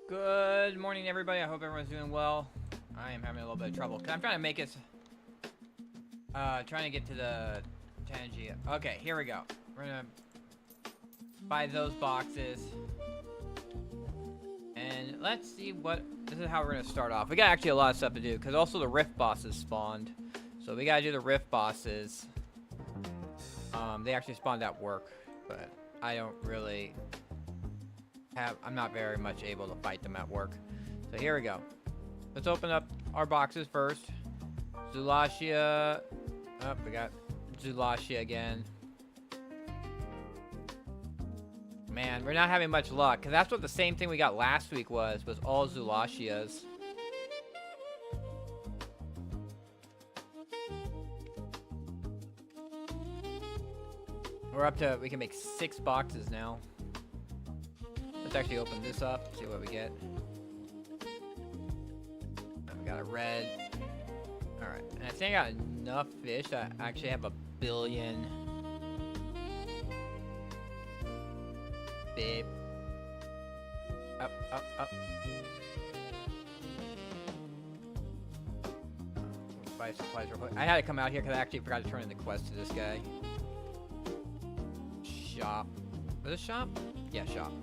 Good morning, everybody. I hope everyone's doing well. I am having a little bit of trouble. I'm trying to make it... trying to get to the Changhui. Okay, here we go. We're gonna buy those boxes. And let's see what... This is how we're gonna start off. We got actually a lot of stuff to do, because also the rift bosses spawned. So we gotta do the rift bosses. They actually spawned at work, but I don't really... I'm not very much able to fight them at work. So here we go. Let's open up our boxes first. Zulashia. Oh, we got Zulashia again. Man, we're not having much luck, because that's what the same thing we got last week was all Zulashias. We're up to, we can make 6 boxes now. Let's actually open this up, see what we get. We got a red. Alright, and I think I got enough fish that I actually have 1 billion. Babe. Up, up, up. Buy supplies real quick. I had to come out here because I actually forgot to turn in the quest to this guy. Shop. Was it shop? Yeah, shop.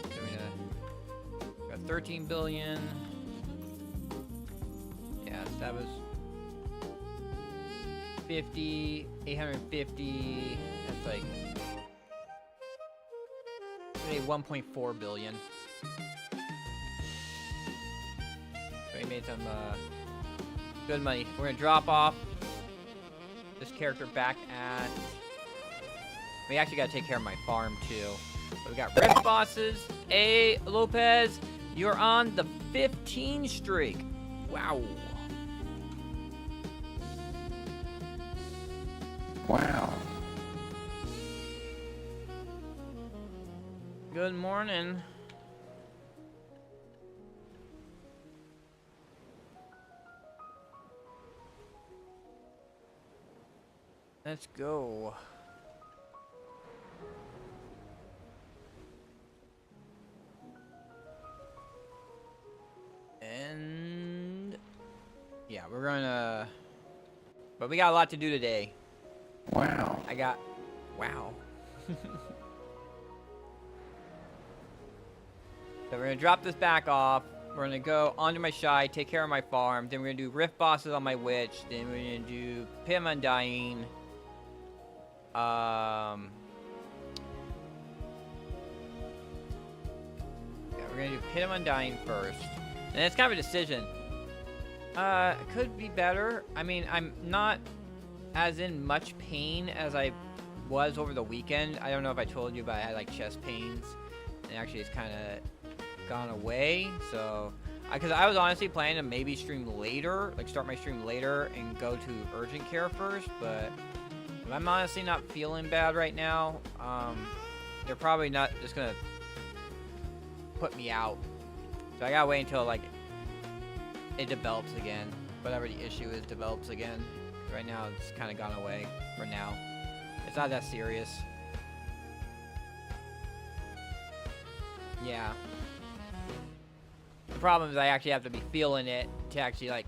So we're gonna got 13 billion. Yeah, so that was 50, 850. That's like 1.4 billion. So we made some good money. We're gonna drop off this character back at. We actually gotta take care of my farm too. So we got rift bosses. Hey, Lopez, you're on the 15 streak. Wow. Wow. Good morning. Let's go. And yeah, we're gonna, but we got a lot to do today. Wow. Wow. So we're gonna drop this back off. We're gonna go onto my shy, take care of my farm. Then we're gonna do rift bosses on my witch. Then we're gonna do Pit of Undying. Yeah, we're gonna do Pit of Undying first. And it's kind of a decision. It could be better. I mean, I'm not as in much pain as I was over the weekend. I don't know if I told you, but I had like chest pains. And actually it's kind of gone away. So, because I was honestly planning to maybe stream later, like start my stream later and go to urgent care first. But I'm honestly not feeling bad right now. They're probably not just going to put me out. So I gotta wait until like it develops again. Whatever the issue is develops again. Right now it's kind of gone away for now. It's not that serious. Yeah. The problem is I actually have to be feeling it to actually like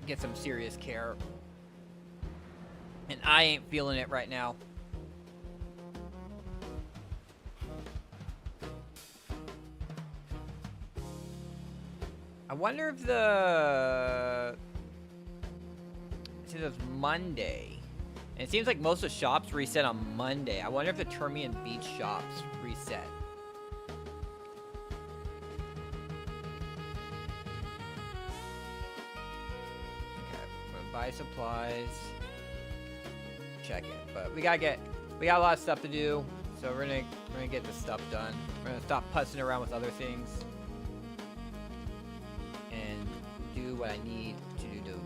get some serious care. And I ain't feeling it right now. I wonder if the... It says it's Monday. And it seems like most of the shops reset on Monday. I wonder if the Termian Beach shops reset. Okay, we're gonna buy supplies. Check it. But we got a lot of stuff to do. So we're gonna get this stuff done. We're gonna stop putzing around with other things. And do what I need to do.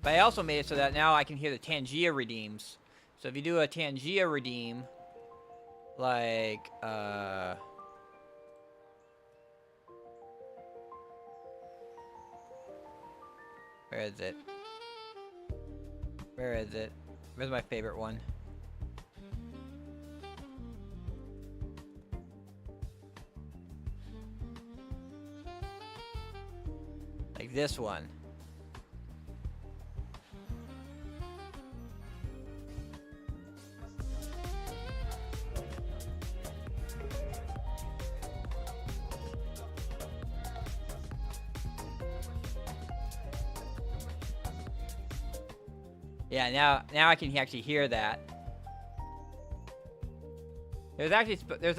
But I also made it so that now I can hear the Tangia redeems. So if you do a Tangia redeem, like, where is it? Where is it? Where's my favorite one? Like this one. Yeah, now I can actually hear that. There's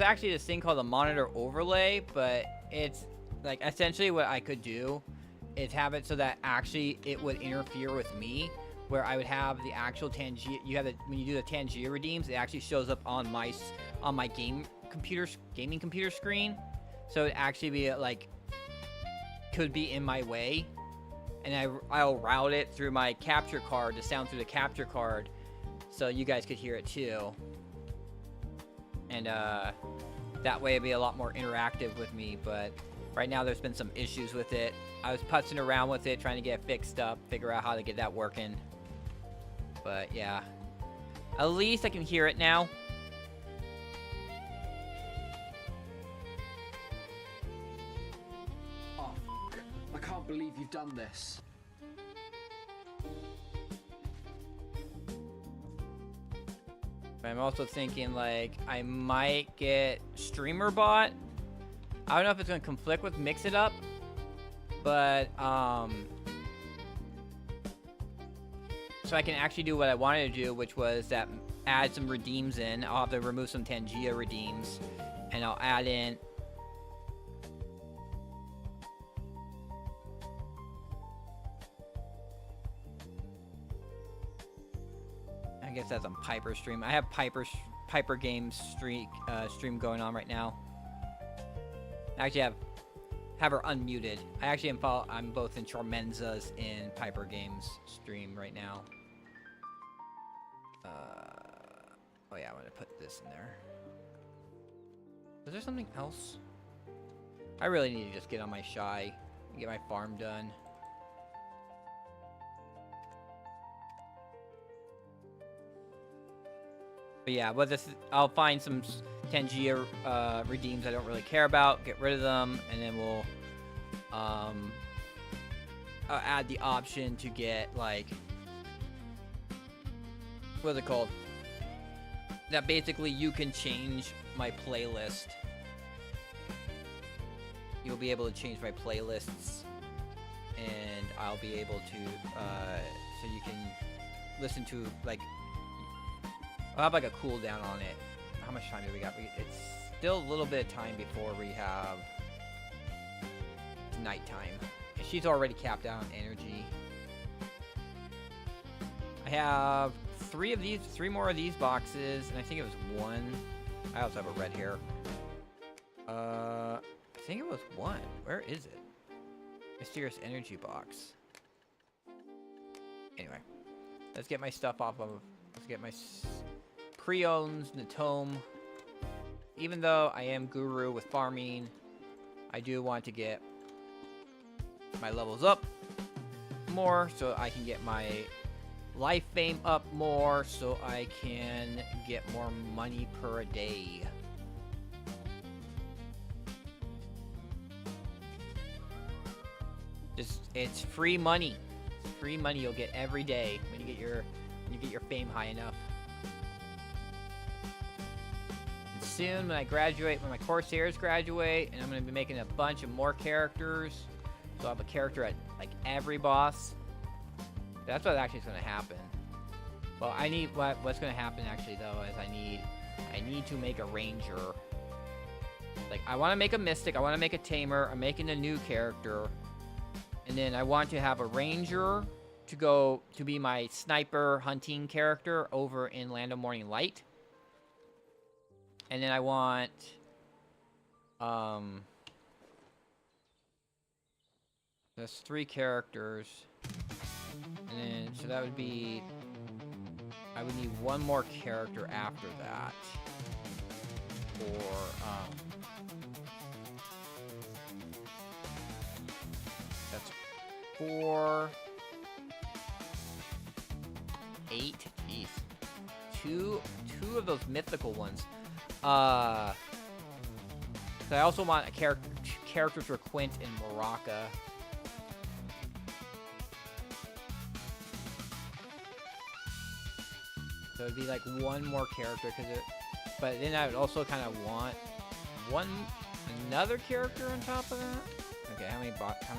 actually this thing called a monitor overlay, but it's like essentially what I could do is have it so that actually it would interfere with me, where I would have the actual Tangia. When you do the Tangia redeems, it actually shows up on my gaming computer screen, so it actually be like could be in my way. And I'll route it through my capture card to sound through the capture card, so you guys could hear it too. And that way it'd be a lot more interactive with me. But right now there's been some issues with it. I was putzing around with it, trying to get it fixed up, figure out how to get that working. But yeah, at least I can hear it now. I can't believe you've done this. I'm also thinking like I might get streamer bot. I don't know if it's gonna conflict with mix it up, but so I can actually do what I wanted to do, which was that add some redeems in. I'll have to remove some Tangia redeems, and I'll add in. I guess that's on Piper stream. I have Piper Games stream going on right now. I actually have her unmuted. I actually I'm both in Charmenza's and Piper Games stream right now. Oh yeah, I'm gonna put this in there. Is there something else? I really need to just get on my shy and get my farm done. But yeah, I'll find some Tangia redeems I don't really care about, get rid of them, and then we'll I'll add the option to get like, what's it called? That basically you can change my playlist. You'll be able to change my playlists, and I'll be able to so you can listen to like. I'll have like a cooldown on it. How much time do we got? It's still a little bit of time before we have nighttime. And she's already capped out on energy. I have three more of these boxes, and I think it was one. I also have a red hair. I think it was one. Where is it? Mysterious energy box. Anyway, let's get my stuff off of. Let's get my pre-owns Natome. Even though I am guru with farming, I do want to get my levels up more so I can get my life fame up more so I can get more money per day. It's free money. It's free money you'll get every day when you get your fame high enough. And soon when I graduate, when my Corsairs graduate, and I'm going to be making a bunch of more characters, so I'll have a character at like every boss. That's what actually is going to happen. Well, I need what's going to happen actually though is I need to make a ranger. Like I want to make a mystic, I want to make a tamer, I'm making a new character, and then I want to have a ranger to be my sniper hunting character over in Land of Morning Light. And then I want there's 3 characters. And then so that would be I would need one more character after that. Or that's 4 8. Jeez. Two of those mythical ones. So I also want a character for Quint and Moraka. So it'd be like one more character, but then I would also kind of want another character on top of that. Okay, how many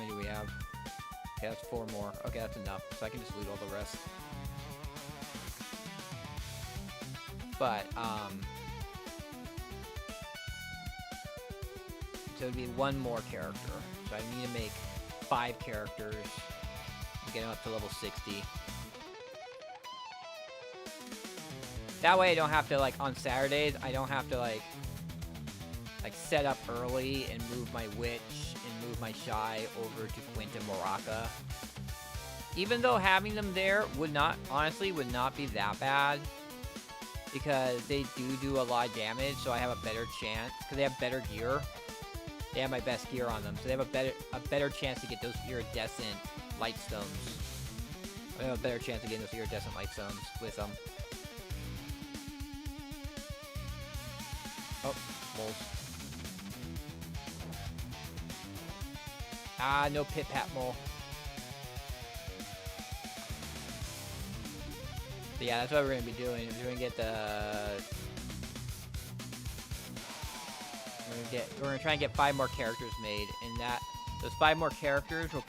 do we have? Okay, that's 4 more. Okay, that's enough. So I can just loot all the rest. But so it'd be one more character. So I need to make 5 characters to get them up to level 60. That way I don't have to, like, on Saturdays, I don't have to, like set up early and move my witch and move my shy over to Quinta Moraka. Even though having them there would not be that bad, because they do a lot of damage, so I have a better chance, because they have better gear. They have my best gear on them, so they have a better chance to get those iridescent light stones. I have a better chance of getting those iridescent light stones with them. Oh, moles. Ah, no pit pat mole. But yeah, that's what we're gonna be doing. We're gonna get the. We're gonna try and get 5 more characters made, and those 5 more characters will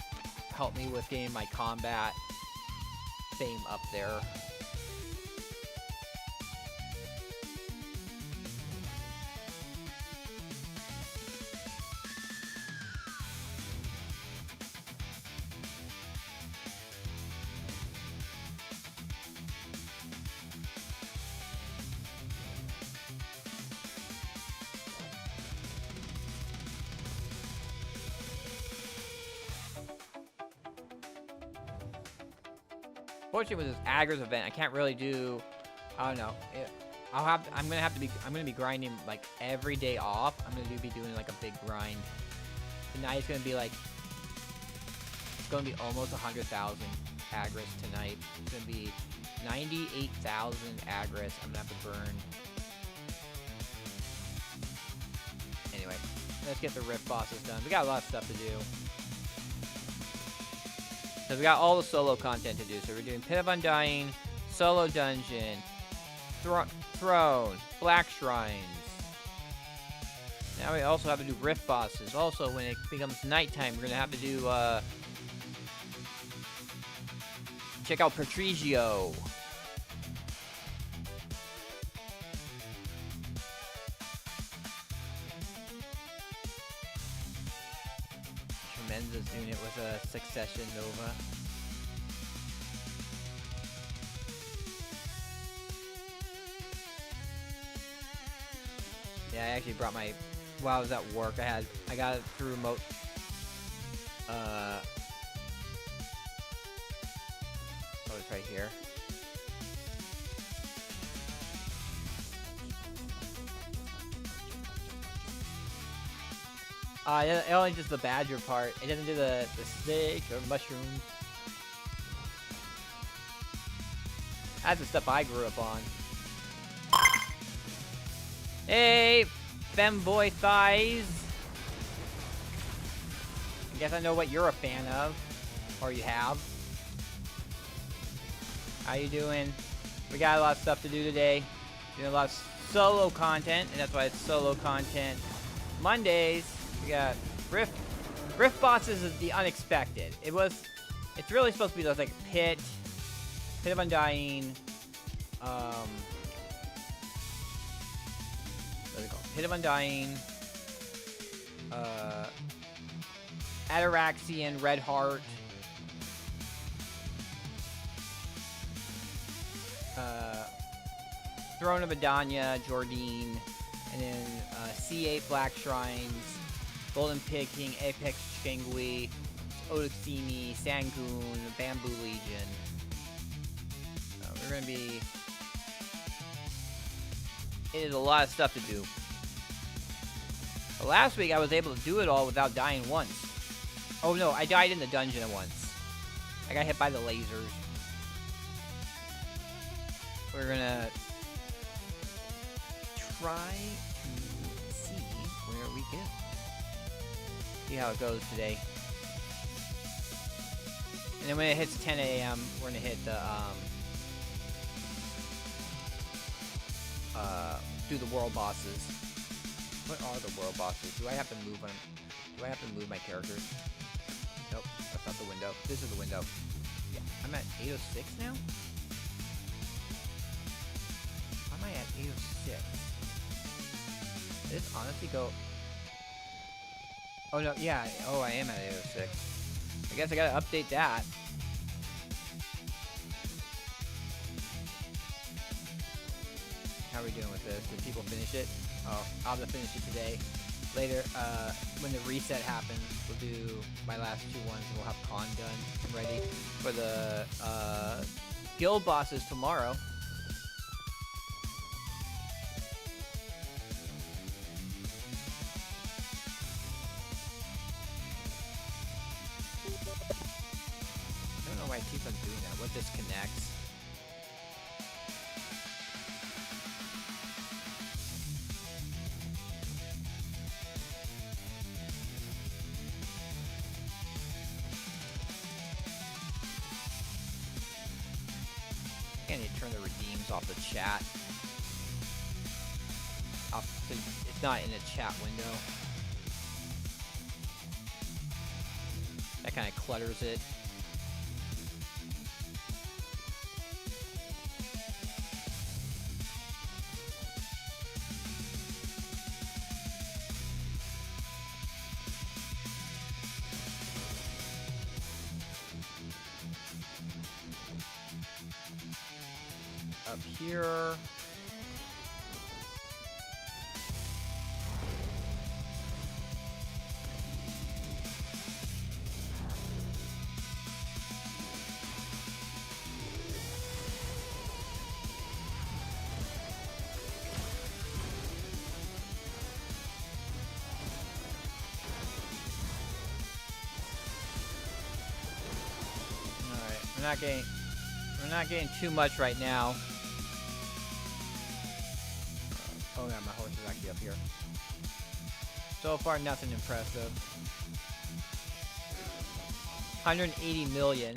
help me with getting my combat fame up there. Fortunately, with this Aggers event, I can't really do. I don't know. I'm gonna be grinding like every day off. I'm gonna be doing like a big grind. Tonight it's gonna be like. It's gonna be almost 100,000 Aggers tonight. It's gonna be 98,000 Aggers. I'm gonna have to burn. Anyway, let's get the rift bosses done. We got a lot of stuff to do. So we got all the solo content to do. So we're doing Pit of Undying, Solo Dungeon, Throne, Black Shrines. Now we also have to do rift bosses. Also, when it becomes nighttime, we're gonna have to do check out Patrigio. Tremenza's doing it with a Succession Nova. Yeah, I actually brought my. While I was at work, I got it through remote. Oh, it's right here. It only does the badger part. It doesn't do the snake or mushrooms. That's the stuff I grew up on. Hey, femboy thighs. I guess I know what you're a fan of, or you have. How you doing? We got a lot of stuff to do today. Doing a lot of solo content, and that's why it's solo content Mondays. We got rift bosses is the unexpected. It's really supposed to be those like Pit of Undying, what is it called? Pit of Undying, Ataraxian, Red Heart, Throne of Adanya, Jordine, and then C8 Black Shrines, Golden Pig King, Apex Changhui, Oduksini, Sangoon, Bamboo Legion. We're gonna be. It is a lot of stuff to do. But last week I was able to do it all without dying once. Oh no, I died in the dungeon once. I got hit by the lasers. We're gonna try to see where we go. See how it goes today. And then when it hits 10 a.m., we're gonna hit the do the world bosses. What are the world bosses? Do I have to move them? Do I have to move my characters? Nope, that's not the window. This is the window. Yeah, I'm at 806 now? Why am I at 806? Did this honestly go... Oh no, yeah. Oh, I am at 806. I guess I gotta update that. How are we doing with this? Did people finish it? Oh, I'll have to finish it today. Later, when the reset happens, we'll do my last 2 ones and we'll have Con done ready for the guild bosses tomorrow. I don't know why it keeps on doing that. What disconnects? I need to turn the redeems off the chat. It's not in the chat window. That kind of clutters it. Up here. Alright, we're not getting too much right now. Oh yeah, my horse is actually up here. So far, nothing impressive. 180 million.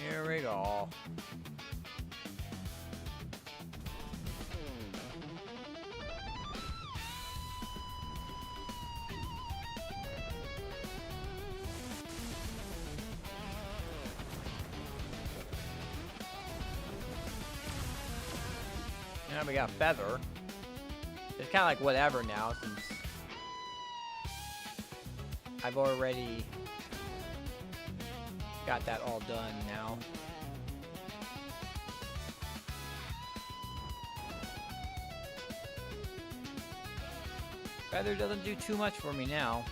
Here we go. Now we got Feather. It's kind of like whatever now since I've already got that all done now. Feather doesn't do too much for me now.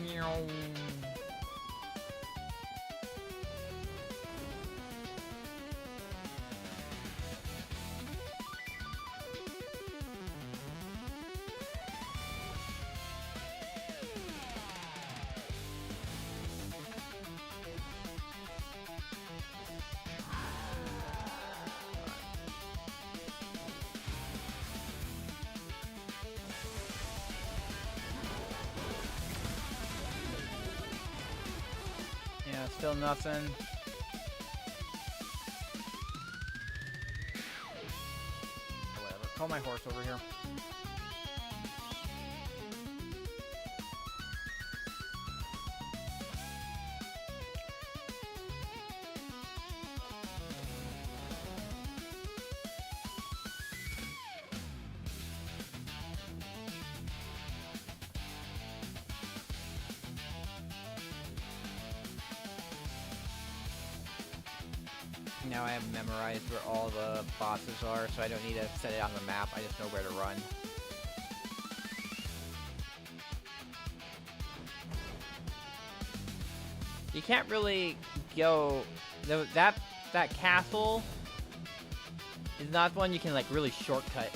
Meow. Yeah, still nothing. Whatever. Call my horse over here. Now I have memorized where all the bosses are, so I don't need to set it on the map. I just know where to run. You can't really go... That castle is not one you can like really shortcut.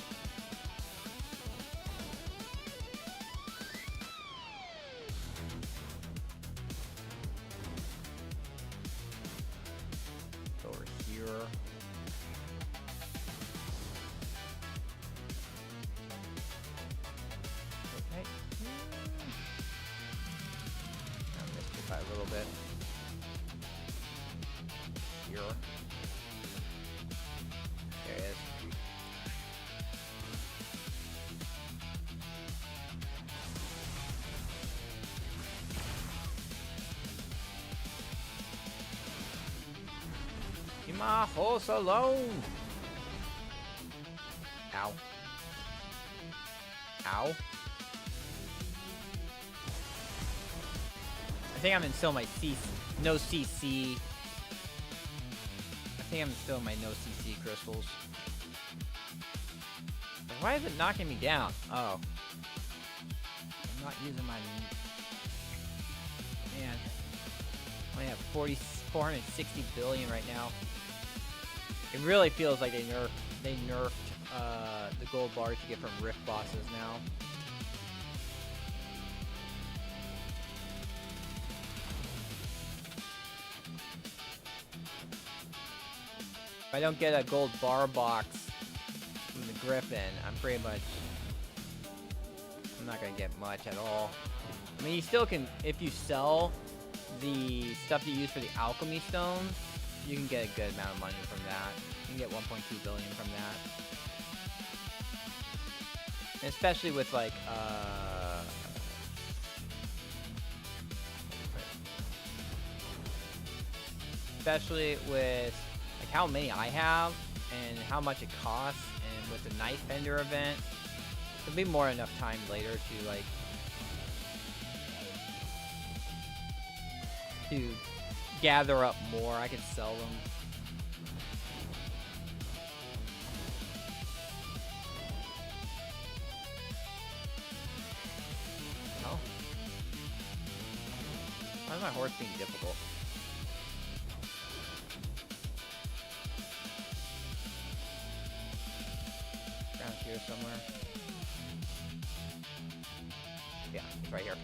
it. Here. There it is. Leave my horse alone! Ow. Ow. I think I'm in still my no CC. I think I'm still in my no CC crystals. Why is it knocking me down? Oh. I'm not using my... Man. I only have 460 billion right now. It really feels like they nerfed the gold bars you get from Rift bosses now. If I don't get a gold bar box from the Griffin, I'm pretty much... I'm not gonna get much at all. I mean, you still can, if you sell the stuff you use for the alchemy stones, you can get a good amount of money from that. You can get 1.2 billion from that. And especially with like, especially with like how many I have and how much it costs, and with the Knife Bender event, there'll be more enough time later to like to gather up more. I could sell them. Oh. Why is my horse being difficult? Around here somewhere. Yeah, it's right here.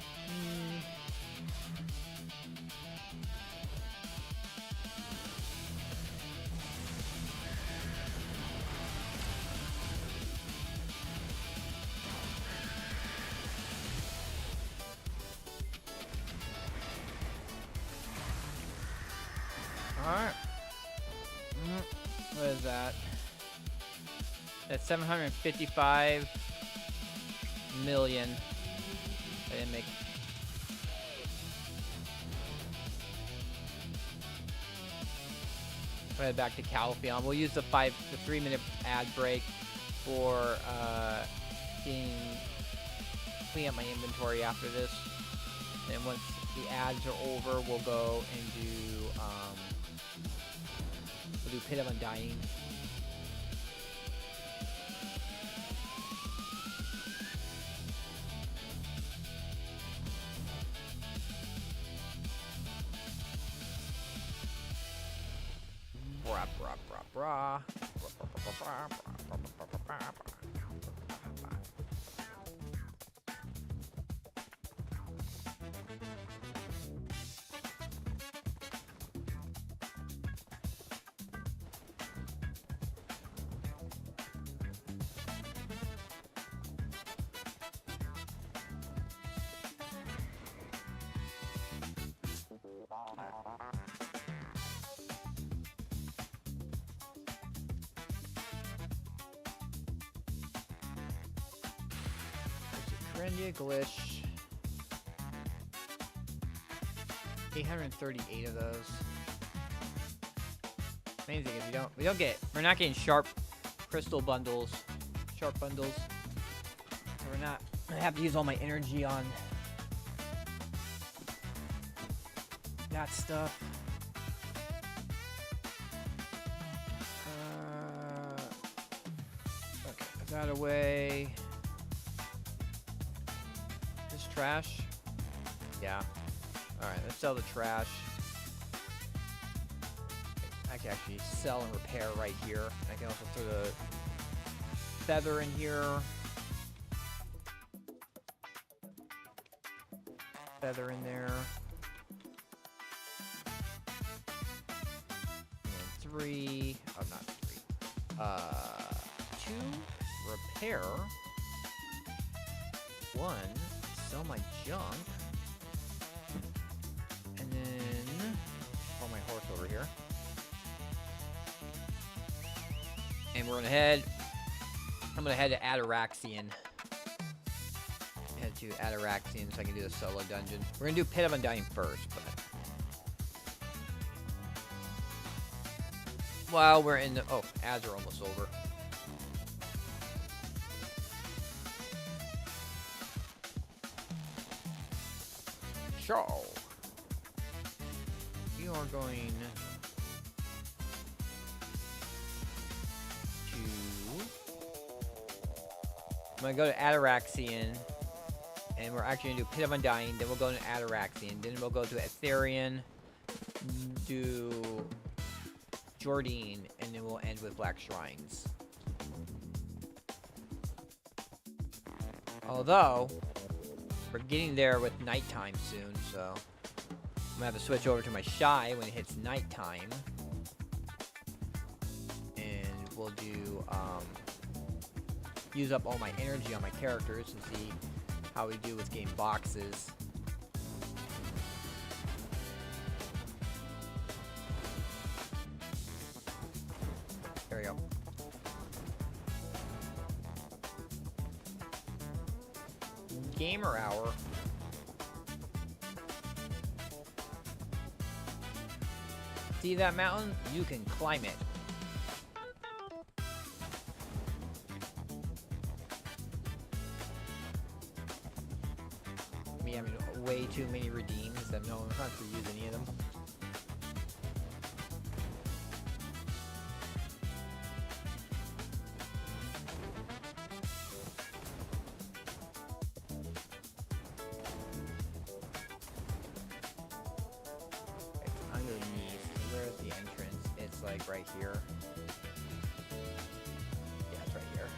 Alright. What is that? That's 755 million. I didn't make... We'll head back to Calpheon. We'll use the 3-minute ad break for clean up my inventory after this. And once the ads are over, we'll go and do Pit of Undying. Brah, brah, brah, brah. Trendy glitch. 838 of those. Main thing is we're not getting sharp crystal bundles, sharp bundles. So we're not gonna have to use all my energy on that stuff. Okay, put that away. This trash? Yeah. Alright, let's sell the trash. I can actually sell and repair right here. I can also throw the feather in here. Feather in there. And 3. Oh, not 3. 2. Repair. 1. Sell my junk. And then pull my horse over here. And we're gonna head. I'm gonna head to Ataraxian. Head to Ataraxian so I can do the solo dungeon. We're gonna do Pit of Undying first, but while we're in the ads are almost over. So you are going to. I'm gonna go to Ataraxian, and we're actually gonna do Pit of Undying. Then we'll go to Ataraxian. Then we'll go to Etherian, do Jordine, and then we'll end with Black Shrines. Although we're getting there with nighttime soon, so I'm gonna have to switch over to my Shy when it hits nighttime, and we'll do use up all my energy on my characters and see how we do with game boxes. There we go. Gamer hour. See that mountain? You can climb it. Me having way too many redeems that no one wants to use any of them. Like right here. Yeah, it's right here.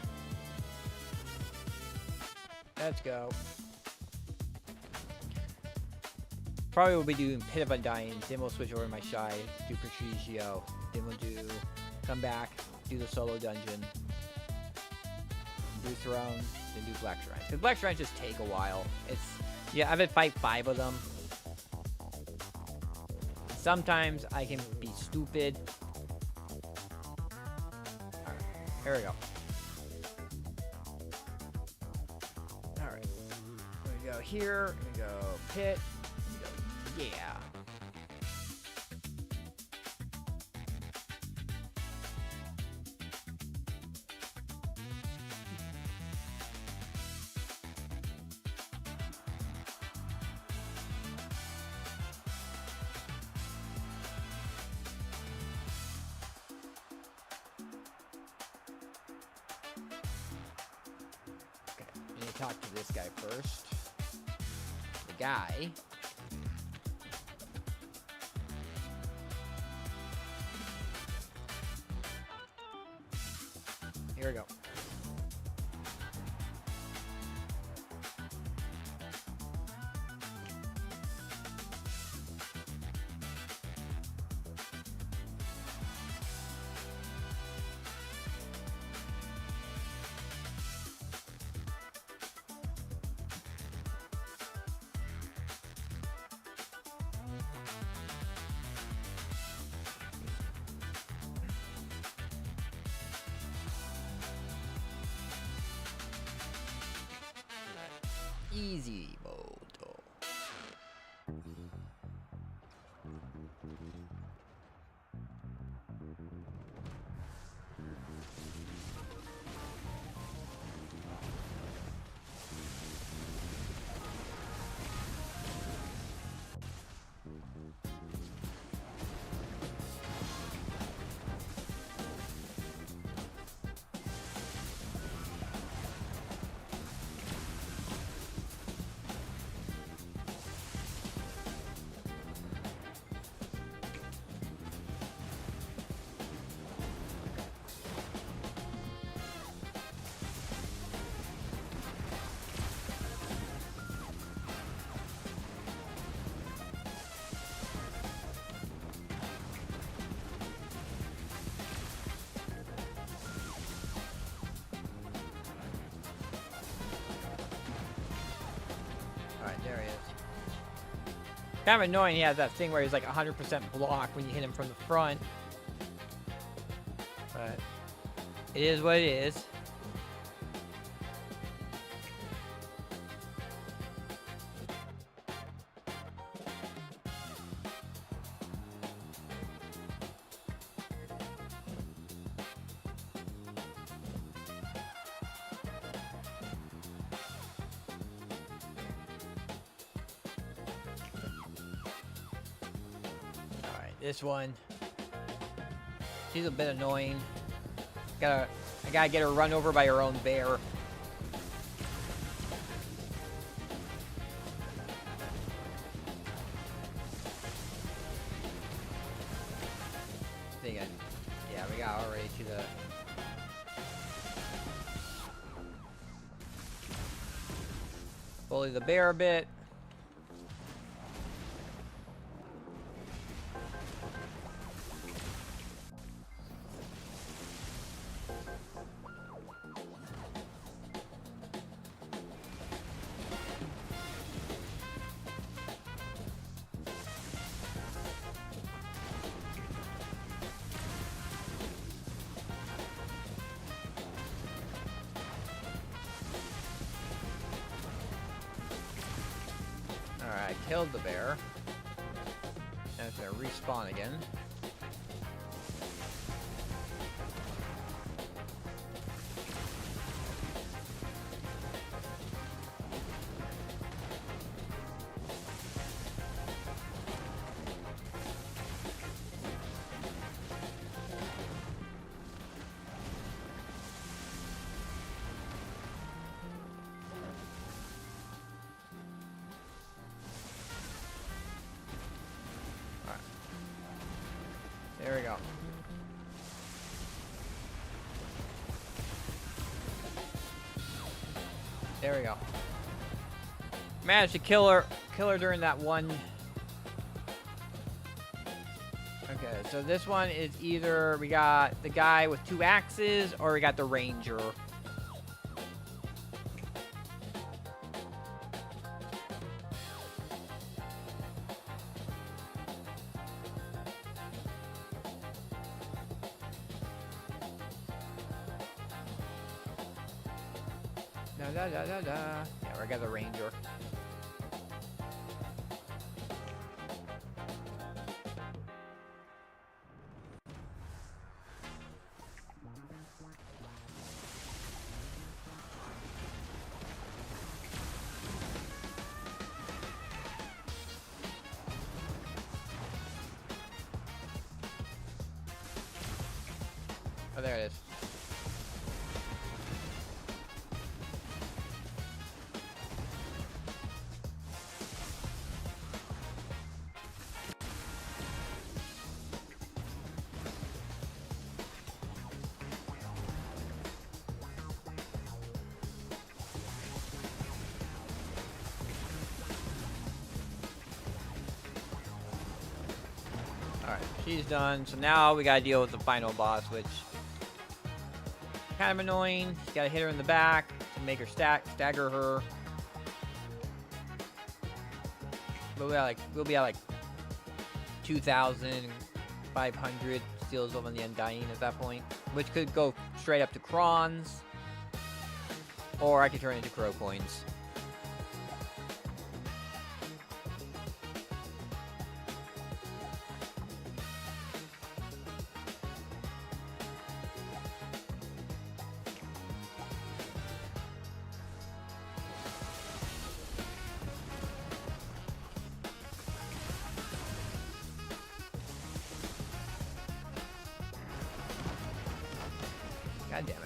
Let's go. Probably will be doing Pit of Undying, then we'll switch over to my Shy, do Prestigio, then we'll do, come back, do the solo dungeon, do Throne, then do Black Shrines. Because Black Shrines just take a while. Yeah, I've had fight 5 of them. Sometimes I can be stupid. Alright, here we go. Alright. We go here, we go Pit, we go, yeah. Talk to this guy first. The guy. Here we go. Easy mode. Kind of annoying he has that thing where he's like 100% block when you hit him from the front. But it is what it is. This one, she's a bit annoying. I gotta get her run over by her own bear. Yeah, we got already to the. Bully the bear a bit. Alright, killed the bear. Now it's gonna respawn again. There we go. There we go. Managed to kill her during that one. Okay, so this one is either we got the guy with 2 axes or we got the ranger. Yeah, we got the ranger. Oh, there it is. Alright, she's done. So now we gotta deal with the final boss, which kind of annoying. You gotta hit her in the back to make her stagger her. We'll be at like 2,500 steals on the Undying at that point, which could go straight up to crons, or I could turn it into crow coins. God damn it.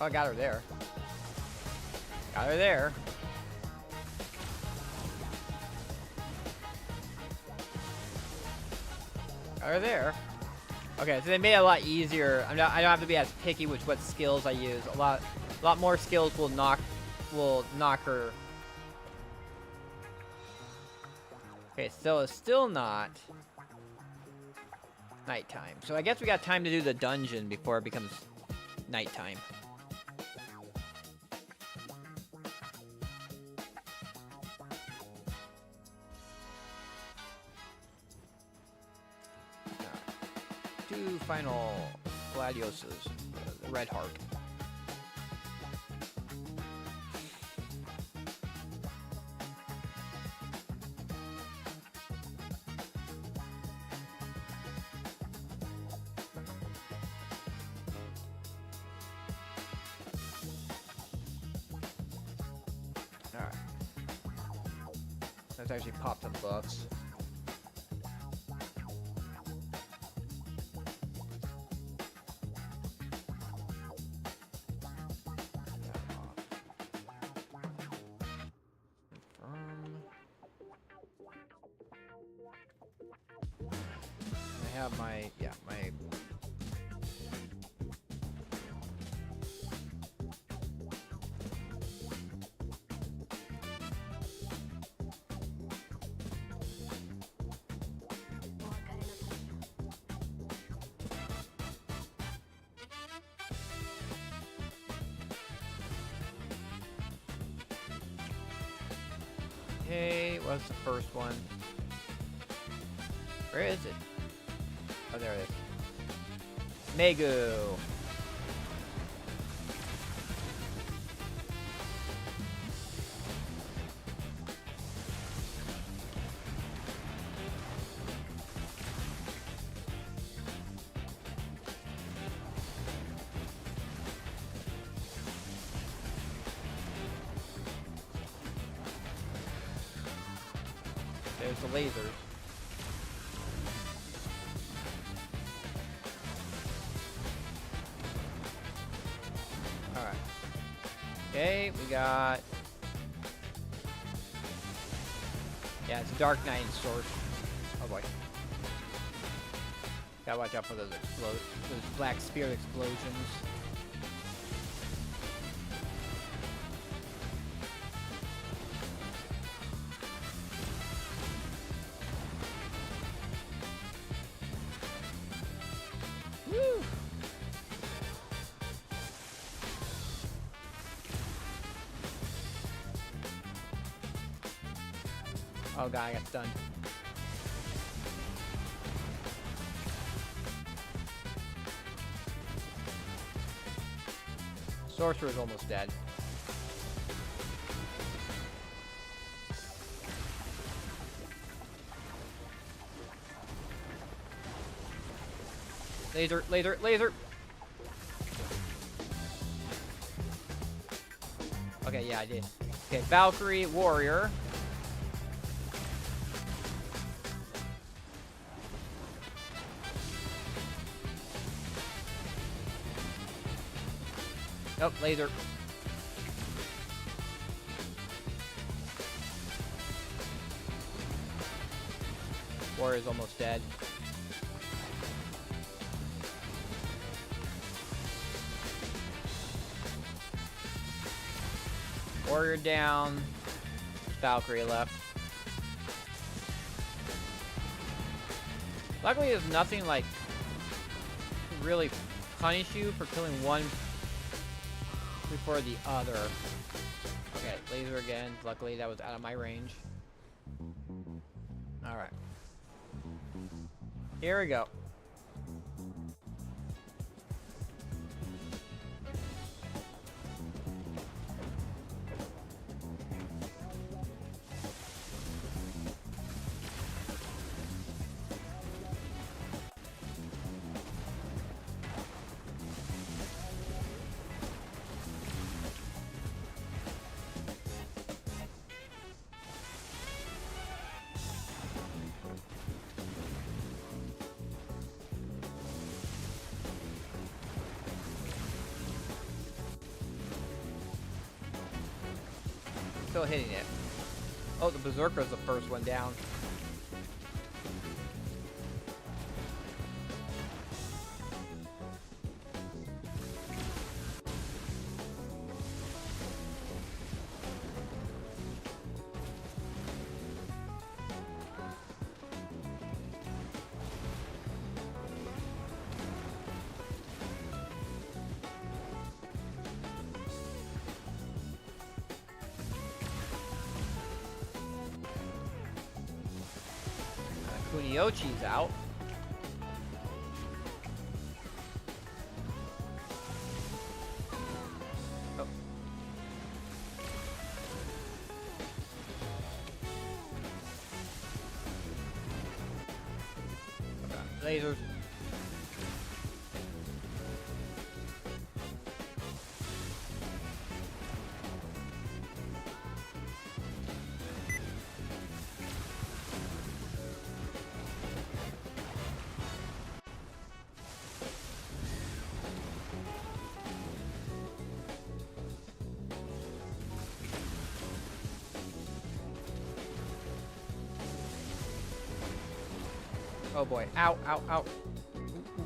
Oh, I got her there. Got her there. Got her there. Okay, so they made it a lot easier. I don't have to be as picky with what skills I use. A lot more skills will knock her. Okay, so it's still not nighttime. So I guess we got time to do the dungeon before it becomes nighttime. 2 final Gladiuses. The red heart. Alright. Let's actually pop some books. I have my, yeah, my... Okay, what's the first one? Where is it? Oh, there it is. Megu! There's the lasers. Alright. Okay, we got... Yeah, it's a Dark Knight source. Oh boy. Gotta watch out for those those black spirit explosions. Woo! Oh god, I got stunned. Sorcerer's almost dead. Laser, laser, laser! Okay, yeah, I did. Okay, Valkyrie, Warrior. Nope, laser. Warrior's almost dead. Warrior down. Valkyrie left. Luckily, there's nothing like to really punish you for killing one before the other. Okay, laser again. Luckily, that was out of my range. Alright. Here we go. Still hitting it. Oh, the Berserker's the first one down. Kuniochi's out. Lasers. Oh boy. Ow, ow, ow. Ooh, ooh, ooh.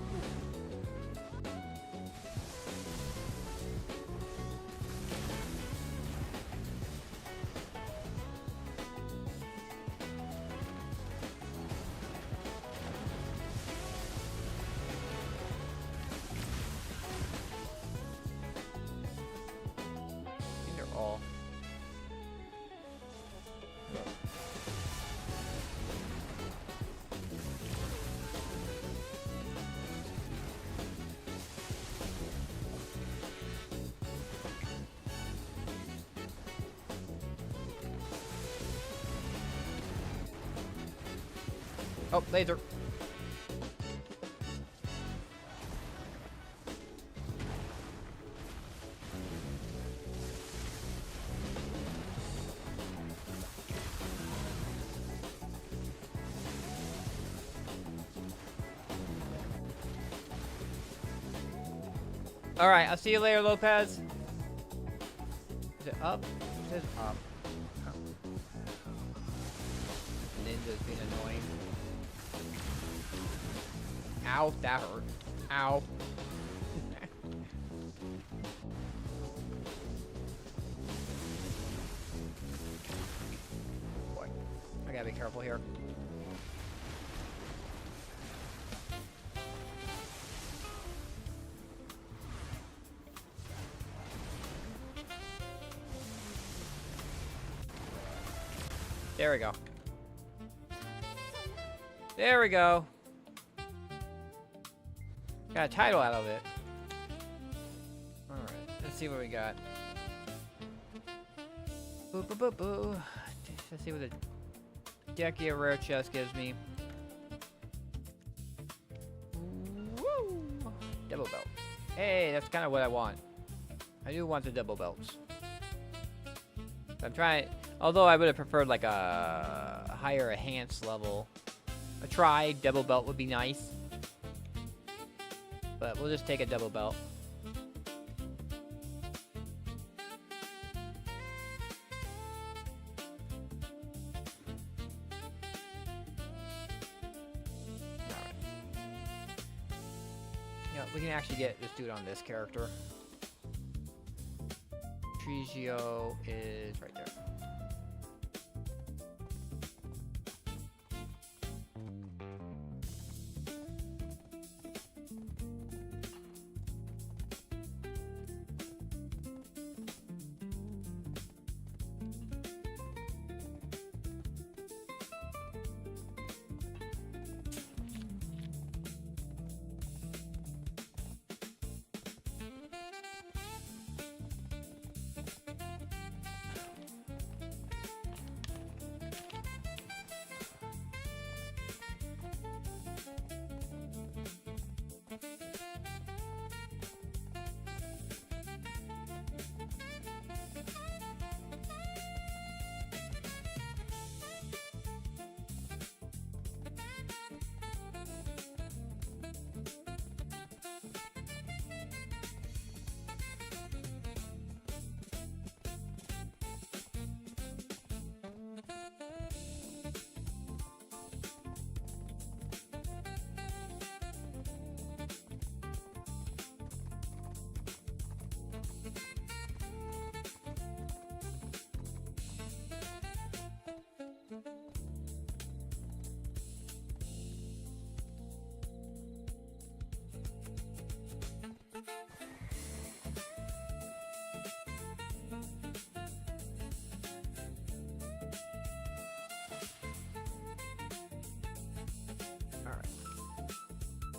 These are all. Oh, laser. All right, I'll see you later, Lopez. Is it up? It says up. Oh. Ninja's being annoying. Ow, that hurt. Ow. Boy, I gotta be careful here. There we go. There we go. Got a title out of it. Alright, let's see what we got. Boo boo boo boo. Let's see what the Decky rare chest gives me. Woo! Double belt. Hey, that's kind of what I want. I do want the double belts. I'm trying. Although I would have preferred like a higher enhanced level. A tri double belt would be nice. But we'll just take a double belt. Alright. Yeah, we can actually get this dude on this character. Trigio is right there.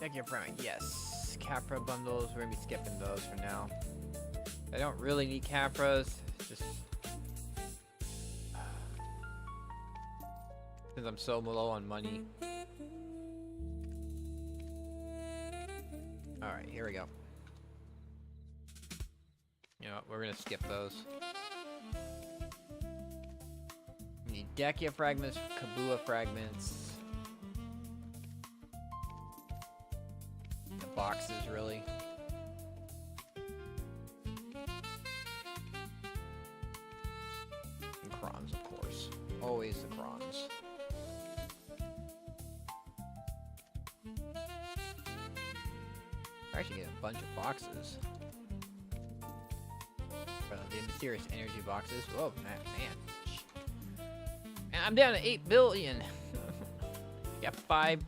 Thank you, friend. Yes. Capra bundles. We're gonna be skipping those for now. I don't really need Capras. Just since I'm so low on money. Alright, here we go. You know what, we're gonna skip those. We need Dekia fragments, Kabua fragments. The boxes, really. And Krons, of course. Always the Krons. We're actually getting a bunch of boxes. The mysterious energy boxes. Whoa, man. Man, I'm down to 8 billion. Got 5.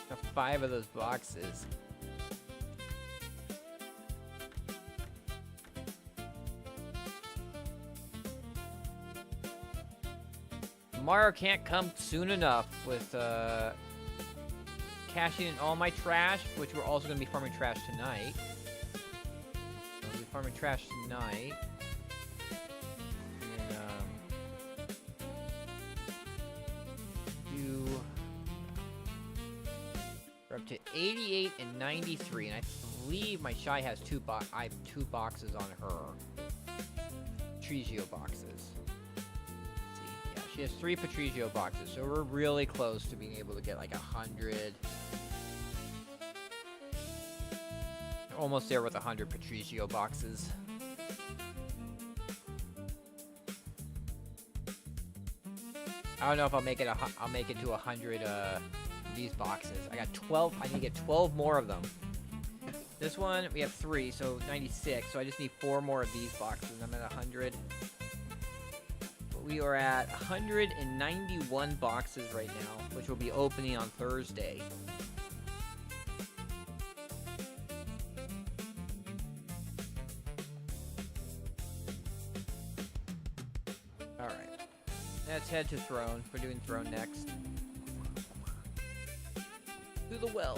Got 5 of those boxes. Tomorrow can't come soon enough with cashing in all my trash, which we're also going to be farming trash tonight. We'll be farming trash tonight. And then, we're up to 88 and 93, and I believe my Shy has I have 2 boxes on her. Patrigio boxes. She has 3 Patrigio boxes, so we're really close to being able to get like 100. Almost there with 100 Patrigio boxes. I don't know if I'll make it. I'll make it to 100 these boxes. I got 12. I need to get 12 more of them. This one we have 3, so 96. So I just need 4 more of these boxes. I'm at 100. We are at 191 boxes right now, which will be opening on Thursday. Alright. Let's head to Throne. We're doing Throne next. To the well.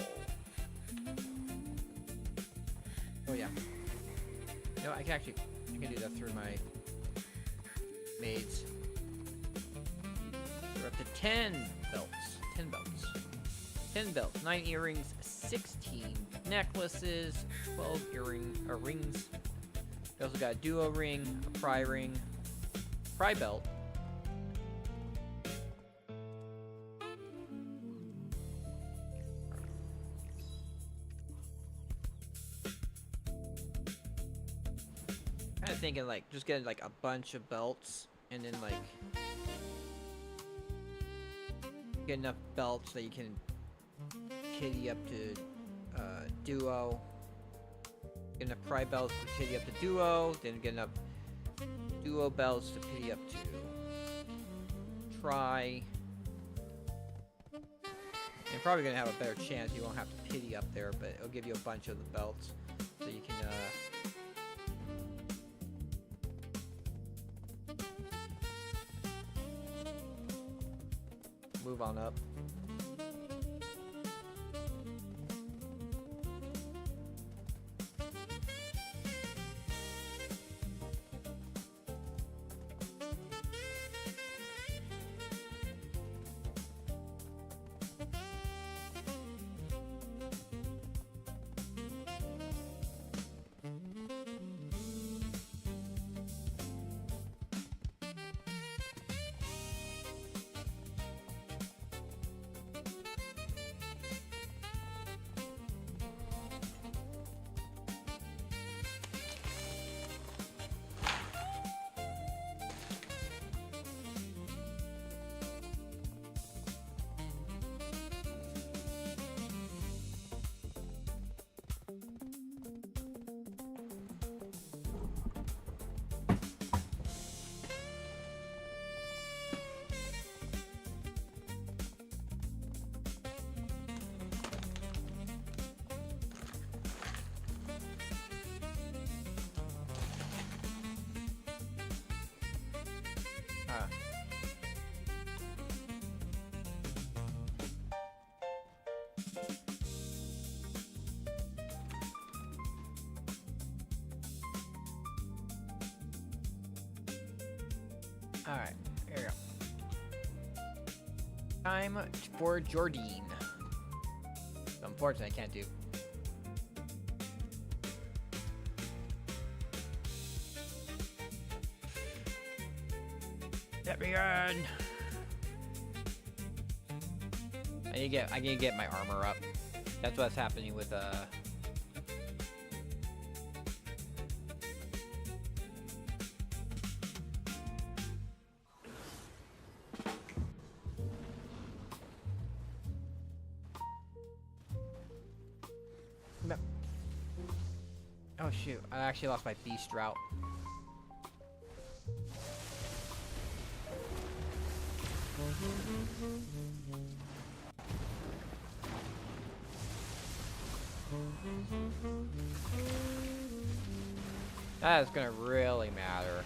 Oh yeah. You know, I can do that through my maids. We're up to 10 belts. 10 belts. 10 belts. 9 earrings. 16 necklaces. 12 rings. We also got a duo ring, a pry ring, pry belt. Kind of thinking like just getting like a bunch of belts and then like get enough belts that you can kitty up to duo. Get enough pry belts to kitty up to duo, then get enough duo belts to kitty up to try. You're probably gonna have a better chance. You won't have to pity up there, but it'll give you a bunch of the belts so you can move on up. Alright, here we go. Time for Jordine. So unfortunately, I can't do. Let me in. I need to get my armor up. That's what's happening with No. Oh shoot! I actually lost my beast route. That is gonna really matter.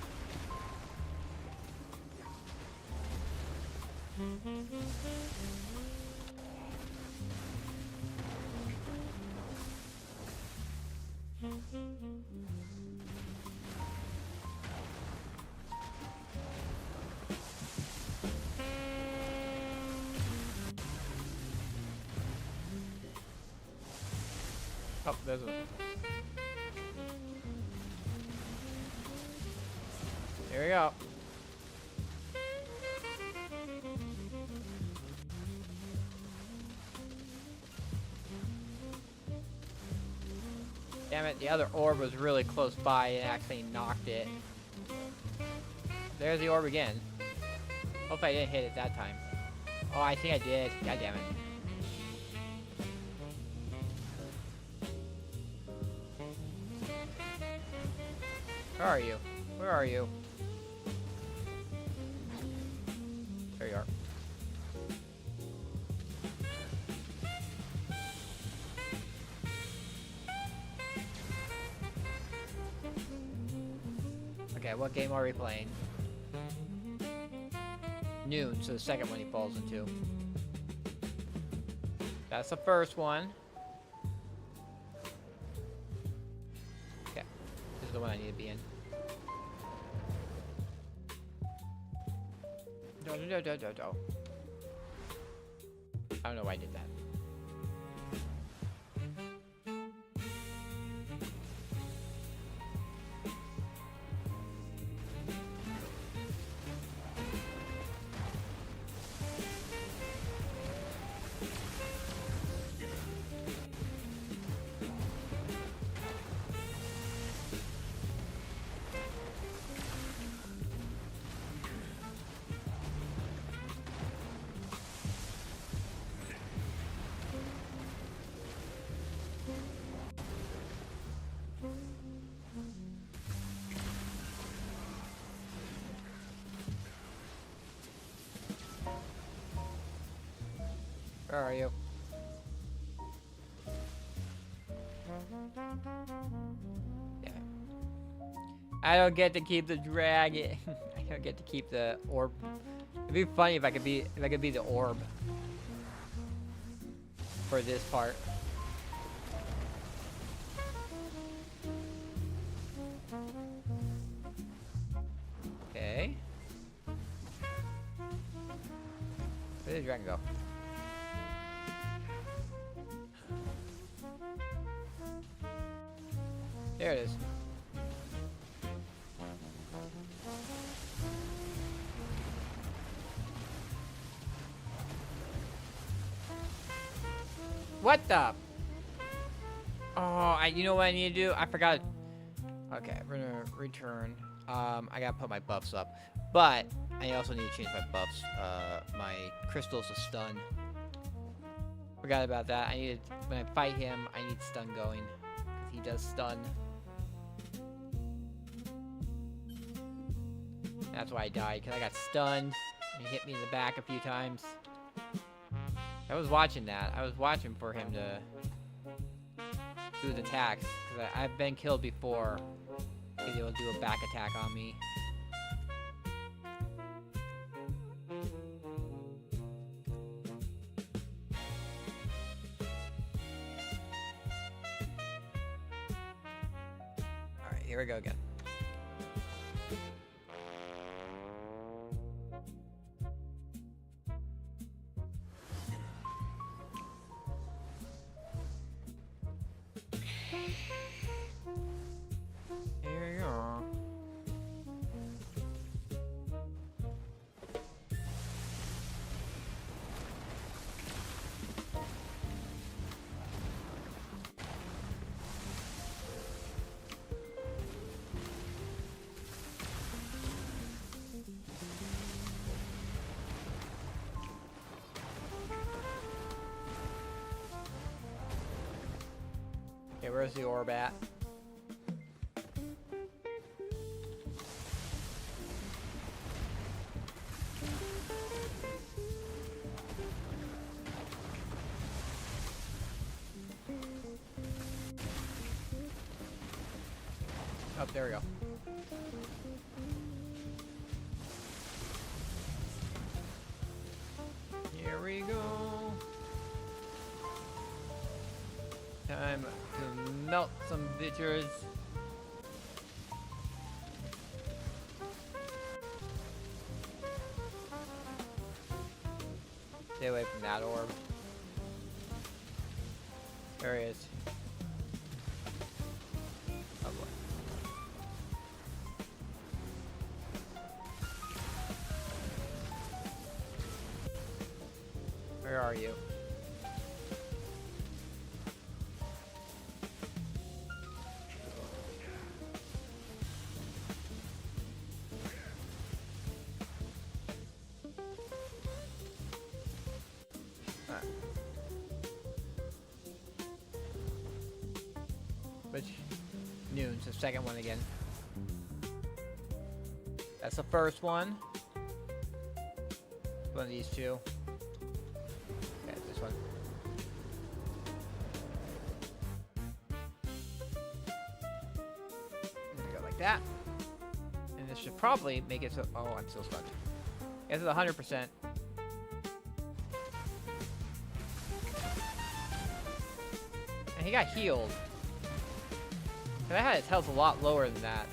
Oh, there's a... Here we go. Damn it, the other orb was really close by and actually knocked it. There's the orb again. Hope I didn't hit it that time. Oh, I think I did. God damn it. Where are you? Where are you? There you are. Okay, what game are we playing? Noon, so the second one he falls into. That's the first one. Okay, this is the one I need to be in. Do. I don't know why I did that. Where are you? Yeah. I don't get to keep the dragon. I don't get to keep the orb. It'd be funny if I could be the orb for this part. Okay. Where did the dragon go? There it is. What the? Oh, you know what I need to do? I forgot. Okay, we're gonna return. I gotta put my buffs up, but I also need to change my buffs. My crystals are stun. Forgot about that. I need to, when I fight him, I need stun going because he does stun. That's why I died, because I got stunned. And he hit me in the back a few times. I was watching that. I was watching for him to do his attacks. Because I've been killed before. Because he will do a back attack on me. Alright, here we go again. Here you go. Okay, where's the orb at? Oh, there we go. Here we go. Time to melt some bitches. Stay away from that orb. There he is. Oh boy. Where are you? Which noon's the second one again. That's the first one. One of these two. Okay, this one. There we go, like that. And this should probably make it so. Oh, I'm still stunned. This is 100%. And he got healed. I had his health a lot lower than that.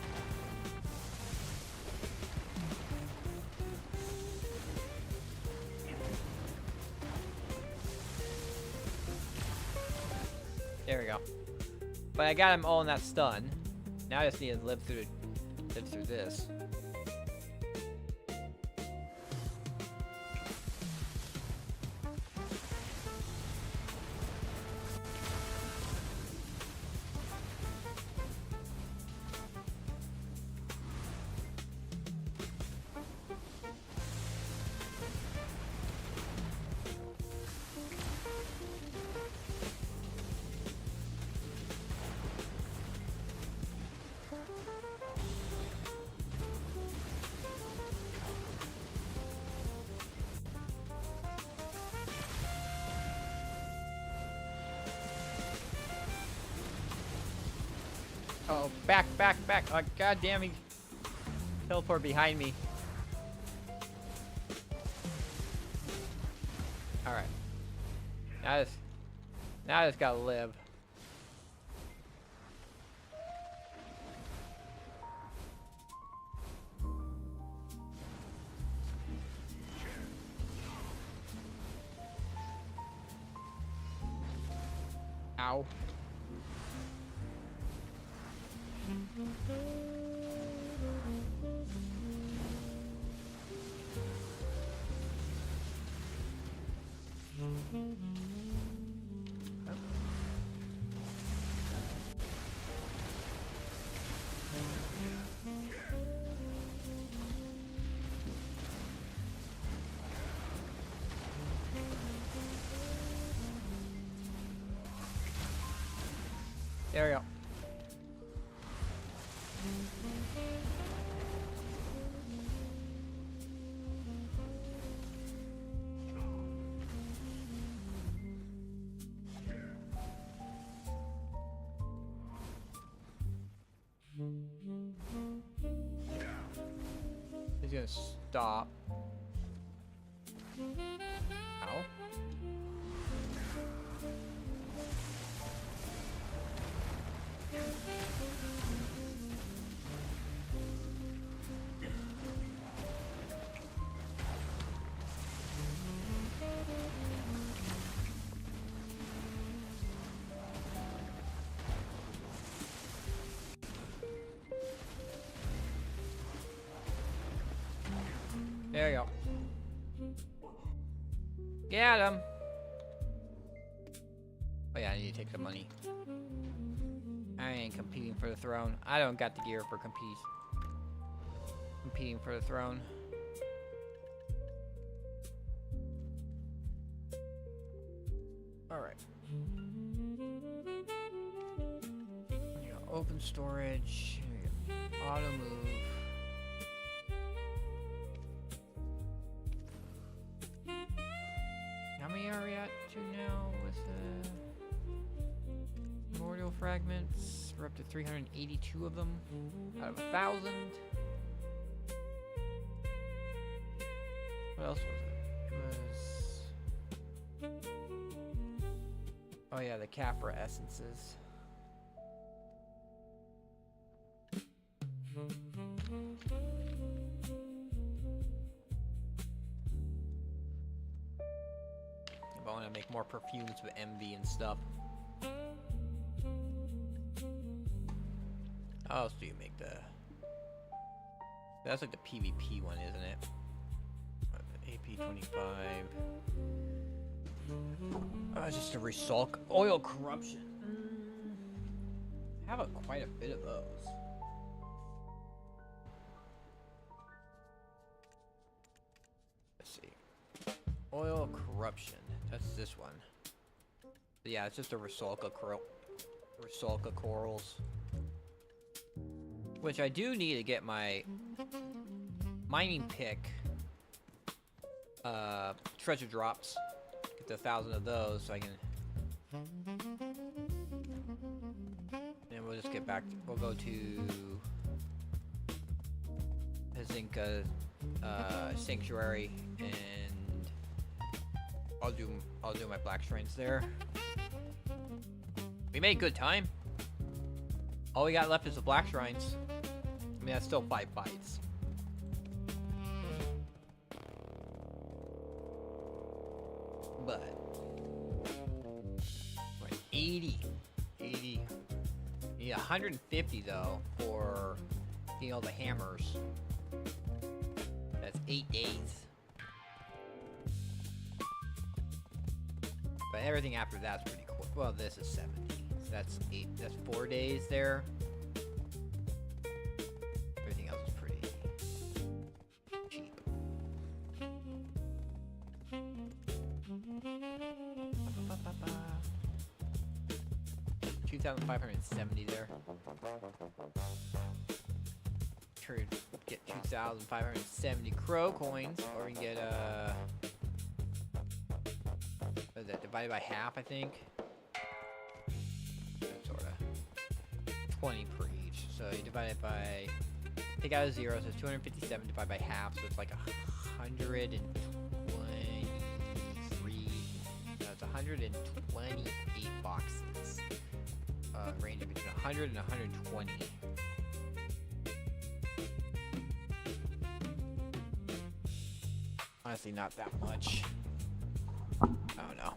There we go. But I got him all in that stun. Now I just need to live through this. Oh, back. Oh, god damn, he teleport behind me. Alright. Now I just gotta live. Ow. There we go. He's gonna stop. Ow. There you go. Get him. Oh yeah, I need to take the money. I ain't competing for the throne. I don't got the gear for competing for the throne. Alright. Open storage. Auto move. How many are we at to now with the memorial fragments? We're up to 382 of them out of 1,000. What else was it? It was... Oh yeah, the Capra essences. I want to make more perfumes with envy and stuff. How else do you make the... That's like the PvP one, isn't it? AP25. Oh, it's just a resulk. Oil corruption. I have quite a bit of those. Let's see. Oil corruption. That's this one. But yeah, it's just a Resulca corals. Which I do need to get my mining pick treasure drops. Get 1,000 of those so I can. And we'll just get back. We'll go to Hazinka Sanctuary and I'll do my black shrines there. We made good time. All we got left is the black shrines. I mean, that's still 5 fights. But what, 80. You need 150 though for getting all the hammers. That's 8 days. But everything after that's pretty cool. Well, this is 70. So that's 8. That's 4 days there. Everything else is pretty cheap. 2,570 there. Could get 2,570 crow coins, or we can get what is that, divided by half, I think. Sort of 20 per each. So you divide it by, take out a 0, so it's 257 divided by half, so it's like 123. No, it's 128 boxes. Ranging between 100 and 120. Honestly, not that much. I don't know.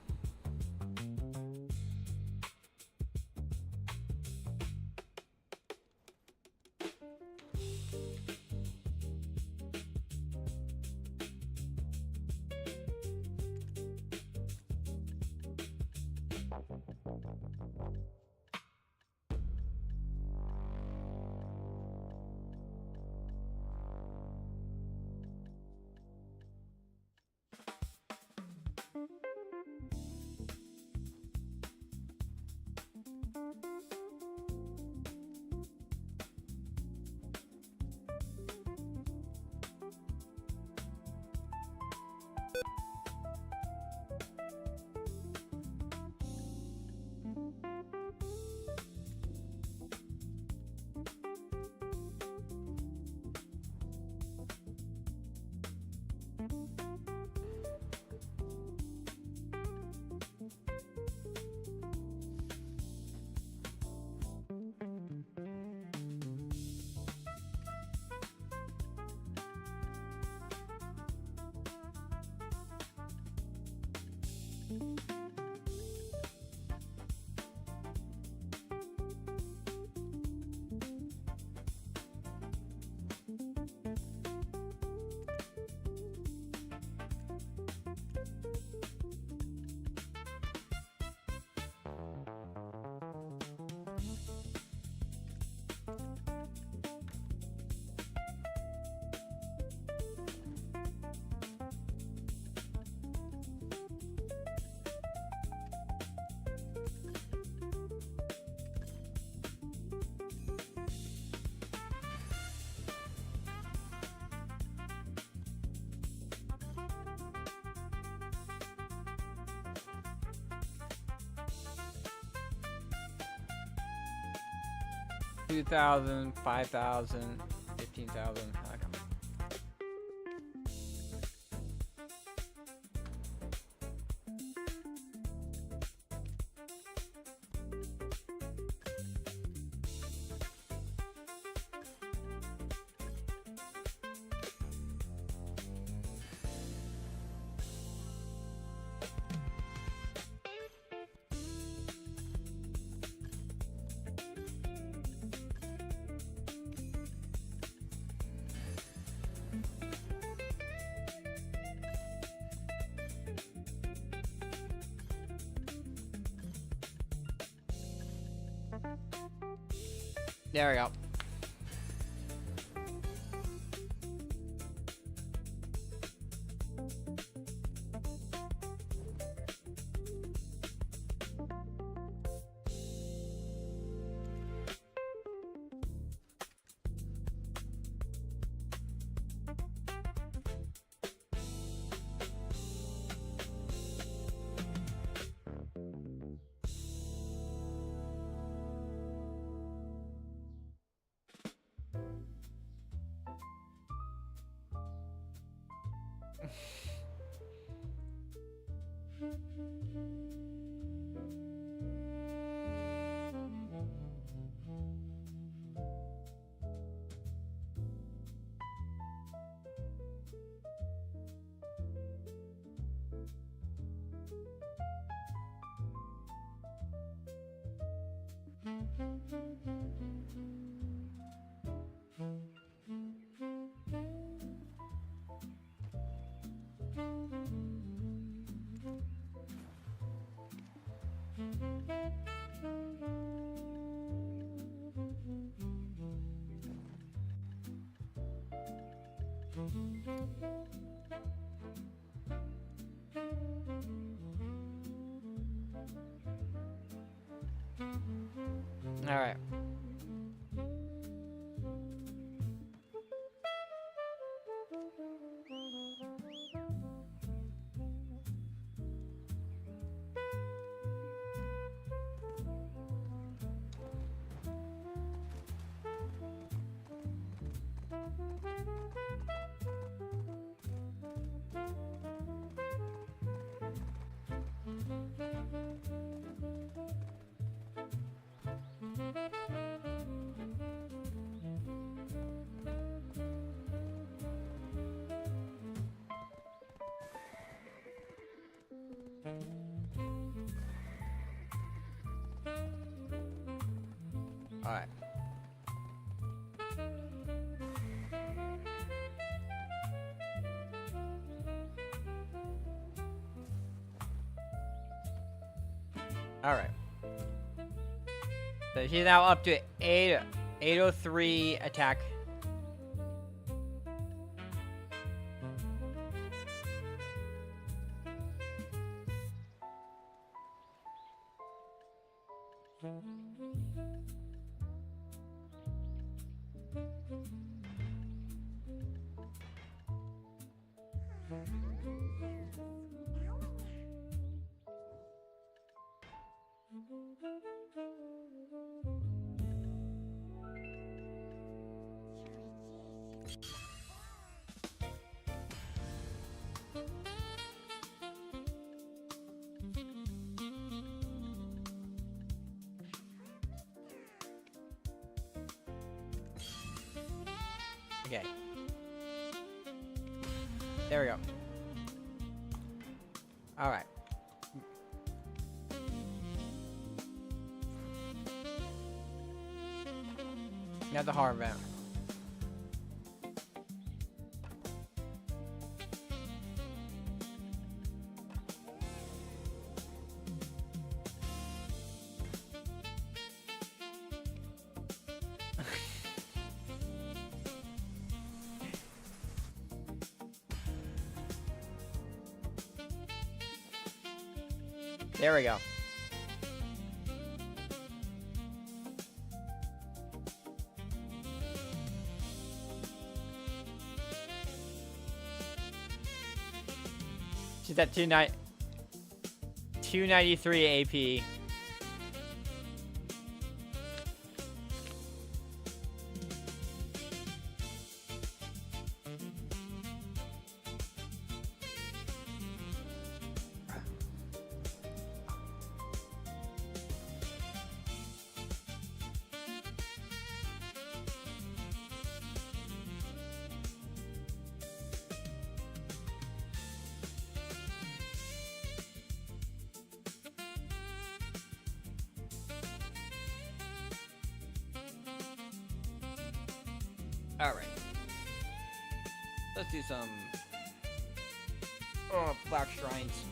2,000, 5,000, 15,000. Okay. There we go. All right. All right. All right. So she's now up to 803 attack. Okay. There we go. All right. Now the hard round. There we go. She's at 293 AP. Alright. Let's do some black shrines.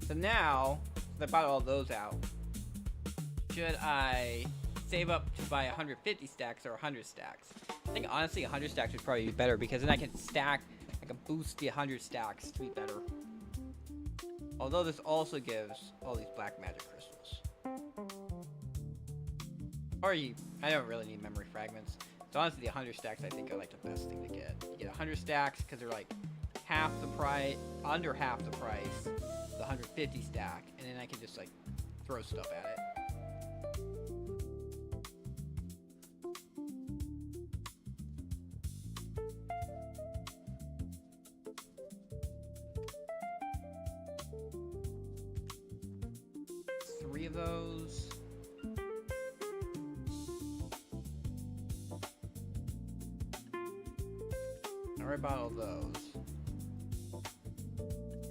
So now, I bought all those out. Should I save up to buy 150 stacks or 100 stacks? I think honestly 100 stacks would probably be better because then I can boost the 100 stacks to be better. Although this also gives all these black magic crystals. I don't really need memory fragments. So honestly the 100 stacks I think are like the best thing to get. You get 100 stacks because they're like under half the price, the 150 stack, and then I can just like throw stuff at it. Three of those. I already bought all those.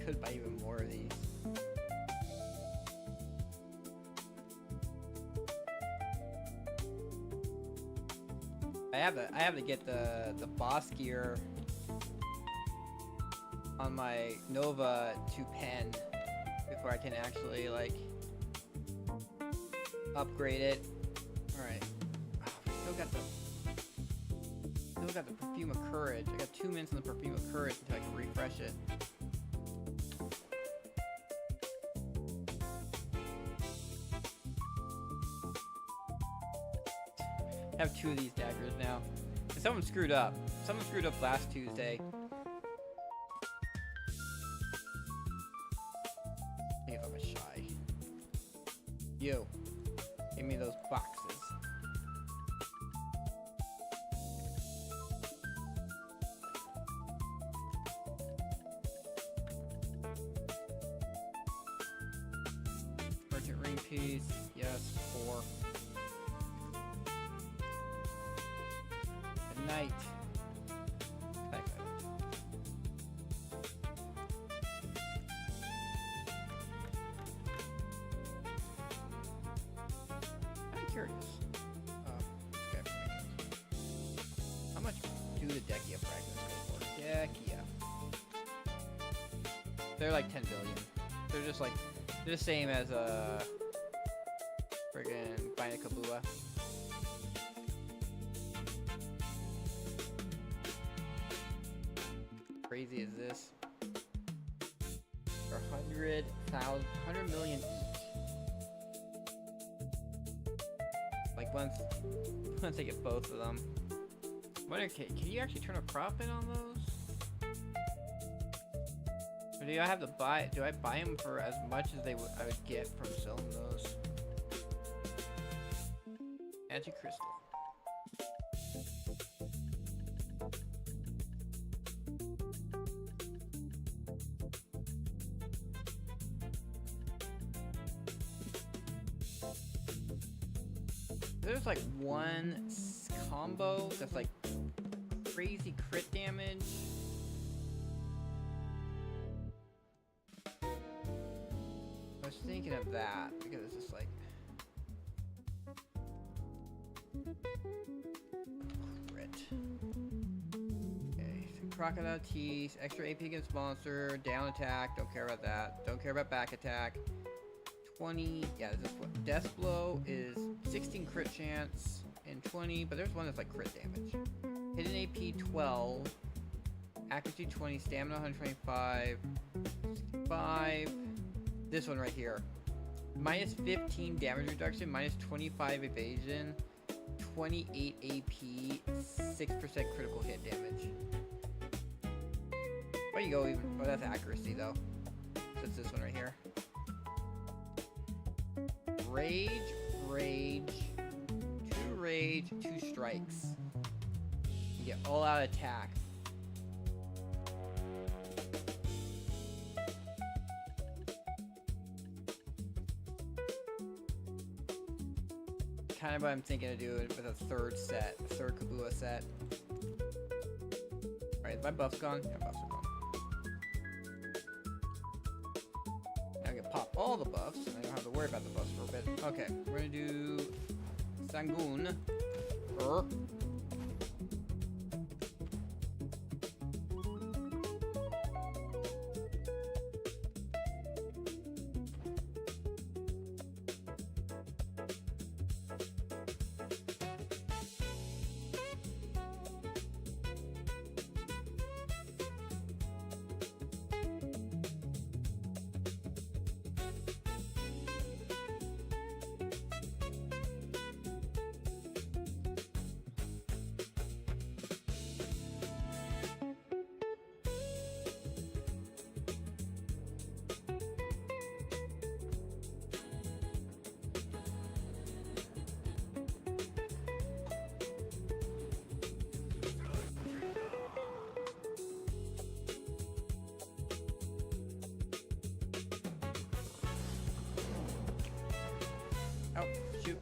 Could buy even more of these. I have to get the boss gear on my Nova to pen before I can actually like upgrade it. All right. Oh, we still got the perfume of courage. I got 2 minutes on the perfume of courage until I can refresh it. I have 2 of these daggers now. And someone screwed up. someone screwed up last Tuesday. I think I'm a shy. You. Give me those boxes. Merchant ring piece. Yes, 4. Good night. I'm curious. Okay. How much do the Dekia fragments go for? Dekia. They're like 10 billion. They're just like, they're the same as friggin' Binakabua. Crazy is this? For 100 million each. Like once I get both of them. Wonder, can you actually turn a profit on those? Or do I have to buy? Do I buy them for as much as I would get from selling those? Anti-crystal. There's like one combo that's like crazy crit damage. I was thinking of that because it's just like crit. Okay, so crocodile teeth, extra AP against monster, down attack, don't care about that. Don't care about back attack. 20, yeah, this is what death blow is 16 crit chance and 20, but there's one that's like crit damage. Hidden AP 12, accuracy 20, stamina 125, 5. This one right here, minus 15 damage reduction, minus 25 evasion, 28 AP, 6% critical hit damage. There you go, even. Oh, that's accuracy though. So it's this one right here. Rage, 2 strikes. You get all out attack. Kind of what I'm thinking of doing with a third Kabua set. Alright, is my buff's gone? Yeah, buffs are gone. Now I can pop all the buffs, and I don't have to worry about the buffs for a bit. Okay, we're gonna do Sangoon. Oh, shoot.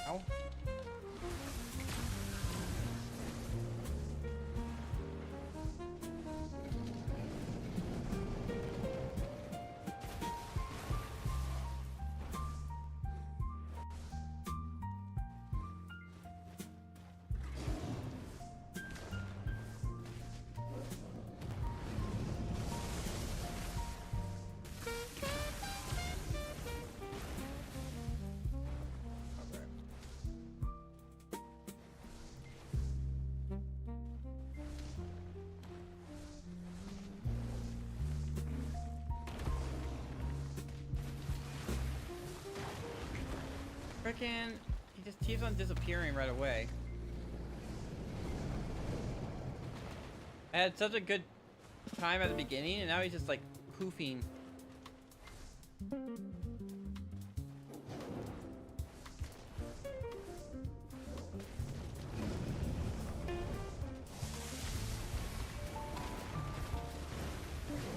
Ow. Frickin', he just keeps on disappearing right away. I had such a good time at the beginning, and now he's just like poofing.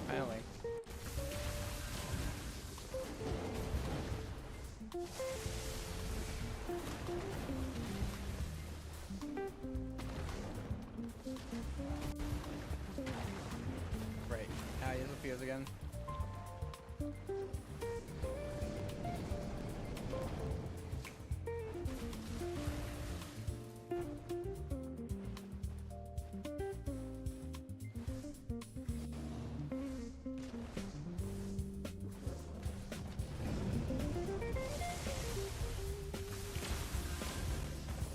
Finally. Right. Now he disappears again.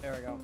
There we go.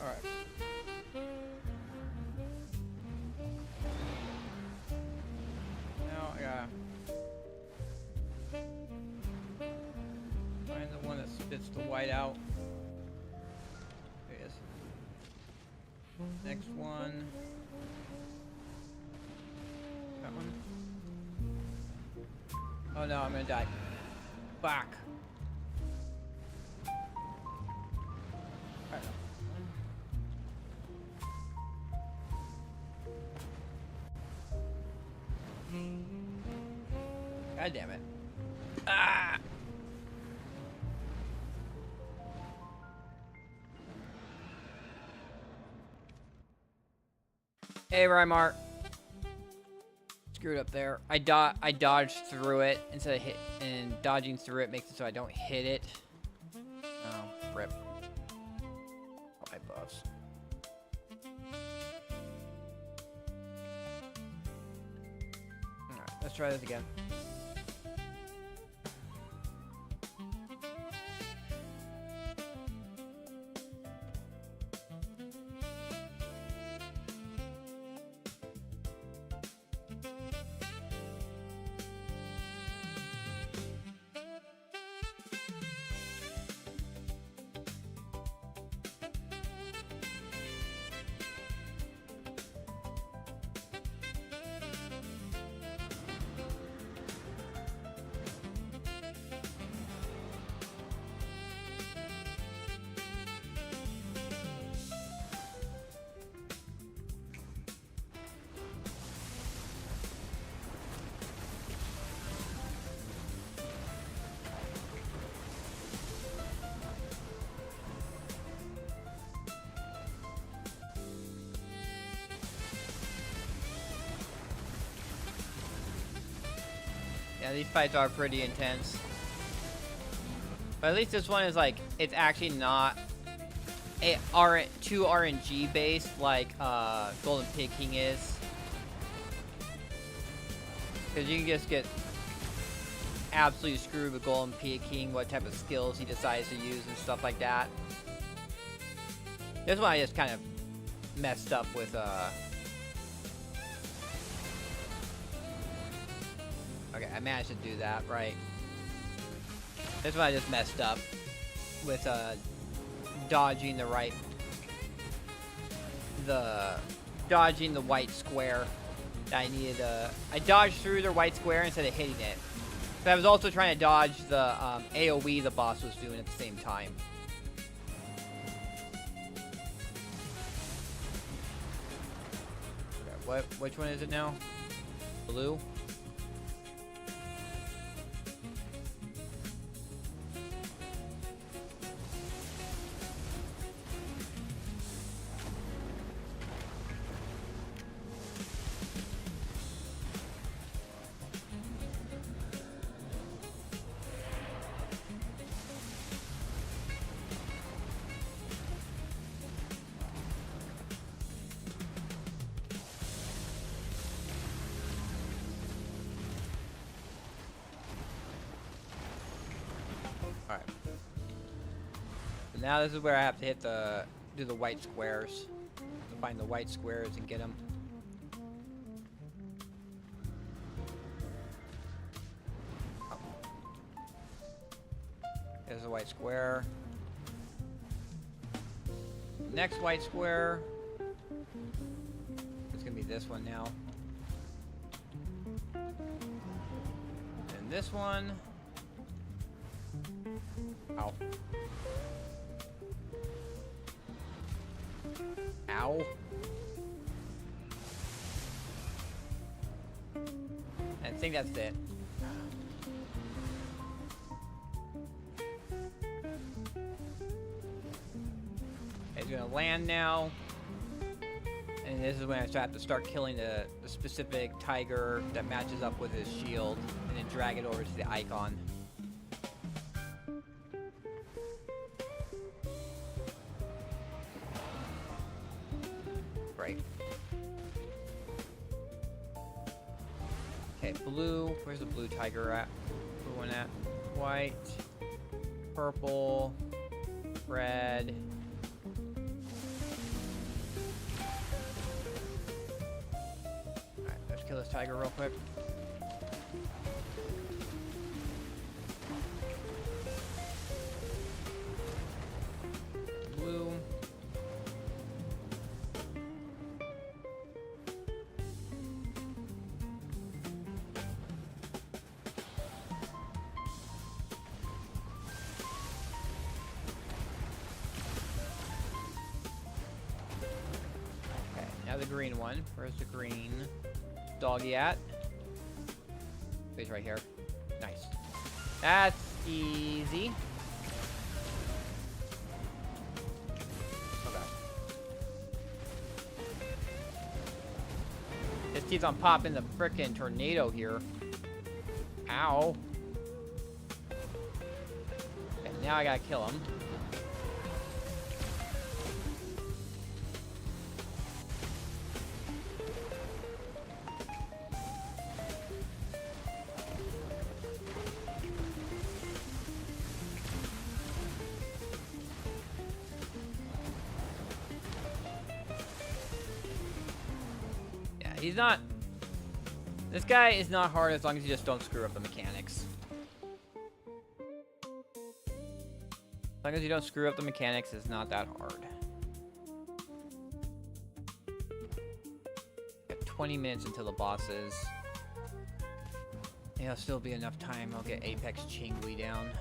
Alright. Now I gotta find the one that spits the white out. There it is. Next one. That one. Oh no, I'm gonna die. Fuck. Alright. God damn it. Ah! Hey, Rymar. Screwed up there. I dodged through it instead of dodging through it makes it so I don't hit it. Oh, rip. Oh, my buffs. Alright, let's try this again. Yeah, these fights are pretty intense. But at least this one is like, it's actually not too RNG based like Golden Pig King is. Because you can just get absolutely screwed with Golden Pig King, what type of skills he decides to use and stuff like that. This one I just kind of messed up with okay, I managed to do that, right. This one I just messed up with dodging the dodging the white square that I needed I dodged through the white square instead of hitting it. But I was also trying to dodge the AoE the boss was doing at the same time. Okay, which one is it now? Blue? now this is where I have to hit do the white squares. To find the white squares and get them. Oh. There's a white square. Next white square. It's gonna be this one now. And this one. Ow. Ow. I think that's it. He's gonna land now. And this is when I have to start killing the specific tiger that matches up with his shield. And then drag it over to the icon. Right. Okay, blue. Where's the blue tiger at? Blue one at? White. Purple. Red. Alright, let's kill this tiger real quick. Blue. Okay, now the green one. Where's the green doggy at? He's right here. Nice. That's easy. This keeps on popping the frickin' tornado here. Ow. Okay, now I gotta kill him. He's not... This guy is not hard as long as you just don't screw up the mechanics. As long as you don't screw up the mechanics, it's not that hard. Got 20 minutes until the bosses. There'll still be enough time. I'll get Apex Changhui down.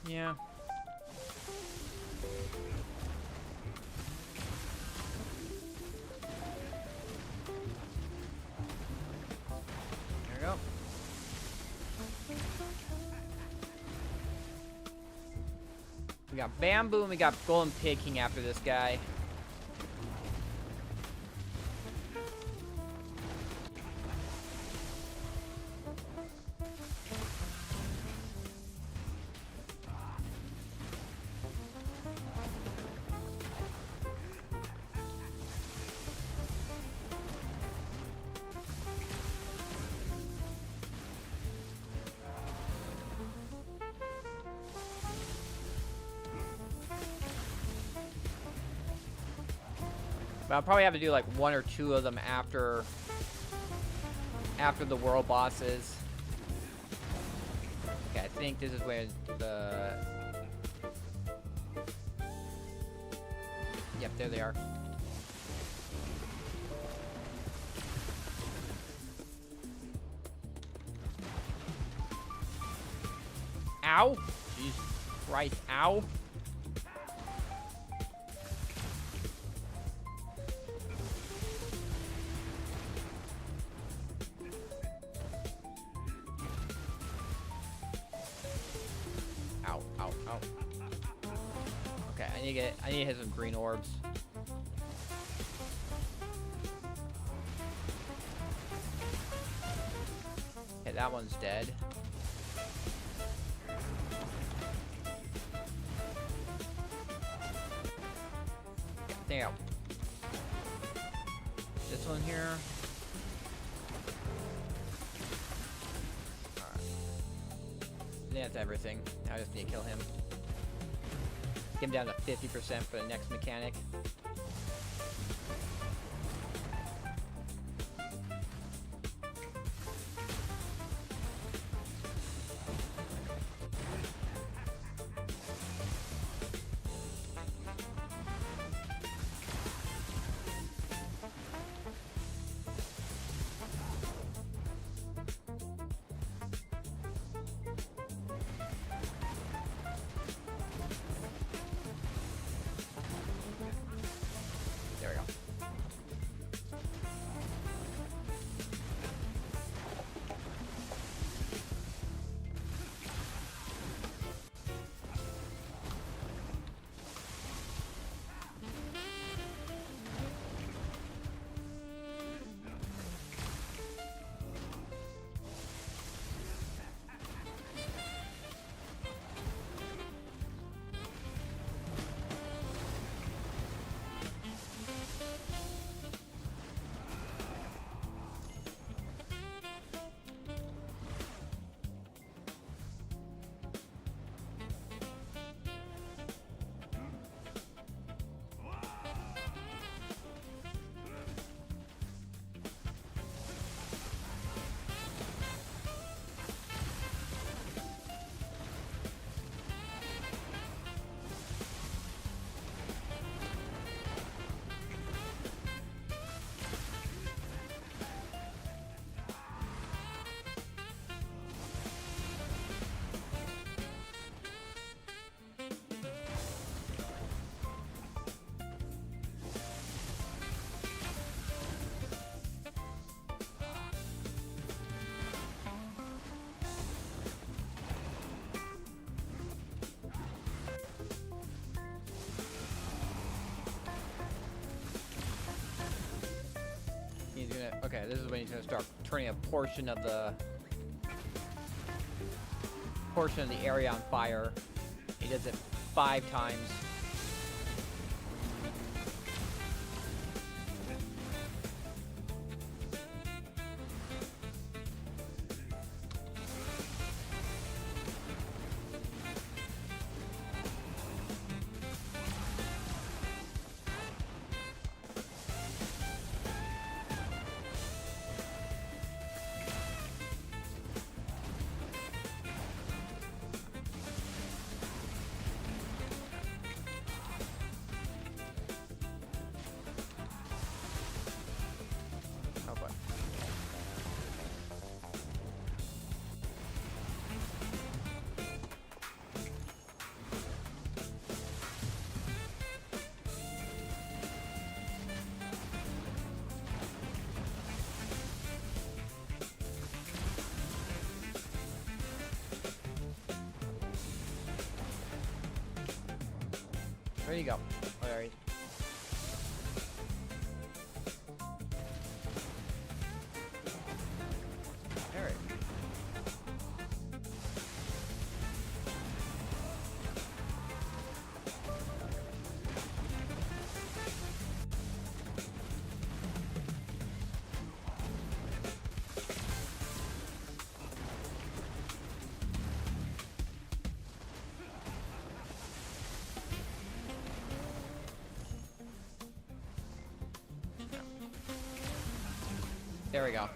Yeah. There we go. We got bamboo and we got golden pig king after this guy. But I'll probably have to do like one or two of them after the world bosses. Okay, I think this is where the... Yep, there they are. Ow! Jesus Christ, ow! go. Okay, I need to hit some green orbs. Okay, that one's dead. There you go. This one here. Alright. That's everything. Now I just need to kill him. Get him down to 50% for the next mechanic. There we go. He's gonna, okay, this is when he's gonna start turning a portion of the area on fire. He does it 5 times. Oh, but there you go. All right. All right. There we go.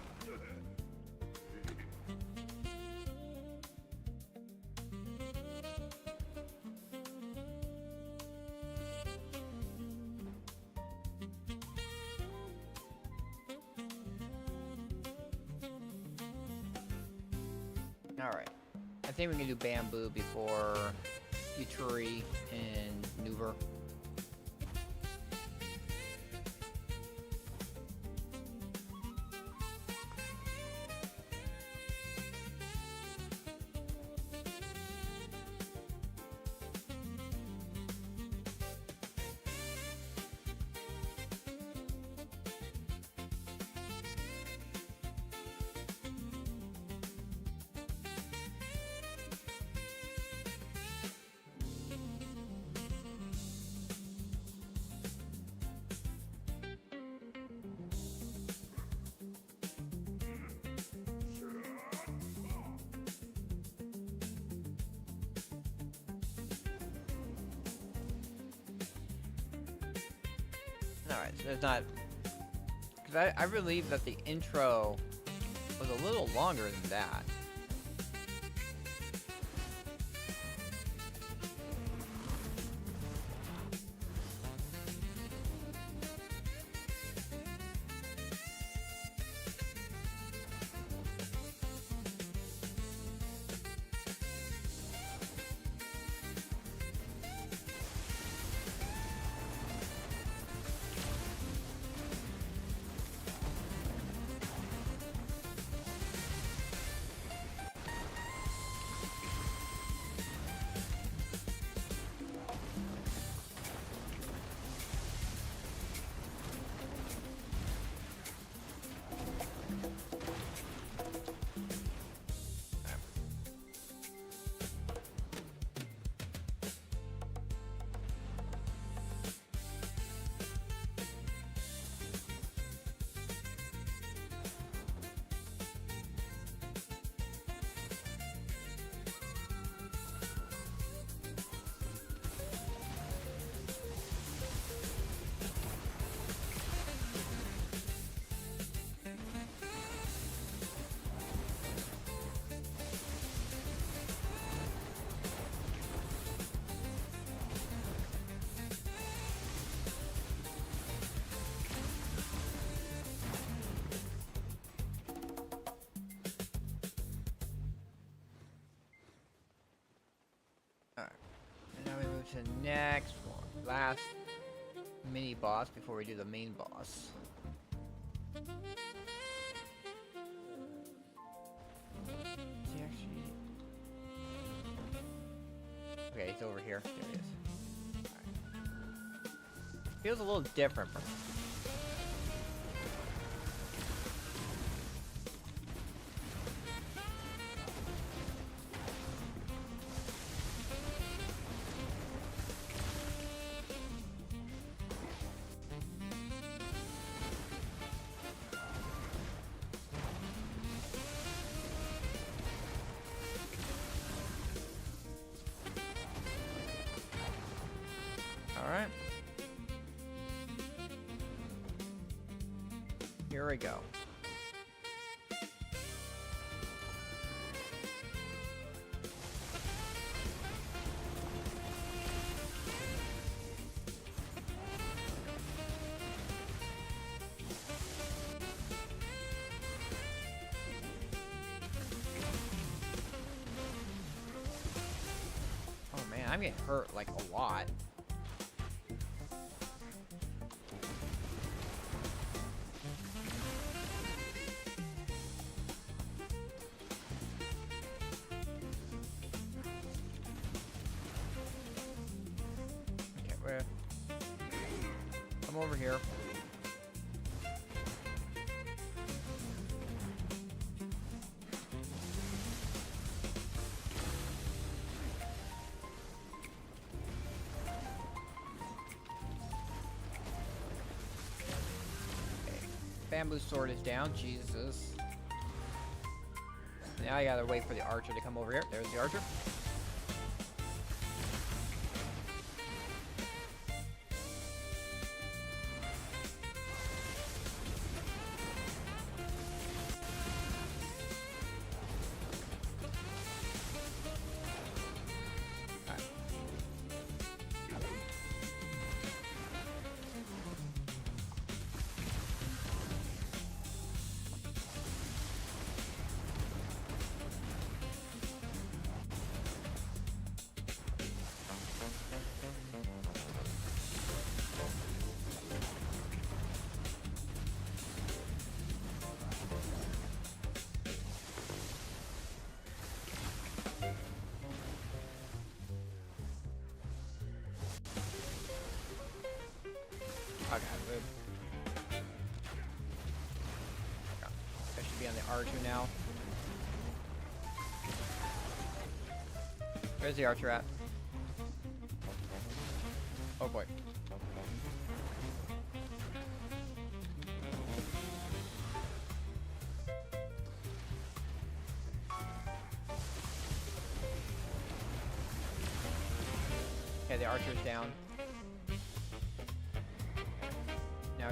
Alright. I think we can do bamboo before Yuturi and Nuver. Alright, so there's not... Because I believe that the intro was a little longer than that. To the next one. Last mini boss before we do the main boss. Is he actually... Okay, he's over here. There he is. Alright. Feels a little different from... Alright. Here we go. Oh man, I'm getting hurt like a lot. Come over here. Okay. Bamboo sword is down. Jesus. Now I gotta wait for the archer to come over here. There's the archer. Okay, I should be on the archer now. Where's the archer at? Oh boy. Okay, the archer's down.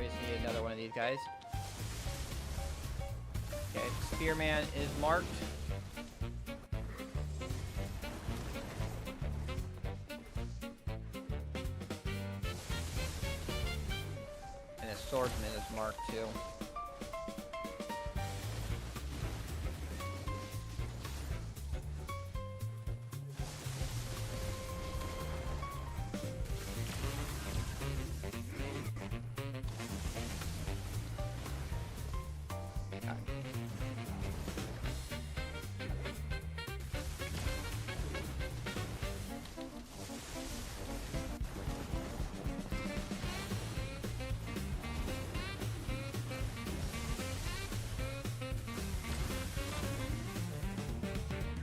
we just need another one of these guys. Okay, Spearman is marked. And a swordsman is marked too.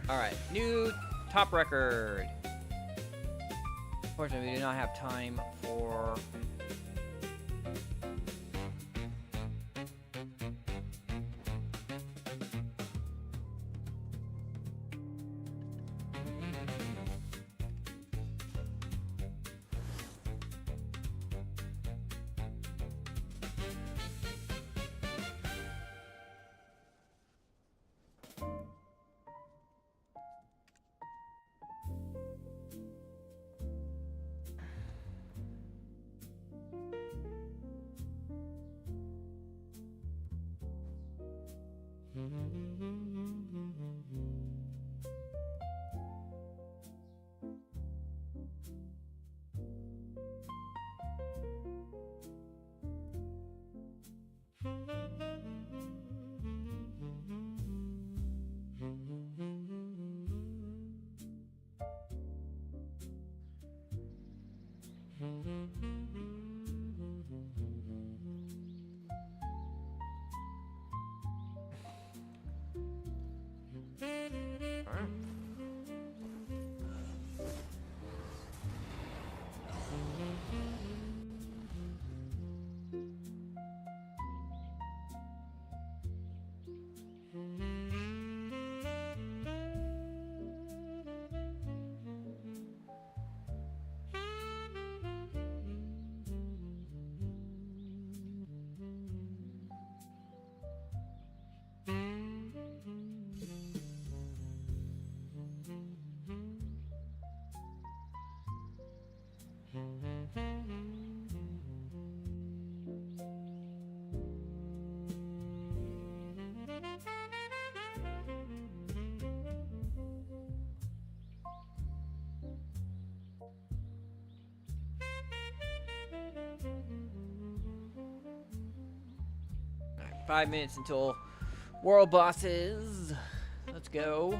Alright, new top record. Unfortunately, we do not have time for... Alright, 5 minutes until world bosses. Let's go.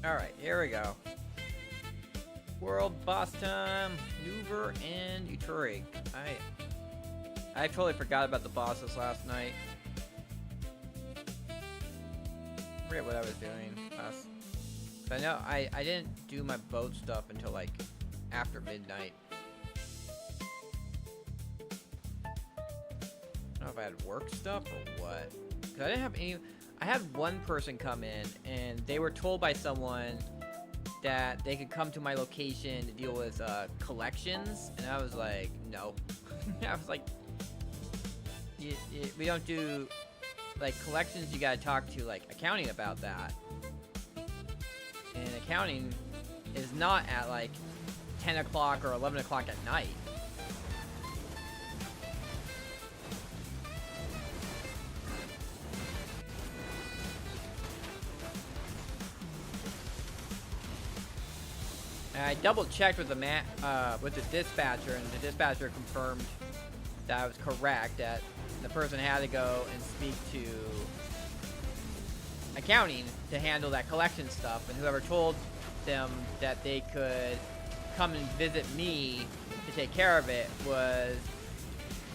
Alright, here we go. World boss time. Nuver and Uturi. I totally forgot about the bosses last night. I forget what I was doing last. But I know I didn't do my boat stuff until like after midnight. I don't know if I had work stuff or what. Cause I didn't have any. I had one person come in and they were told by someone that they could come to my location to deal with collections, and I was like, no. I was like, we don't do like collections. You gotta talk to like accounting about that, and accounting is not at like 10 o'clock or 11 o'clock at night. And I double checked with the dispatcher, and the dispatcher confirmed that I was correct, that the person had to go and speak to accounting to handle that collection stuff, and whoever told them that they could come and visit me to take care of it was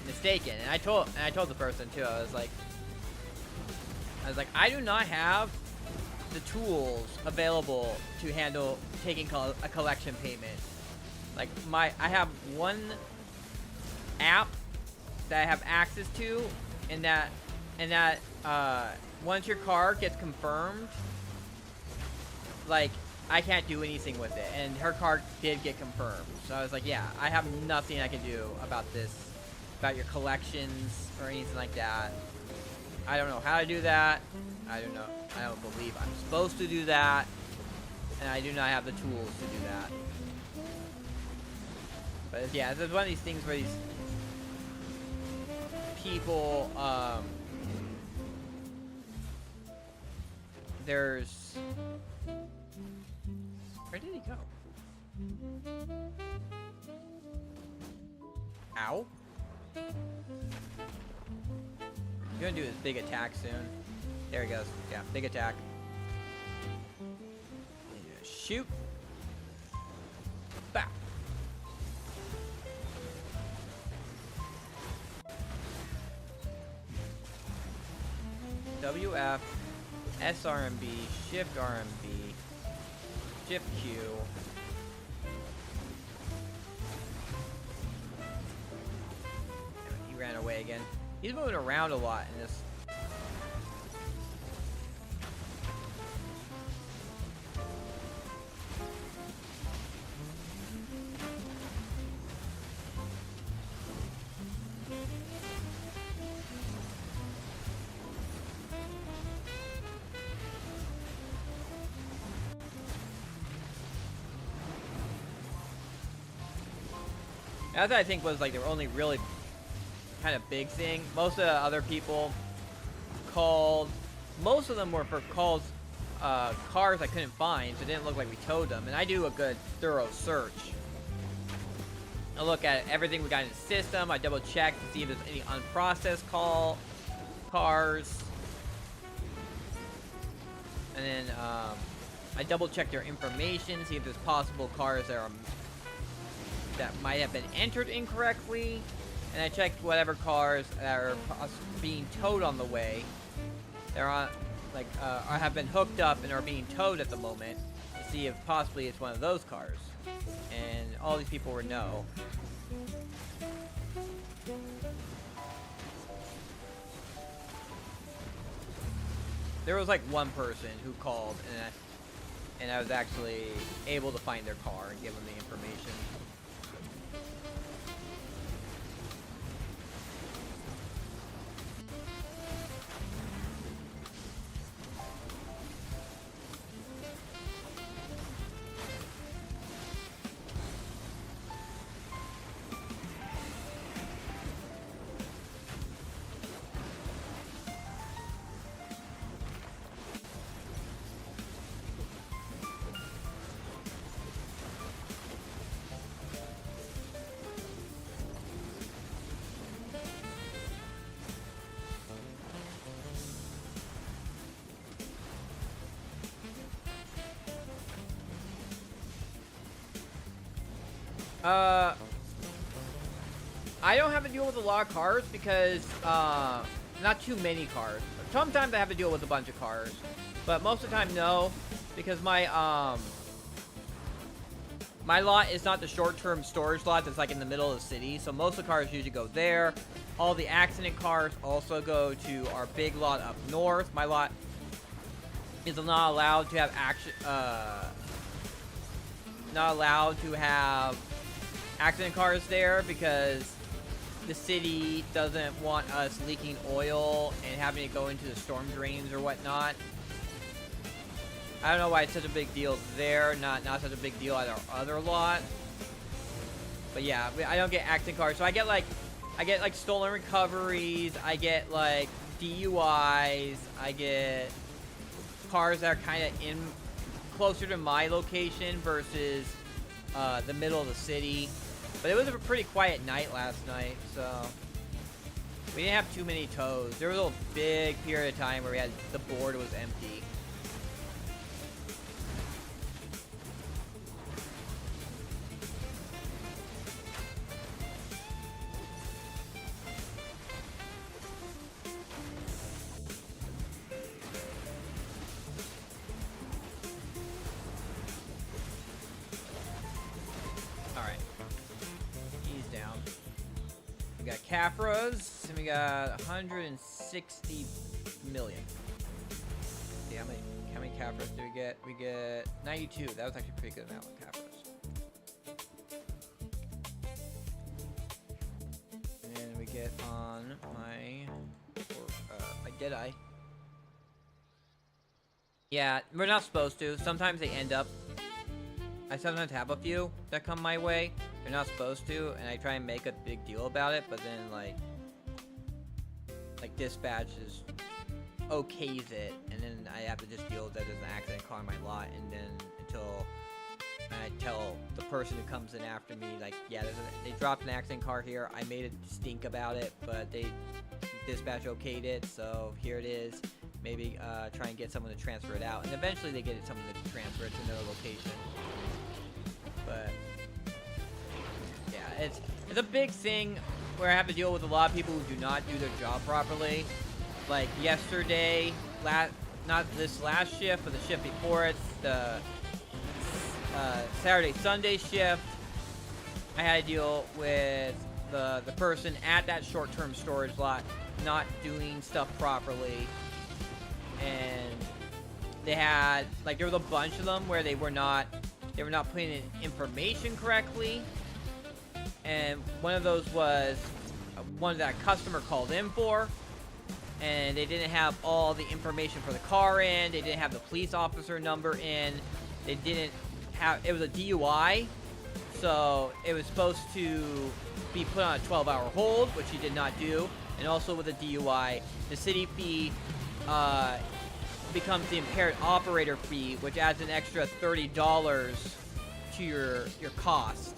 mistaken. And I told the person too. I was like, I do not have the tools available to handle taking a collection payment. Like I have one app that I have access to, and that once your car gets confirmed, like I can't do anything with it. And her car did get confirmed, so I was like, yeah, I have nothing I can do about this, about your collections or anything like that. I don't know how to do that. I don't know. I don't believe I'm supposed to do that, and I do not have the tools to do that. But yeah, it's one of these things where these people, there's, where did he go? Ow. He's gonna do his big attack soon. There he goes. Yeah, big attack. Shoot. Bap. WF, SRMB, Shift RMB, Shift Q. He ran away again. He's moving around a lot in this. That I think was like the only really kind of big thing. Most of the other people called, most of them were for calls, cars I couldn't find, so it didn't look like we towed them. And I do a good thorough search. I look at everything we got in the system. I double check to see if there's any unprocessed cars. And then I double check their information, see if there's possible cars that are that might have been entered incorrectly, and I checked whatever cars that are being towed on the way. They're on, like, have been hooked up and are being towed at the moment to see if possibly it's one of those cars. And all these people were no. There was like one person who called, and I was actually able to find their car and give them the information. I don't have to deal with a lot of cars because, not too many cars. Sometimes I have to deal with a bunch of cars, but most of the time, no, because my lot is not the short-term storage lot that's like in the middle of the city, so most of the cars usually go there. All the accident cars also go to our big lot up north. My lot is not allowed to have accident cars there because the city doesn't want us leaking oil and having it go into the storm drains or whatnot. I don't know why it's such a big deal there, not such a big deal at our other lot. But yeah, I don't get accident cars, so I get like stolen recoveries, I get like DUIs, I get cars that are kind of in closer to my location versus the middle of the city. But it was a pretty quiet night last night, so we didn't have too many tows. There was a big period of time where we had the board was empty. Capras, and we got 160 million. Yeah, how many Capras do we get? We get 92. That was actually a pretty good amount of Capras. And then we get on my Deadeye. Yeah, we're not supposed to. Sometimes they end up. I sometimes have a few that come my way. They're not supposed to, and I try and make a big deal about it, but then like dispatch is okays it, and then I have to just deal with that there's an accident car in my lot, and then until I tell the person who comes in after me, like, yeah, they dropped an accident car here. I made a stink about it, but dispatch okayed it, so here it is. Maybe try and get someone to transfer it out, and eventually they get someone to transfer it to another location. But yeah, it's a big thing where I have to deal with a lot of people who do not do their job properly. Like yesterday, not this last shift, but the shift before it, the Saturday Sunday shift, I had to deal with the person at that short-term storage lot not doing stuff properly, and they had there was a bunch of them where they were not putting in information correctly. And one of those was one that a customer called in for, and they didn't have all the information for the car in. They didn't have the police officer number in. They didn't have, it was a DUI, so it was supposed to be put on a 12-hour hold, which he did not do. And also with a DUI, the city fee becomes the impaired operator fee, which adds an extra $30 to your cost.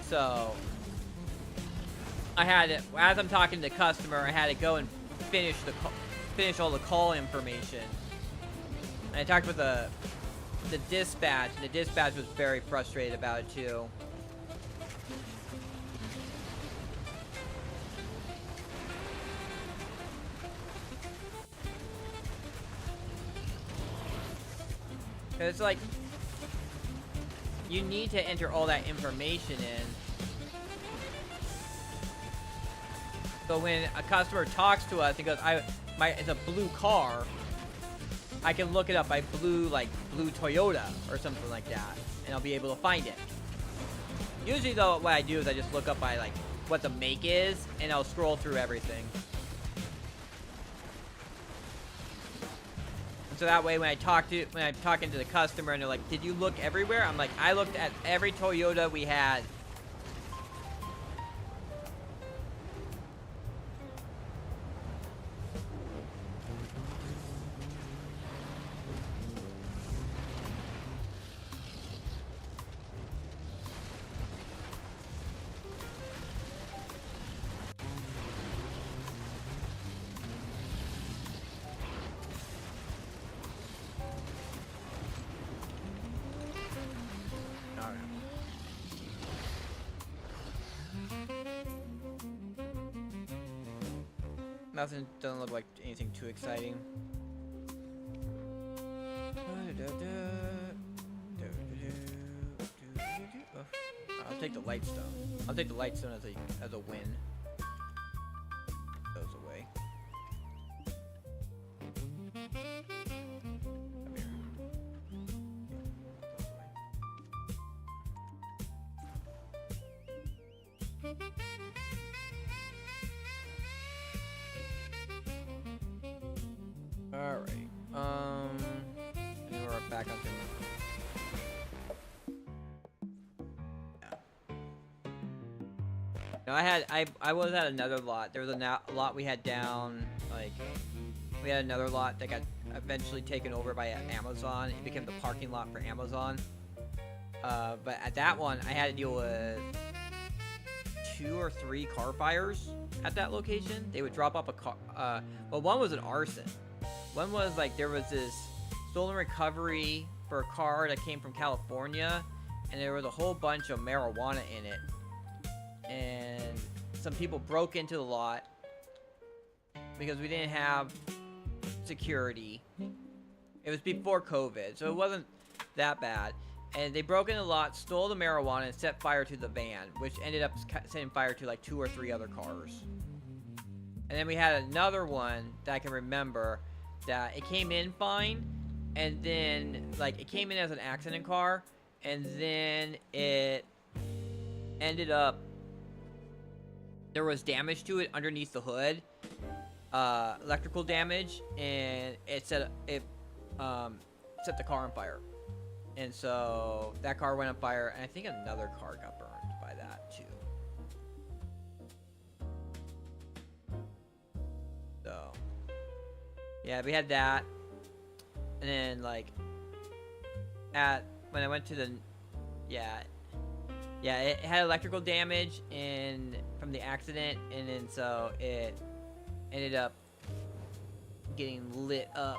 So I had to, as I'm talking to the customer, I had to go and finish all the call information. And I talked with the dispatch, and the dispatch was very frustrated about it too. It's like, you need to enter all that information in. So when a customer talks to us and goes, it's a blue car, I can look it up by blue Toyota or something like that, and I'll be able to find it. Usually though, what I do is I just look up by like what the make is, and I'll scroll through everything. And so that way when I'm talking to the customer and they're like, did you look everywhere? I'm like, I looked at every Toyota we had. Nothing, doesn't look like anything too exciting. I'll take the lightstone. I'll take the lightstone as a win. Goes away. Come here. Goes away. Alright, and we're back on thing. Yeah. I was at another lot. There was a lot we had down, like, we had another lot that got eventually taken over by Amazon. It became the parking lot for Amazon. But at that one, I had to deal with 2 or 3 car fires at that location. They would drop off a car, well, one was an arson. One was like there was this stolen recovery for a car that came from California, and there was a whole bunch of marijuana in it. And some people broke into the lot because we didn't have security. It was before COVID, so it wasn't that bad. And they broke into the lot, stole the marijuana, and set fire to the van, which ended up setting fire to like 2 or 3 other cars. And then we had another one that I can remember that it came in fine, and then like it came in as an accident car, and then it ended up there was damage to it underneath the hood, electrical damage, and it set the car on fire, and so that car went on fire, and I think another car got burned by that too. So yeah, we had that, and then like when I went to the it had electrical damage from the accident, and then so it ended up getting lit up.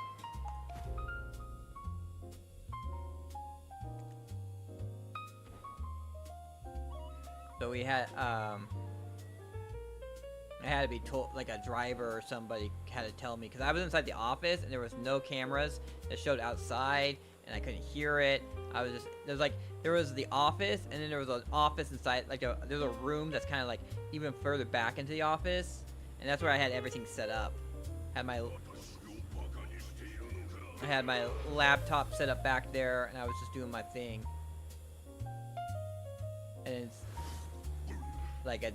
So we had I had to be told, like a driver or somebody had to tell me, because I was inside the office and there was no cameras that showed outside, and I couldn't hear it. There was the office, and then there was an office inside, there's a room that's kind of like even further back into the office, and that's where I had everything set up. I had my laptop set up back there, and I was just doing my thing. And it's like a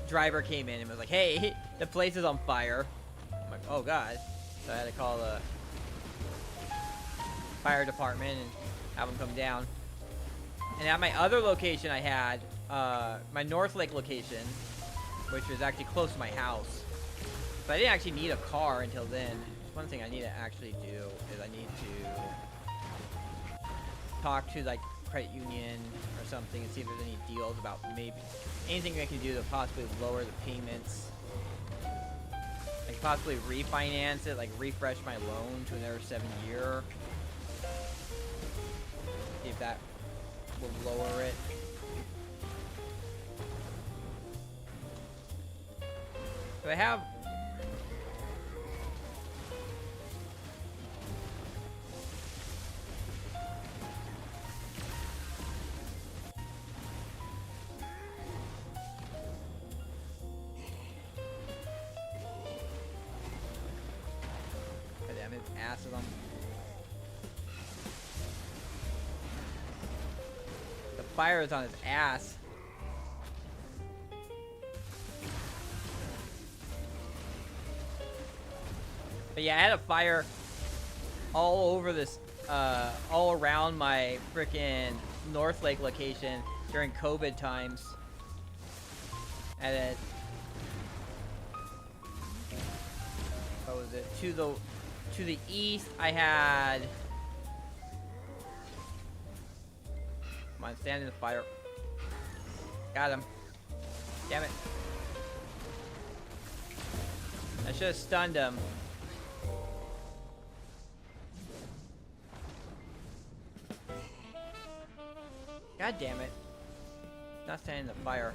driver came in and was like, hey, the place is on fire. I'm like, oh god. So I had to call the fire department and have them come down. And at my other location I had, my North Lake location, which was actually close to my house. But I didn't actually need a car until then. One thing I need to actually do is I need to talk to like credit union or something and see if there's any deals about maybe anything I can do to possibly lower the payments. Like possibly refinance it, like refresh my loan to another 7-year. See if that will lower it. So I have ass of them. The fire is on his ass. But yeah, I had a fire all over this, all around my frickin' North Lake location during COVID times. And then, what was it? To the east, I had. Come on, stand in the fire. Got him. Damn it. I should have stunned him. God damn it. Not standing in the fire.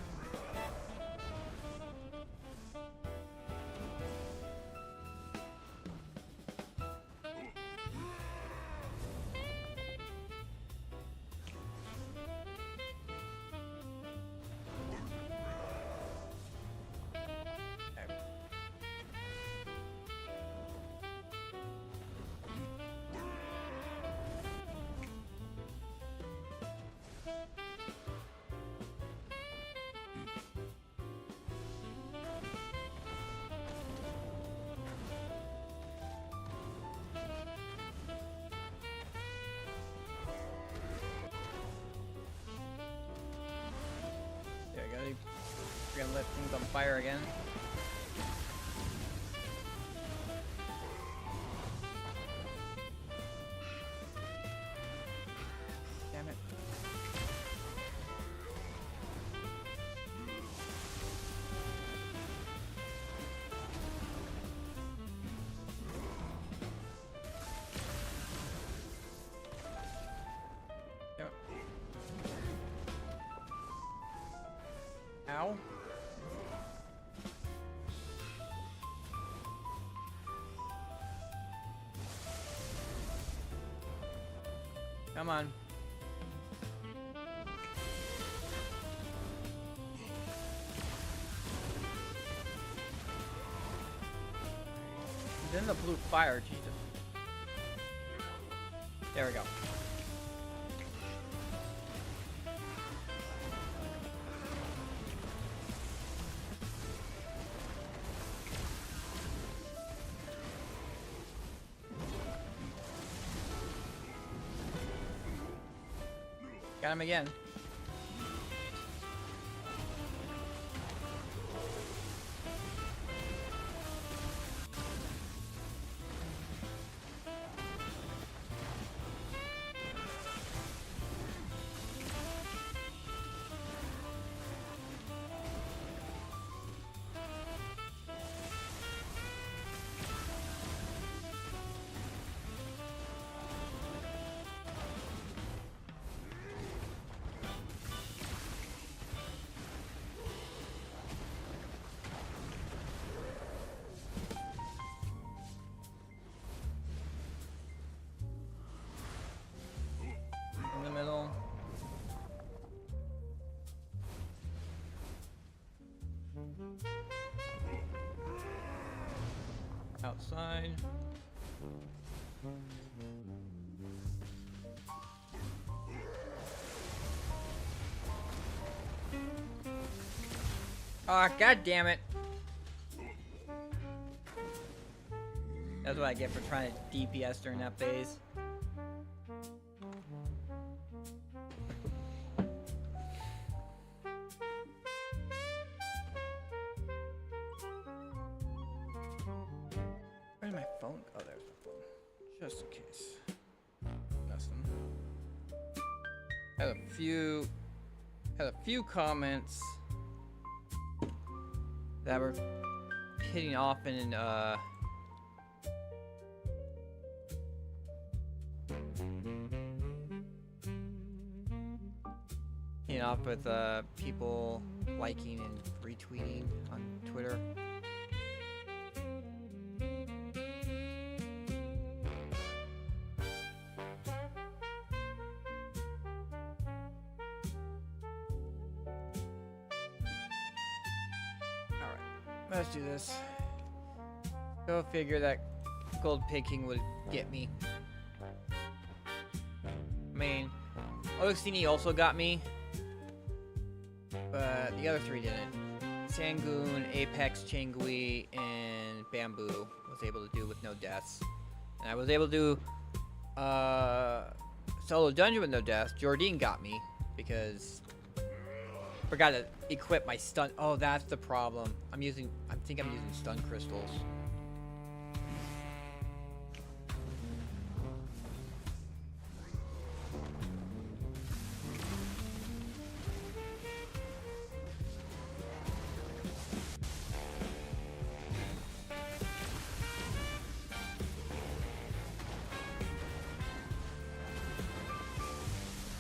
We're gonna let things on fire again. Damn it. Yep. Ow. Come on. He's in the blue fire, Jesus. There we go. Got him again. In the middle. Outside. Ah, god damn it. That's what I get for trying to DPS during that phase. Where's my phone? Oh, there's my phone. Just in case. Nothing. Had a few comments that were hitting off in hitting off with people liking and retweeting on Twitter. Let's do this. Go figure that Gold picking would get me. I mean, Oduksini also got me, but the other three didn't. Sangoon, Apex, Changhui, and Bamboo was able to do with no deaths. And I was able to do solo dungeon with no deaths. Jordine got me because forgot to equip my stun. Oh, that's the problem. I think I'm using stun crystals.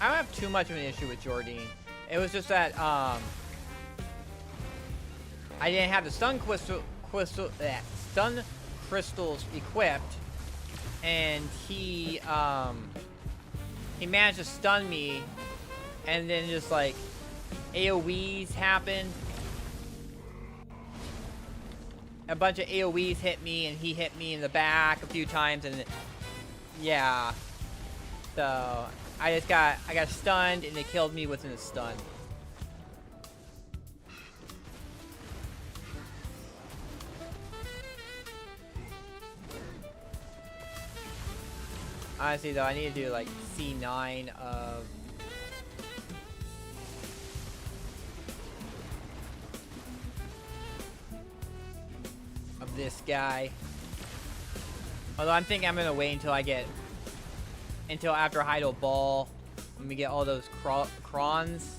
I don't have too much of an issue with Jordine. It was just that I didn't have the stun crystals equipped, and he managed to stun me, and then just like AoEs happened. A bunch of AoEs hit me, and he hit me in the back a few times, and yeah. So I got stunned, and they killed me within a stun. Honestly, though, I need to do like C9 of this guy. Although I'm thinking I'm gonna wait until after Hydo Ball, when we get all those crons.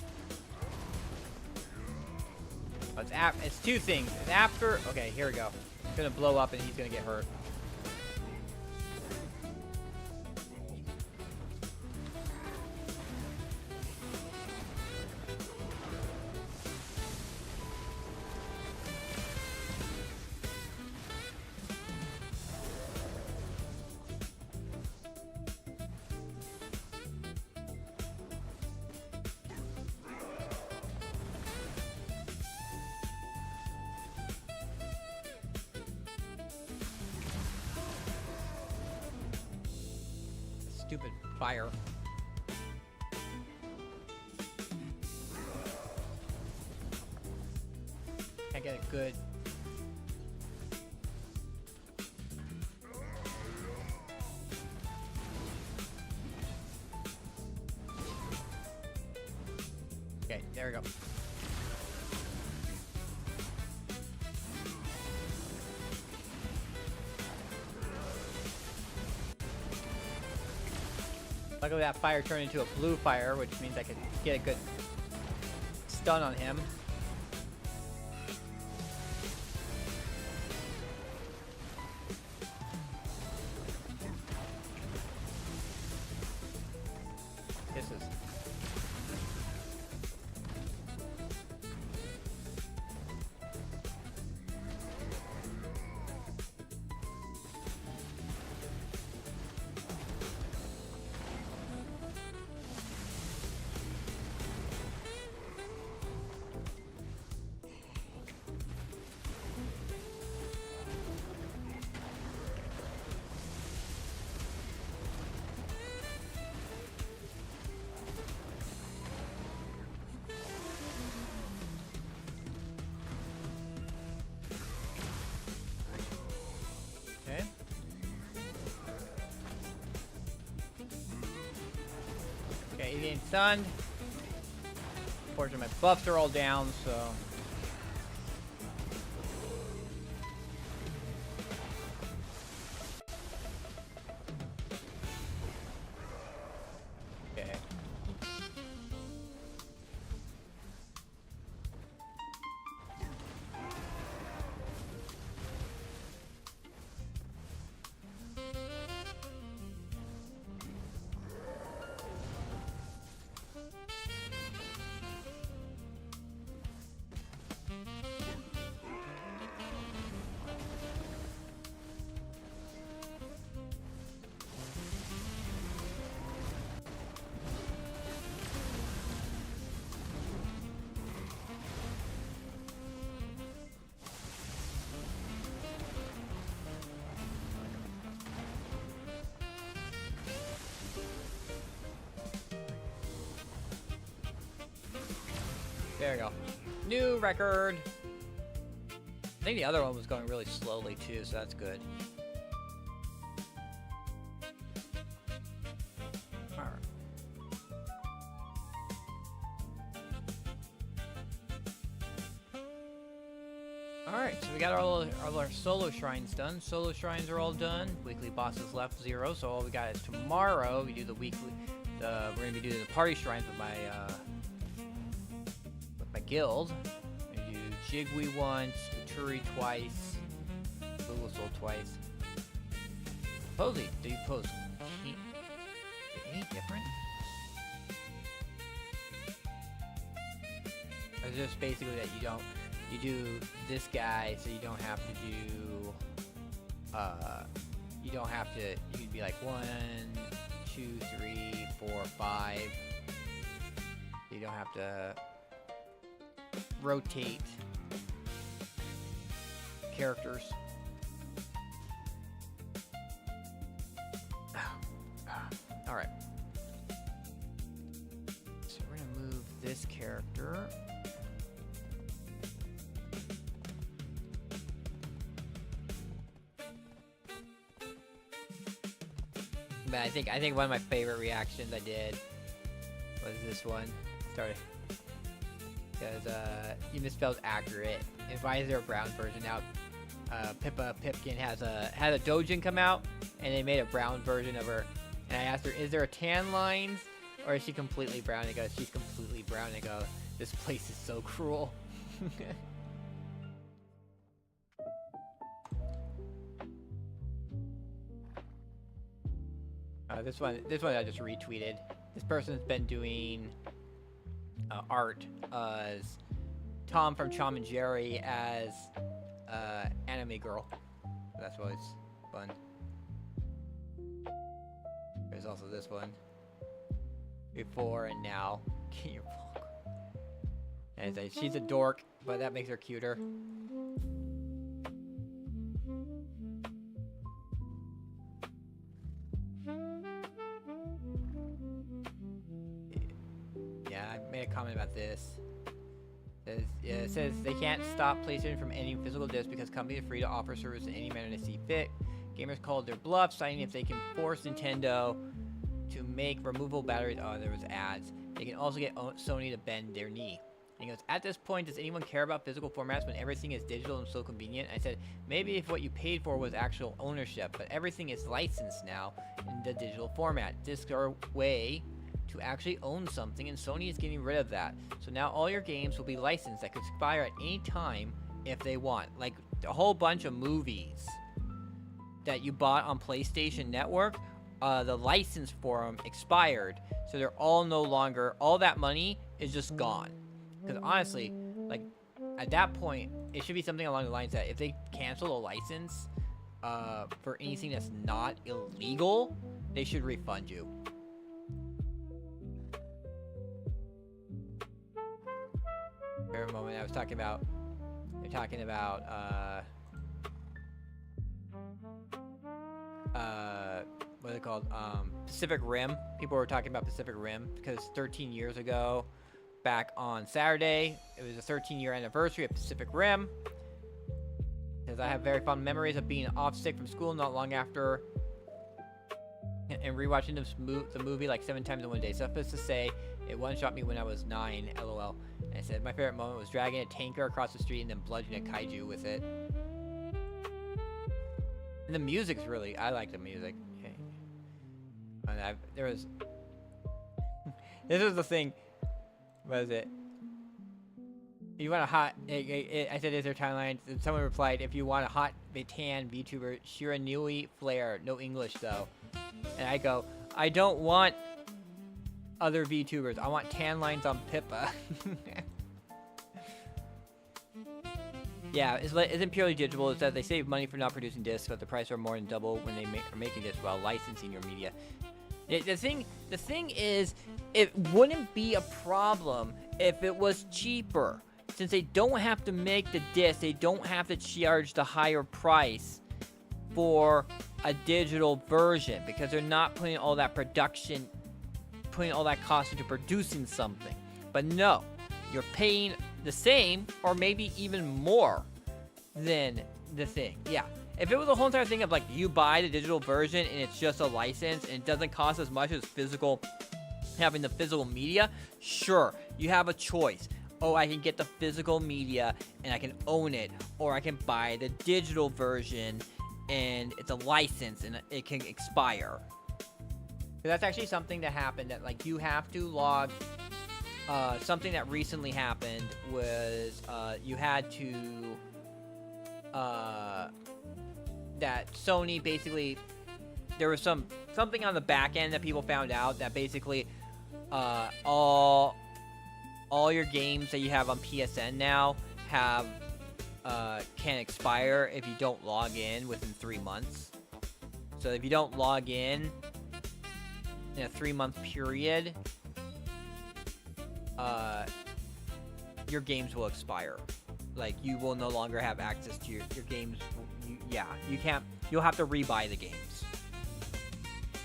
It's two things. It's after. Okay, here we go. It's gonna blow up and he's gonna get hurt. Stupid fire. Can't get it good. Okay, there we go. Luckily that fire turned into a blue fire, which means I could get a good stun on him. Kisses. Okay. Okay, he ain't stunned. Unfortunately, my buffs are all down, so. Okay. There we go. New record. I think the other one was going really slowly too, so that's good. Alright. Alright, so we got all our solo shrines done. Solo shrines are all done. Weekly bosses left 0, so all we got is tomorrow we do the weekly. We're gonna be doing the party shrines with my guild. We're gonna do Changhui once, Uturi twice, Soul twice. Supposedly, do you pose any different? Or is it just basically that you do this guy, so you don't have to do, you can be like 1, 2, 3, 4, 5. You don't have to rotate characters. Alright. So we're gonna move this character. But I think one of my favorite reactions I did was this one. Sorry. Because you misspelled accurate. And why is there a brown version now? Pipkin has a Dojin come out, and they made a brown version of her. And I asked her, is there a tan lines, or is she completely brown? And I go, she's completely brown. And I go, this place is so cruel. This one I just retweeted. This person's been doing art as Tom from Tom and Jerry as anime girl. That's why it's fun. There's also this one. Before and now. Get your bulk. And it's she's a dork, but that makes her cuter. Yeah, I made a comment about this. It says they can't stop PlayStation from ending physical discs because companies are free to offer service in any manner they see fit. Gamers called their bluff, citing if they can force Nintendo to make removable batteries. Oh, there was ads. They can also get Sony to bend their knee. And he goes, at this point, does anyone care about physical formats when everything is digital and so convenient? I said, maybe if what you paid for was actual ownership, but everything is licensed now in the digital format. Discs are a way to actually own something, and Sony is getting rid of that. So now all your games will be licensed that could expire at any time if they want. Like a whole bunch of movies that you bought on PlayStation Network, the license for them expired, so they're all no longer, all that money is just gone. Because honestly, like, at that point, it should be something along the lines that if they cancel a license for anything that's not illegal, they should refund you. For a moment, I was talking about, they're talking about, what are they called? Pacific Rim. People were talking about Pacific Rim because 13 years ago, back on Saturday, it was a 13-year anniversary of Pacific Rim. Because I have very fond memories of being off sick from school not long after and rewatching the movie like 7 times in one day. Suffice to say, it one-shot me when I was 9, lol. And I said my favorite moment was dragging a tanker across the street and then bludgeoning a kaiju with it. And the music's really, I like the music. Okay. And there was, this was the thing, what is it? You want a hot, I said, is there timelines? And someone replied, if you want a hot, tan VTuber, Shiranui Flare, no English though. And I go, I don't want other VTubers. I want tan lines on Pippa. Yeah, isn't purely digital. It's that they save money for not producing discs, but the price are more than double when they are making discs while licensing your media. The thing is, it wouldn't be a problem if it was cheaper. Since they don't have to make the disc, they don't have to charge the higher price for a digital version because they're not putting all that production, putting all that cost into producing something. But no, you're paying the same or maybe even more than the thing. Yeah. If it was a whole entire thing of like you buy the digital version and it's just a license and it doesn't cost as much as having the physical media, sure, you have a choice. Oh, I can get the physical media and I can own it, or I can buy the digital version and it's a license and it can expire. That's actually something that happened, that like you have to log. Something that recently happened was you had to that Sony basically, there was something on the back end that people found out that basically all your games that you have on PSN now have can expire if you don't log in within 3 months. So if you don't log in a 3-month period, your games will expire. Like, you will no longer have access to your games. You can't. You'll have to rebuy the games,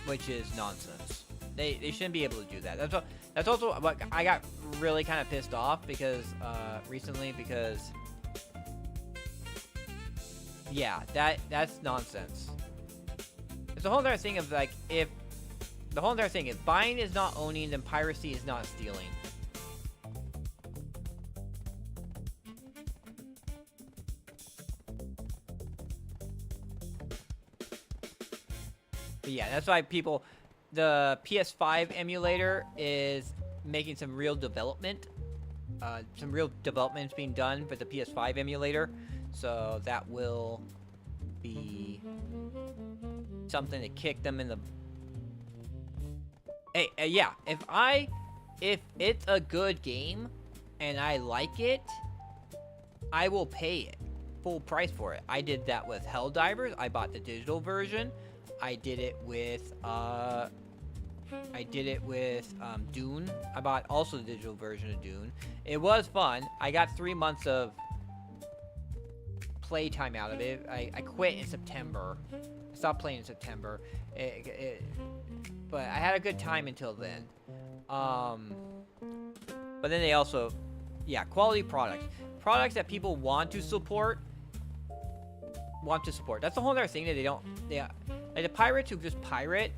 which is nonsense. They shouldn't be able to do that. That's also what I got really kind of pissed off because recently, because yeah, that's nonsense. It's the whole entire thing of like, if buying is not owning, then piracy is not stealing. But yeah, that's why the PS5 emulator is making some real development. Some real development is being done with the PS5 emulator. So that will be something to kick them in the... Hey, yeah, if it's a good game and I like it, I will pay it full price for it. I did that with Helldivers. I bought the digital version. I did it with Dune. I bought also the digital version of Dune. It was fun. I got 3 months of playtime out of it. I quit in September. I stopped playing in September. But I had a good time until then. But then they also, yeah, quality products. Products that people want to support. That's the whole other thing that they don't... Like, the pirates who just pirate,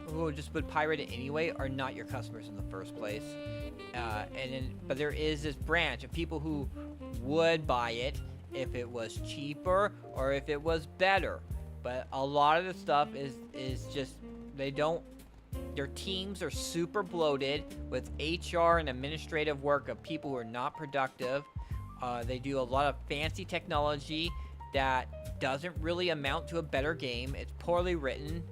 who just would pirate it anyway, are not your customers in the first place. But there is this branch of people who would buy it if it was cheaper or if it was better. But a lot of the stuff is just, their teams are super bloated with HR and administrative work of people who are not productive. They do a lot of fancy technology that doesn't really amount to a better game. It's poorly written.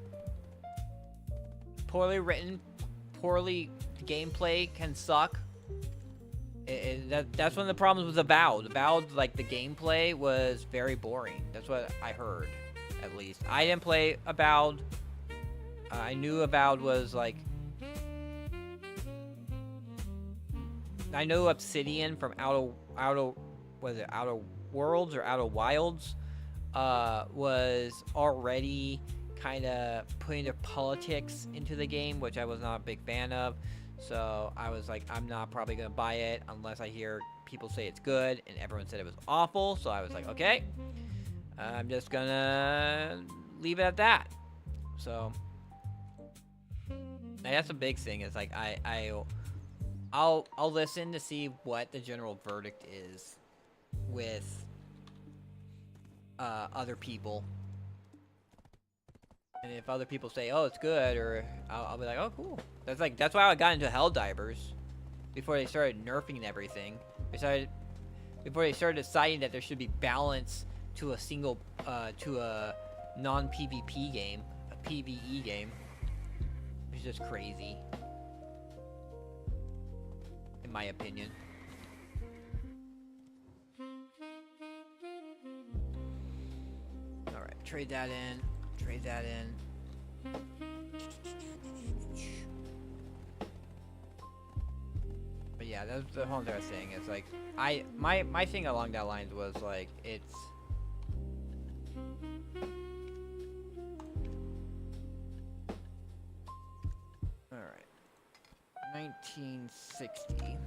Gameplay can suck. That's one of the problems with Avowed. Avowed, like, the gameplay was very boring. That's what I heard, at least. I didn't play Avowed. I knew Avowed was, like... I know Obsidian from Outer Worlds or Outer Wilds was already kind of putting their politics into the game, which I was not a big fan of. So I was like, I'm not probably going to buy it unless I hear people say it's good, and everyone said it was awful. So I was like, okay, I'm just going to leave it at that. So and that's a big thing. Is like, I'll listen to see what the general verdict is with other people, and if other people say, "Oh, it's good," or I'll be like, "Oh, cool." That's why I got into Helldivers before they started nerfing everything. Before they started deciding that there should be balance to a single to a non-PvP game, a PvE game, which is just crazy, in my opinion. Alright, trade that in. But yeah, that's the whole entire thing. It's like, my thing along that lines was like, it's... Alright. 1960.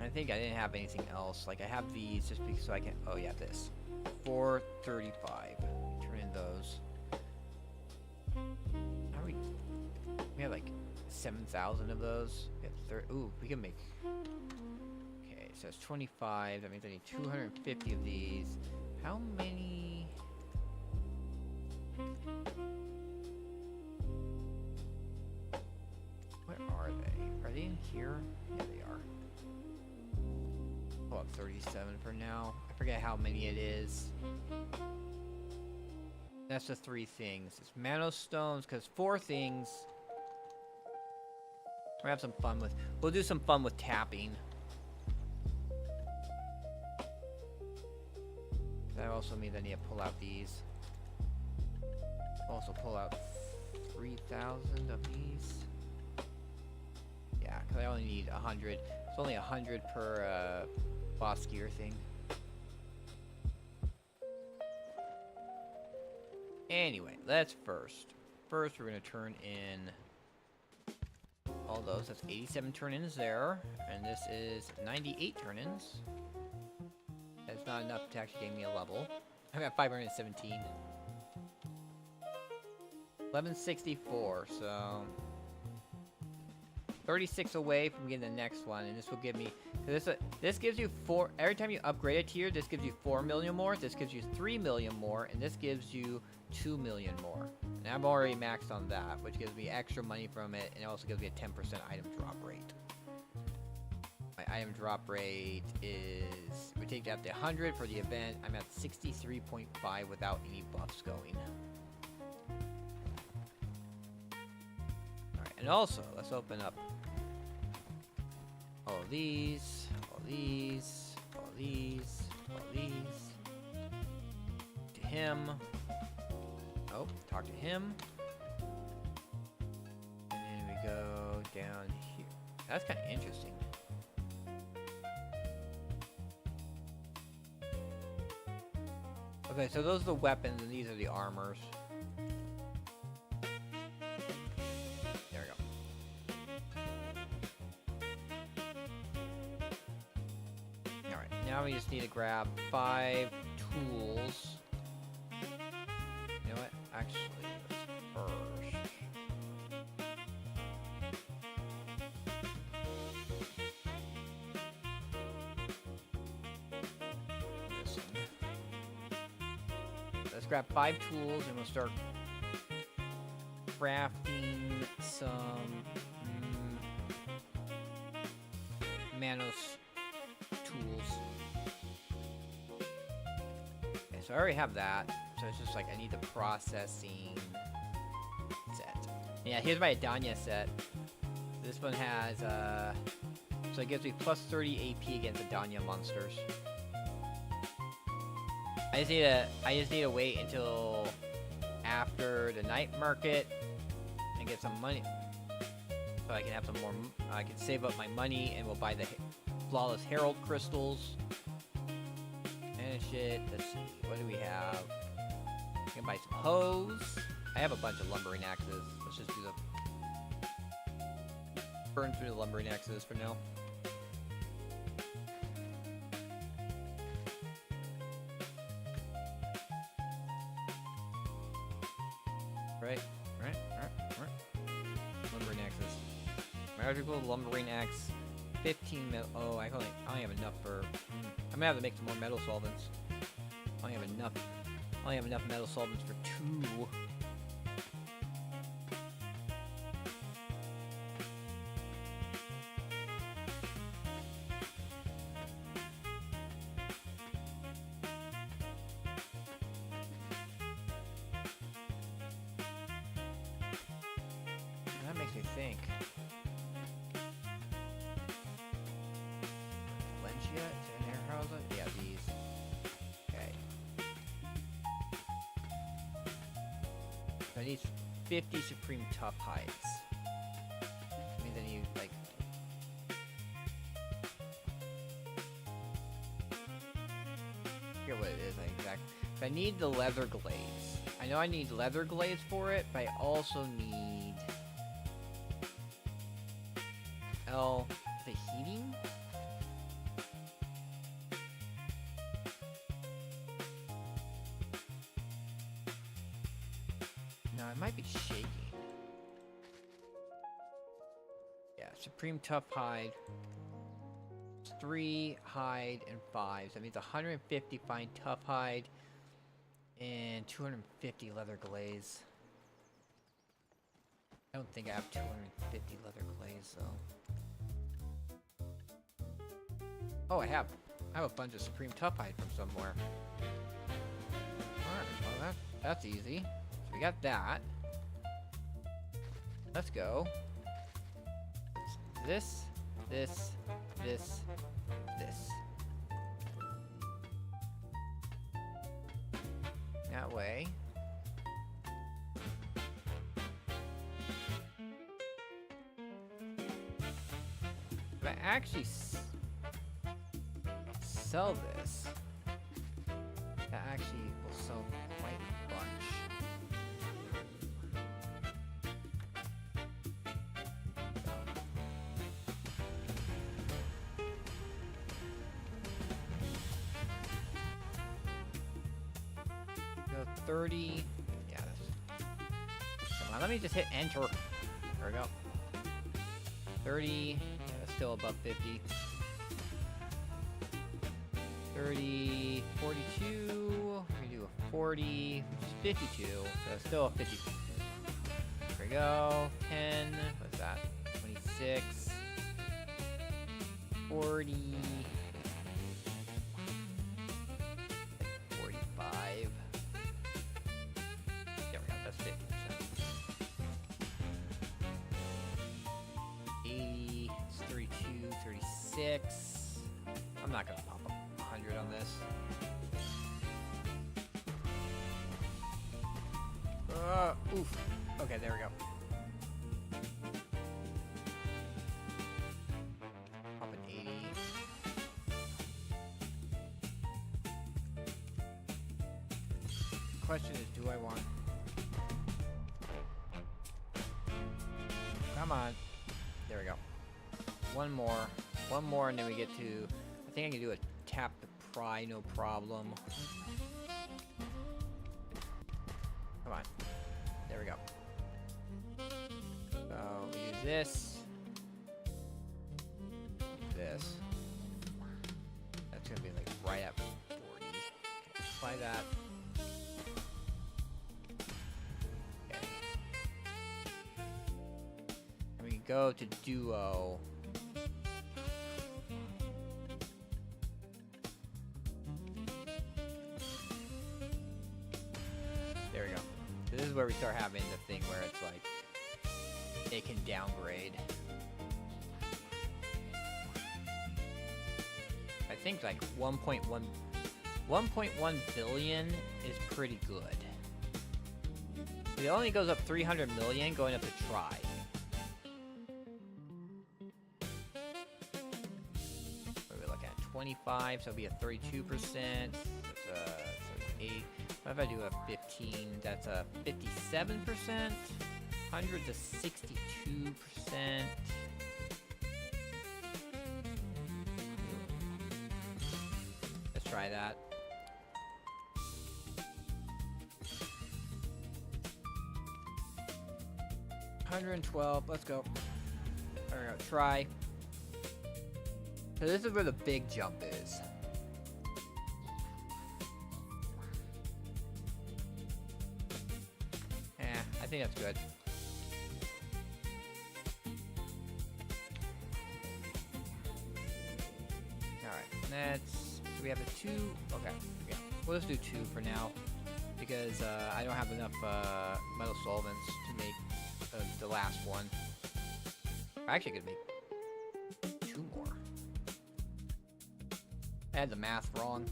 I think I didn't have anything else. Like I have these just because so I can. Oh yeah, this 435. Turn in those. How are we? We have like 7,000 of those. We have ooh, we can make. Okay, so it's 25. That means I need 250 of these. How many? Where are they? Are they in here? Yeah, they are. Pull up 37 for now. I forget how many it is. That's the 3 things. It's mana stones, because 4 things. We'll have some fun with. We'll do some fun with tapping. That also means I need to pull out these. Also pull out 3,000 of these. Yeah, because I only need 100. It's only 100 per boss gear thing. Anyway, let's first we're going to turn in all those. That's 87 turn-ins there. And this is 98 turn-ins. That's not enough to actually gain me a level. I got 517. 1164, so 36 away from getting the next one, and this will give me this gives you 4 every time you upgrade a tier. This gives you 4 million more. This gives you 3 million more, and this gives you 2 million more. And I'm already maxed on that, which gives me extra money from it, and it also gives me a 10% item drop rate. My item drop rate is we take that to 100 for the event. I'm at 63.5 without any buffs going. Alright, and also let's open up all these, all these, all these, all these. To him. Oh, talk to him. And then we go down here. That's kind of interesting. Okay, so those are the weapons and these are the armors. There we go. Alright, now we just need to grab 5 tools. You know what? Actually, let's first. This one. Let's grab 5 tools and we'll start crafting some Manos tools. Okay, so I already have that. So it's just like I need the processing set. Yeah, here's my Adanya set. This one has so it gives me plus 30 AP against Adanya monsters. I just need to wait until after the night market and get some money, so I can have some more. I can save up my money and we'll buy the flawless herald crystals and shit. Let's see, what do we have? I can buy some hoes. I have a bunch of lumbering axes. Let's just do the burn through the lumbering axes for now. Right. Lumbering axes. Magical lumbering axe. 15 metal. Oh, I only have enough for. I'm gonna have to make some more metal solvents. I only have enough metal solvents for 2. That makes me think. Valencia? Is there an air house? Yeah, these. Okay. I need 50 Supreme Tough Hides. I mean, then you, like... I forget what it is, exactly. I need the leather glaives. I know I need leather glaze for it, but I also need... Is it heating? No, it might be shaking. Yeah, Supreme Tough Hide. 3 hide and 5. So that means 150 fine tough hide and 250 leather glaze. I don't think I have 250 leather glaze though. Oh, I have a bunch of Supreme Tough Hide from somewhere. Alright, well that's easy. So we got that. Let's go. This. That way. If I actually sell this, that actually will sell quite a bunch. So 30. Yeah, that's. Come on, let me just hit enter. There we go. 30. Yeah, that's still above 50. 30, 42, we do a 40, which is 52, so still a 50. There we go, 10, what's that, 26, 40, 45, there we go, that's 50%. 80, it's 32, 36, I'm not gonna pop up 100 on this. Oof. Okay, there we go. Pop an 80. Question is, do I want... Come on. There we go. One more, and then we get to... I think I can do a tap to pry, no problem. Come on. There we go. So, we use this. This. That's gonna be like right at 40. Okay, apply that. Okay. And we go to duo. There we go. So this is where we start having the thing where it's like it can downgrade. I think like 1.1 billion is pretty good. It only goes up 300 million going up to try. What are we looking at? 25, so it'll be a 32%. That's 8. What if I do a 15? That's a 57%. 100's a 62%. Let's try that. $112. Let's go. There we go. Try. So this is where the big jump is. I think that's good. Alright, let's... Do we have a 2? Okay, yeah. We'll just do 2 for now. Because I don't have enough metal solvents to make the last one. I actually could make 2 more. I had the math wrong.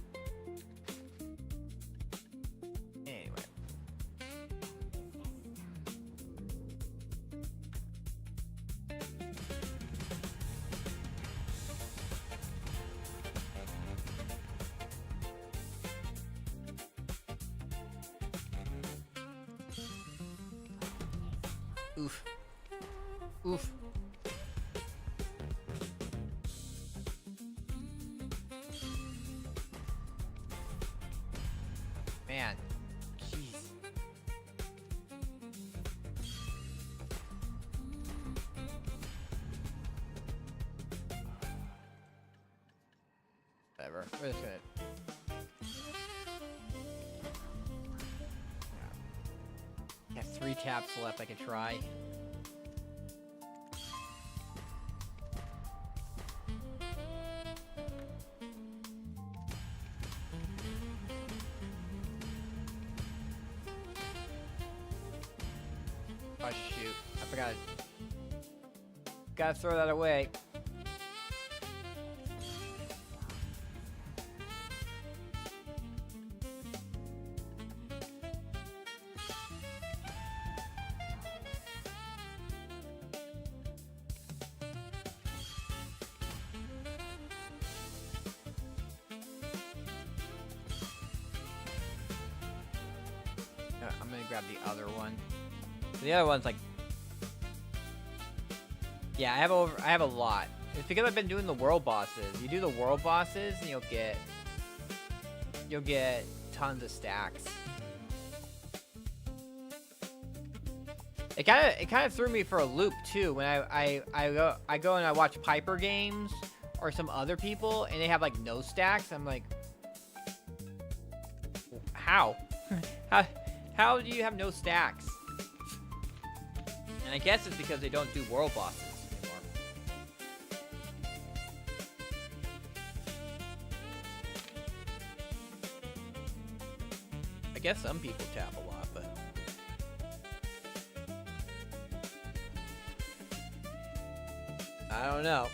Oof. Oof. Man. Jeez. Whatever. We're just gonna... Got 3 taps left I could try. Oh shoot, I forgot. Gotta throw that away. I'm gonna grab the other one. The other one's like, yeah, I have a lot. It's because I've been doing the world bosses. You do the world bosses, and you'll get tons of stacks. It kind of threw me for a loop too when I go and I watch Piper games or some other people, and they have like no stacks. I'm like, how? How do you have no stacks? And I guess it's because they don't do world bosses anymore. I guess some people tap a lot, but... I don't know.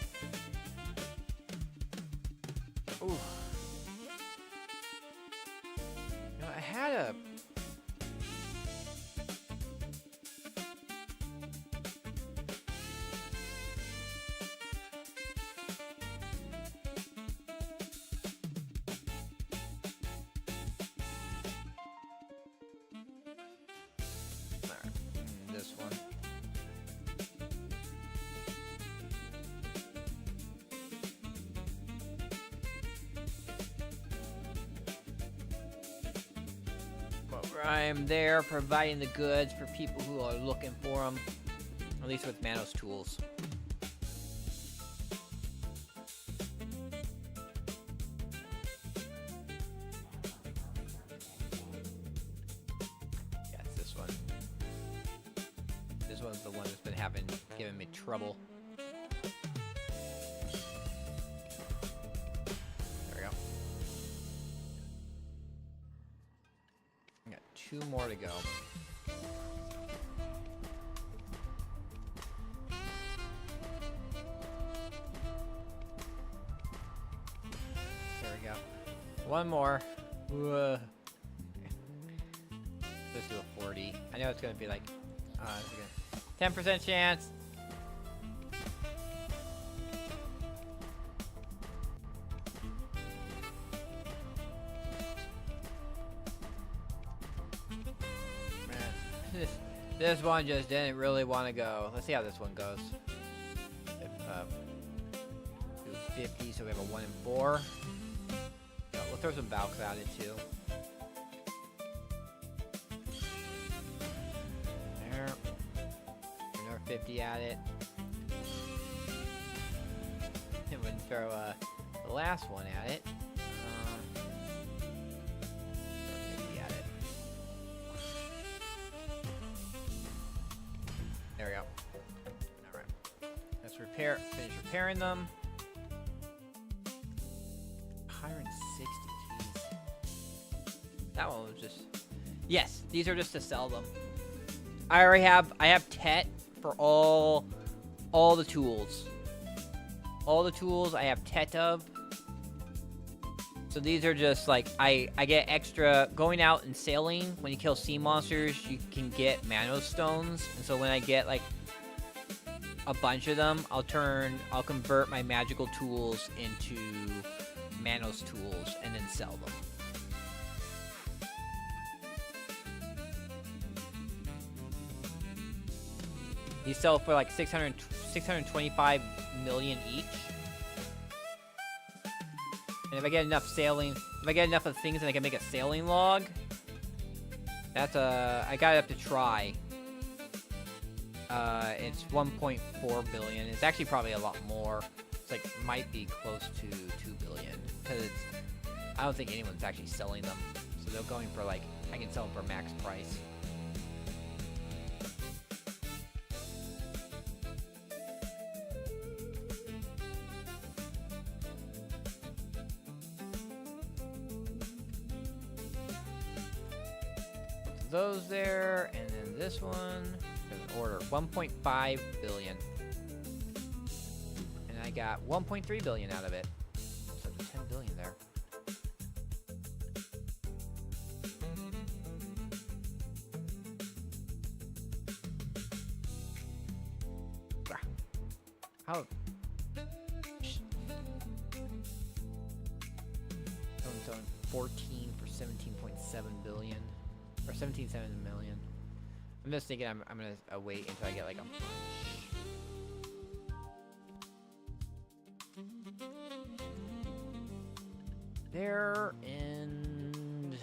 Ooh. You know, I had a... This one. But I'm there providing the goods for people who are looking for them, at least with Manos tools. Yeah, it's this one. This one's the one that's been giving me trouble. There we go. I got 2 more to go. There we go. 1 more. Let's do a 40. I know it's gonna be like 10% chance. Man, this one just didn't really want to go. Let's see how this one goes. Do 50, so we have a 1 and 4. No, we'll throw some Valks at it too. There. 50 at it. And we'll throw the last one at it. 50 at it. There we go. Alright. Let's finish repairing them. 160, jeez. That one was just... Yes, these are just to sell them. I have Tet for all the tools. All the tools I have Tet of. So these are just like, I get extra, going out and sailing, when you kill sea monsters, you can get Manos stones. And so when I get like a bunch of them, I'll convert my magical tools into Manos tools and then sell them. These sell for like 625 million each. And if I get enough of things and I can make a sailing log, that's I got it up to try. It's 1.4 billion. It's actually probably a lot more. It's like, might be close to 2 billion. Because I don't think anyone's actually selling them. So they're going for like, I can sell them for max price. Those there, and then this one, order 1.5 billion. And I got 1.3 billion out of it. So there's 10 billion there. How? 14 for 17.7 billion. Or 17.7 million. I'm just thinking I'm gonna wait until I get like a bunch. There and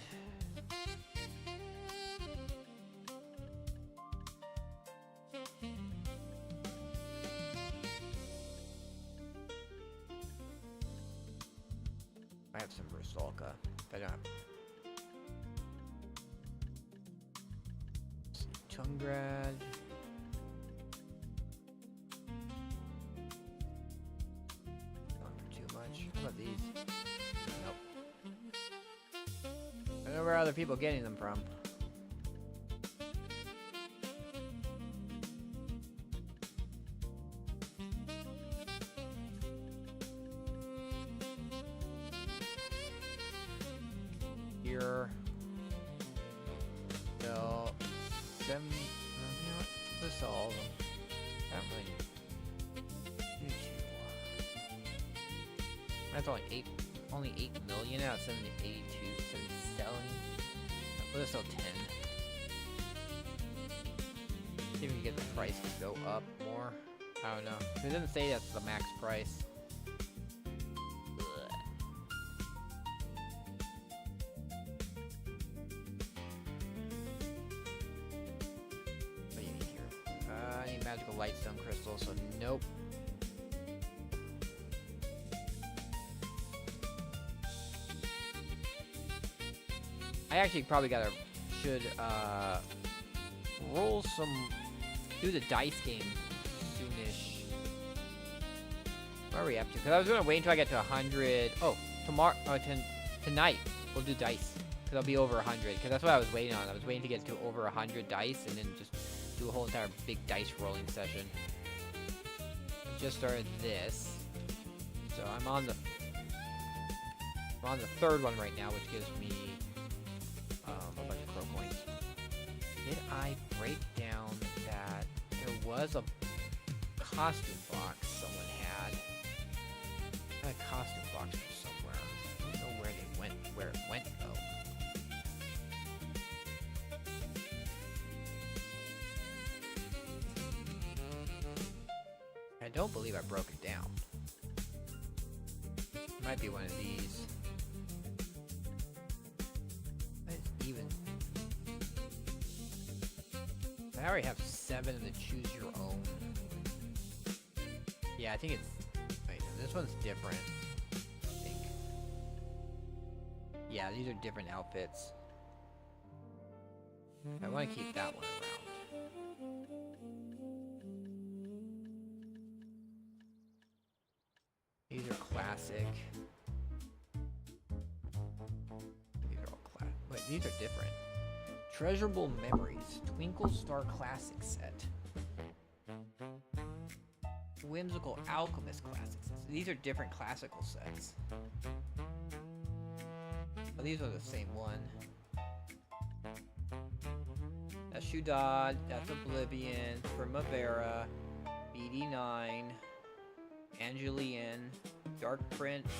I have some Versalka. If I don't have Chungrad. Not for too much. How about these? Nope. I don't know where other people are getting them from. Here. So, you know what? Let's sell all of them. I don't really need to. That's only 8 million out of 82, 77. Let's sell 10. See if we can get the price to go up more. I don't know. It doesn't say that's the max price. Magical lightstone crystal, so nope. I actually probably should roll do the dice game soonish. Where are we up to? Because I was gonna wait until I get to 100. Oh, tomorrow, tonight we'll do dice. Because I'll be over 100. Because that's what I was waiting on. I was waiting to get to over 100 dice and then just do a whole entire big dice rolling session. I just started this, so I'm on the third one right now, which gives me a bunch of crow points. Did I break down that there was a costume box someone had? I had a costume box for somewhere. I don't know where it went though. I don't believe I broke it down. It might be one of these. It's even. I already have 7 of the choose your own. Yeah, I think it's. Wait, this one's different. I think. Yeah, these are different outfits. I want to keep that one around. These are classic. These are all classic. Wait, these are different. Treasurable Memories. Twinkle Star Classic Set. Whimsical Alchemist Classic Sets. These are different classical sets. Oh, these are the same one. That's Shudad. That's Oblivion. Primavera. BD9. Angelian, Dark Prince,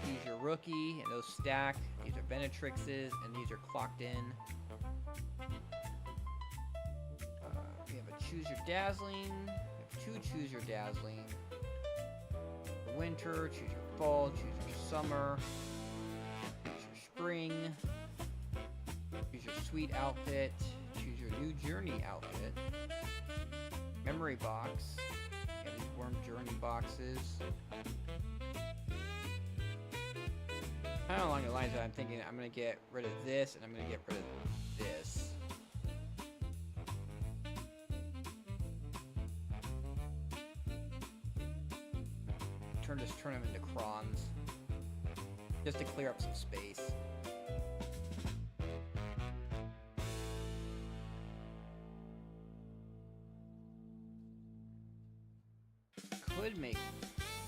he's your rookie, and those stack. These are Benetrixes, and these are clocked in. We have a choose your dazzling. You have 2 choose your dazzling. For winter, choose your fall, choose your summer, choose your spring, choose your sweet outfit, choose your new journey outfit. Memory box. You have these worm journey boxes. Kind of along the lines that I'm thinking I'm gonna get rid of this and I'm gonna get rid of this. Turn them into crons. Just to clear up some space. Could make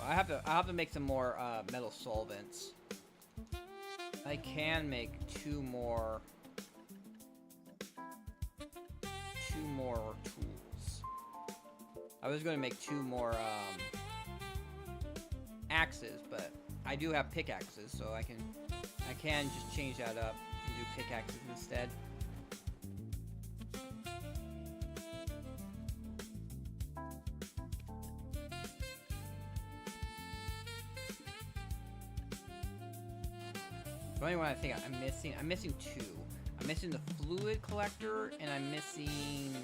I have to make some more metal solvents. I can make 2 more tools. I was going to make 2 more axes, but I do have pickaxes, so I can just change that up and do pickaxes instead. The only one I think I'm missing 2. I'm missing the fluid collector, and I'm missing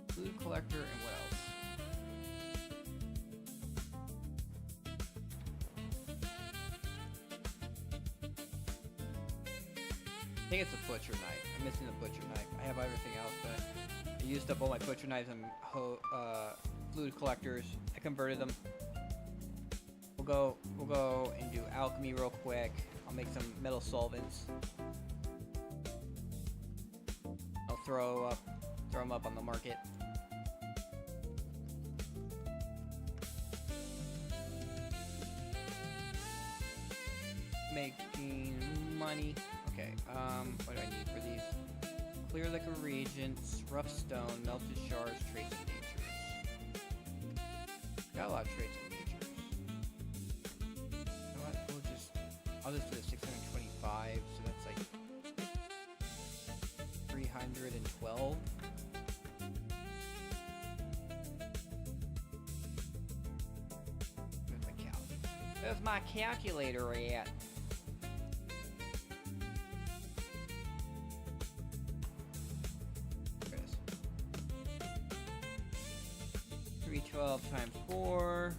fluid collector, and what else? I think it's a butcher knife. I'm missing the butcher knife. I have everything else, but I used up all my butcher knives and fluid collectors. I converted them. We'll go and do alchemy real quick. I'll make some metal solvents. I'll throw them up on the market. Making money. Okay, what do I need for these? Clear liquor reagents, rough stone, melted shards, trace of natures. Got a lot of trace of natures. You know what? I'll just do the 625, so that's like 312. Where's my calculator at? There it is. 312 times 4.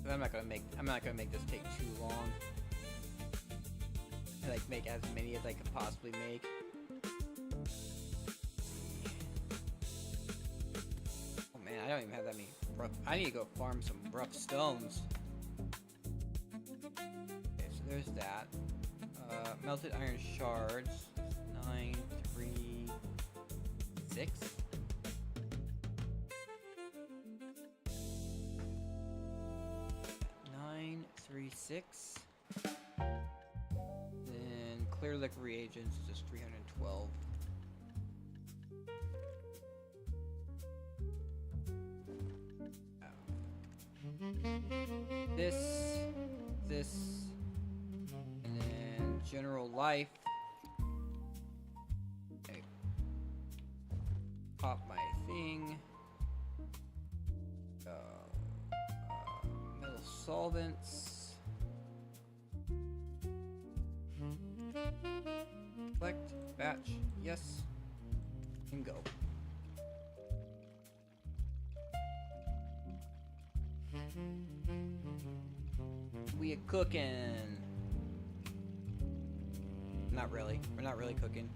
But I'm not gonna make this take too long. I like make as many as I could possibly make. Oh man, I don't even have that many rough. I need to go farm some rough stones. Okay, so there's that. Melted iron shards. 9, 3, 6. 9, 3, 6. Then clear liquor reagents is just 312. This, and then general life. Okay. Pop my thing. Metal solvents. Select, batch, yes, and go. We are cooking. Not really. We're not really cooking.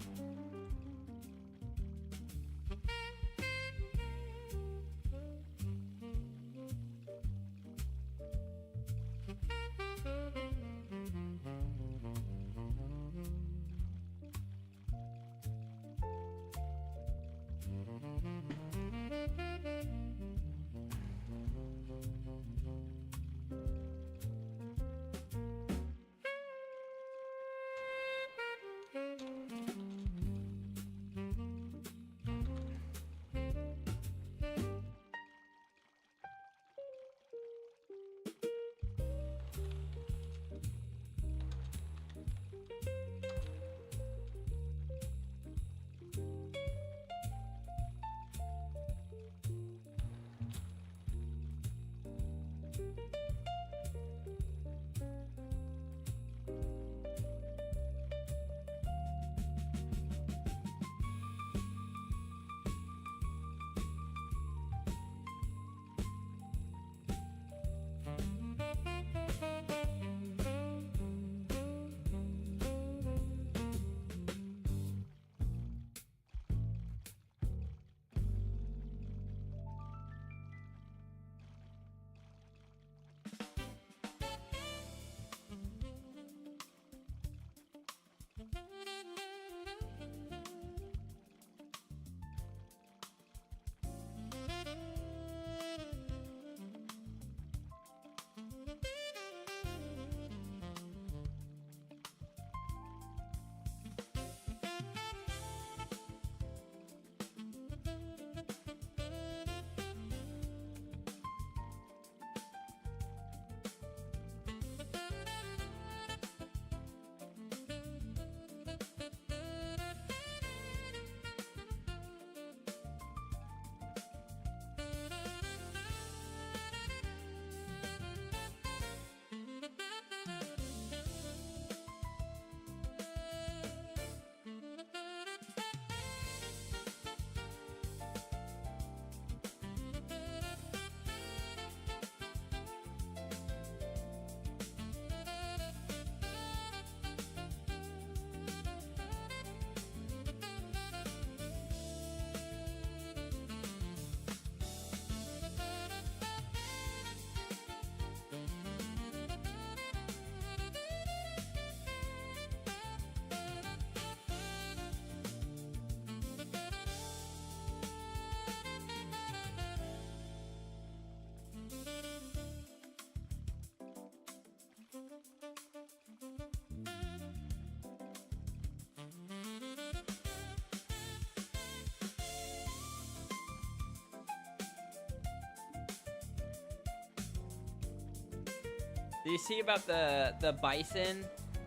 Did you see about the bison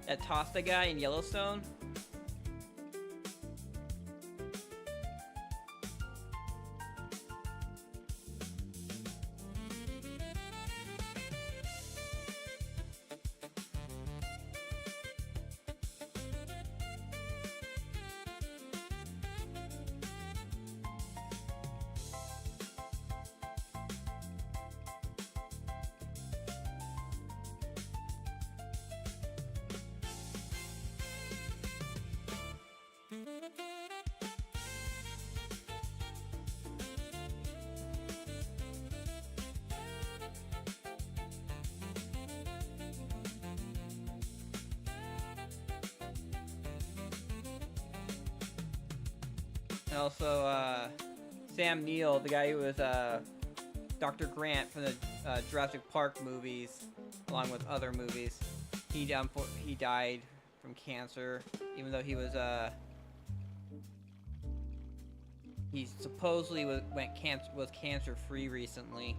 that tossed the guy in Yellowstone? And also, Sam Neill, the guy who was Dr. Grant from the Jurassic Park movies, along with other movies, he died from cancer, even though he was he supposedly was cancer free recently.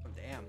Oh, damn.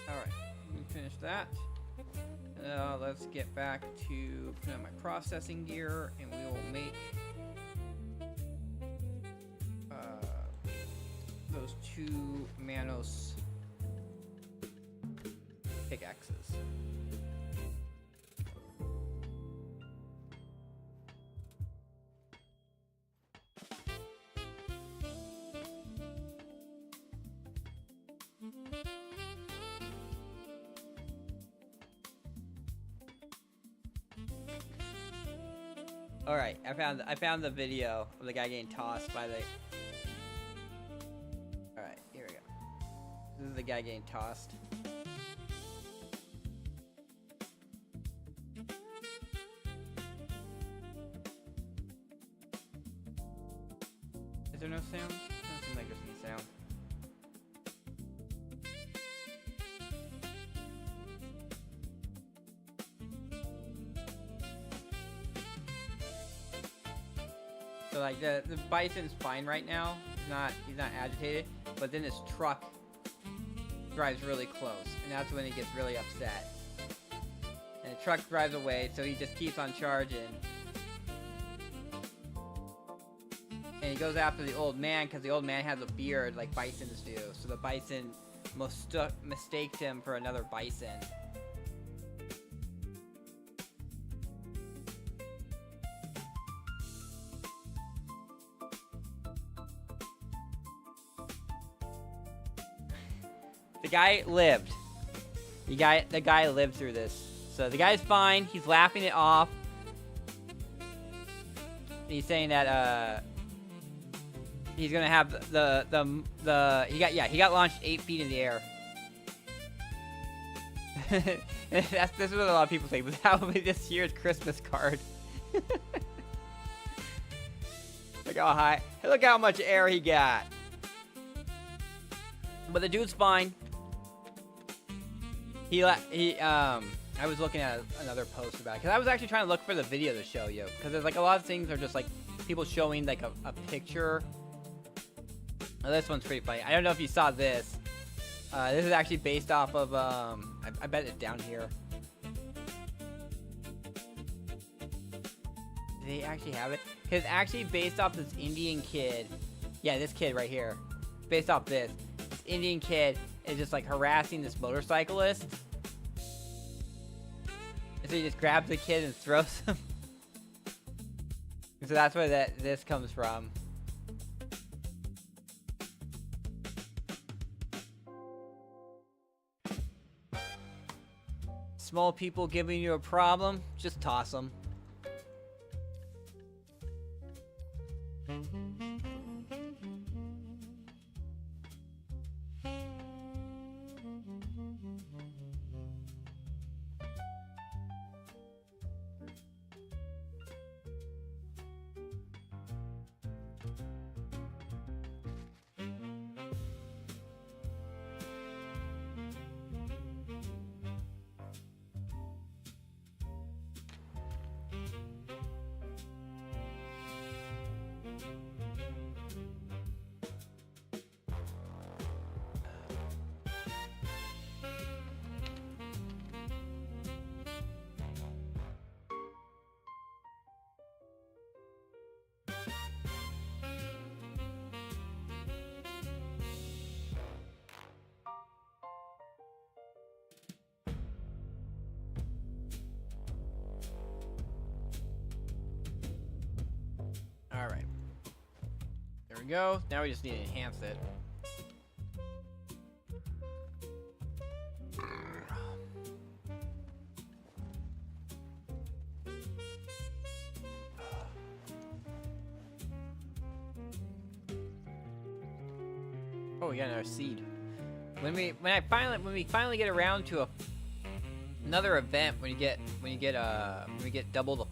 Alright, let me finish that. Let's get back to put on my processing gear, and we will make those 2 Manos pickaxes. Alright, I found the video of the guy getting tossed by the... Alright, here we go. This is the guy getting tossed. Is there no sound? Doesn't seem like there's any sound. So like the bison's fine right now. He's not agitated, but then his truck drives really close, and that's when he gets really upset. And the truck drives away, so he just keeps on charging. And he goes after the old man because the old man has a beard like bisons do. So the bison mistaked him for another bison. The guy lived. The guy lived through this. So the guy's fine. He's laughing it off. He's saying that he's gonna have he got launched 8 feet in the air. This is what a lot of people say, but that will be this year's Christmas card. Look how high, look how much air he got. But the dude's fine. I was looking at another post about it, because I was actually trying to look for the video to show you, because there's like a lot of things are just like people showing like a picture. Oh, this one's pretty funny. I don't know if you saw this. This is actually based off of I bet it's down here. Do they actually have it? Because it's actually based off this Indian kid. Yeah, this kid right here. Based off this. This Indian kid is just like harassing this motorcyclist. So he just grabs the kid and throws him. So that's where this comes from. Small people giving you a problem, just toss them. Alright. There we go. Now we just need to enhance it. Oh, we got another seed. When we finally get around to another event, when we get double the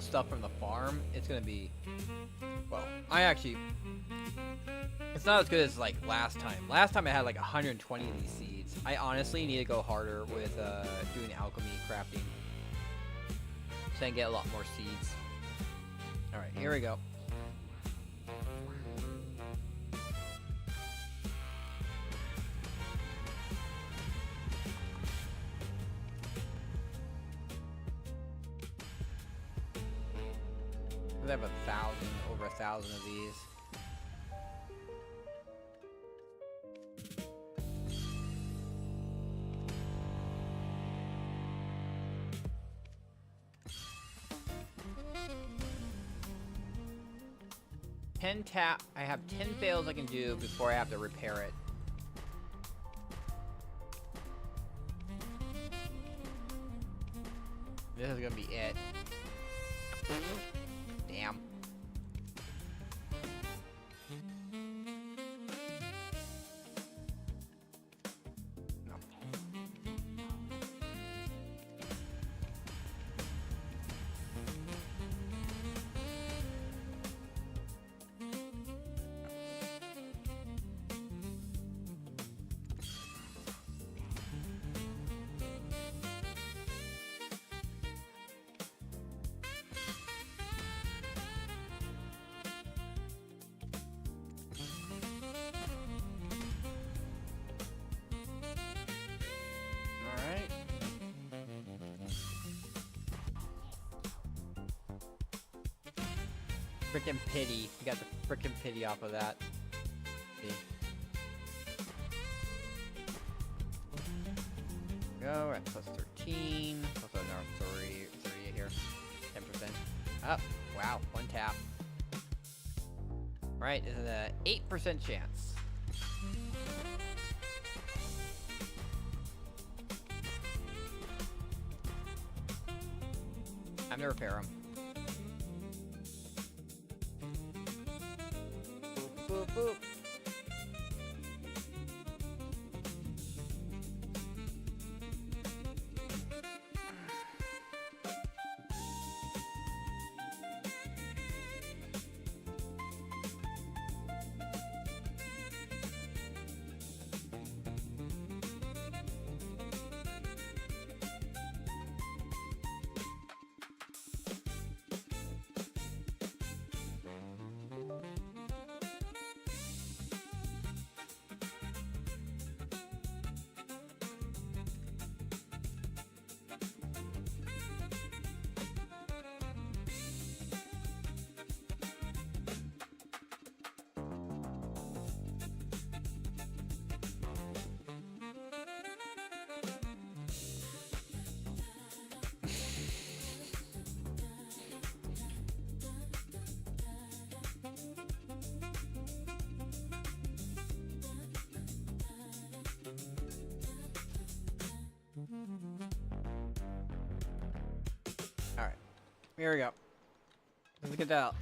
stuff from the farm, it's gonna be, well, it's not as good as like last time. Last time I had like 120 of these seeds. I honestly need to go harder with doing alchemy crafting, so I can get a lot more seeds. All right, here we go. I have over 1,000 of these. I have 10 fails I can do before I have to repair it. This is gonna be it. Damn. No. Frickin' pity. We got the frickin' pity off of that. See. Go, we're at plus 13. Plus another 30 here. 10%. Up. Oh, wow, one tap. Right, this is an 8% chance. Time to repair them. Boop. Alright. Here we go. Let's get that.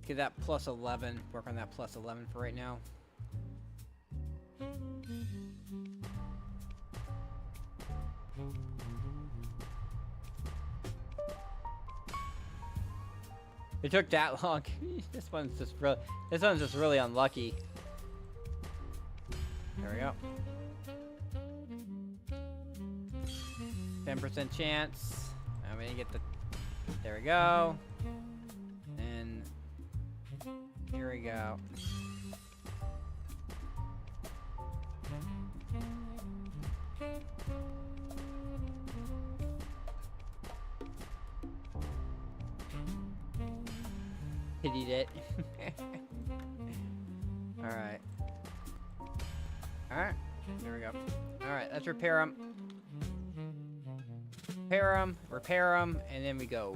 Get that plus 11. Work on that plus 11 for right now. It took that long. This one's just really unlucky. There we go. 10% chance. I'm gonna get the. There we go. And here we go. Pitied it. Alright. Alright. There we go. Alright, let's repair them. Repair them, and then we go.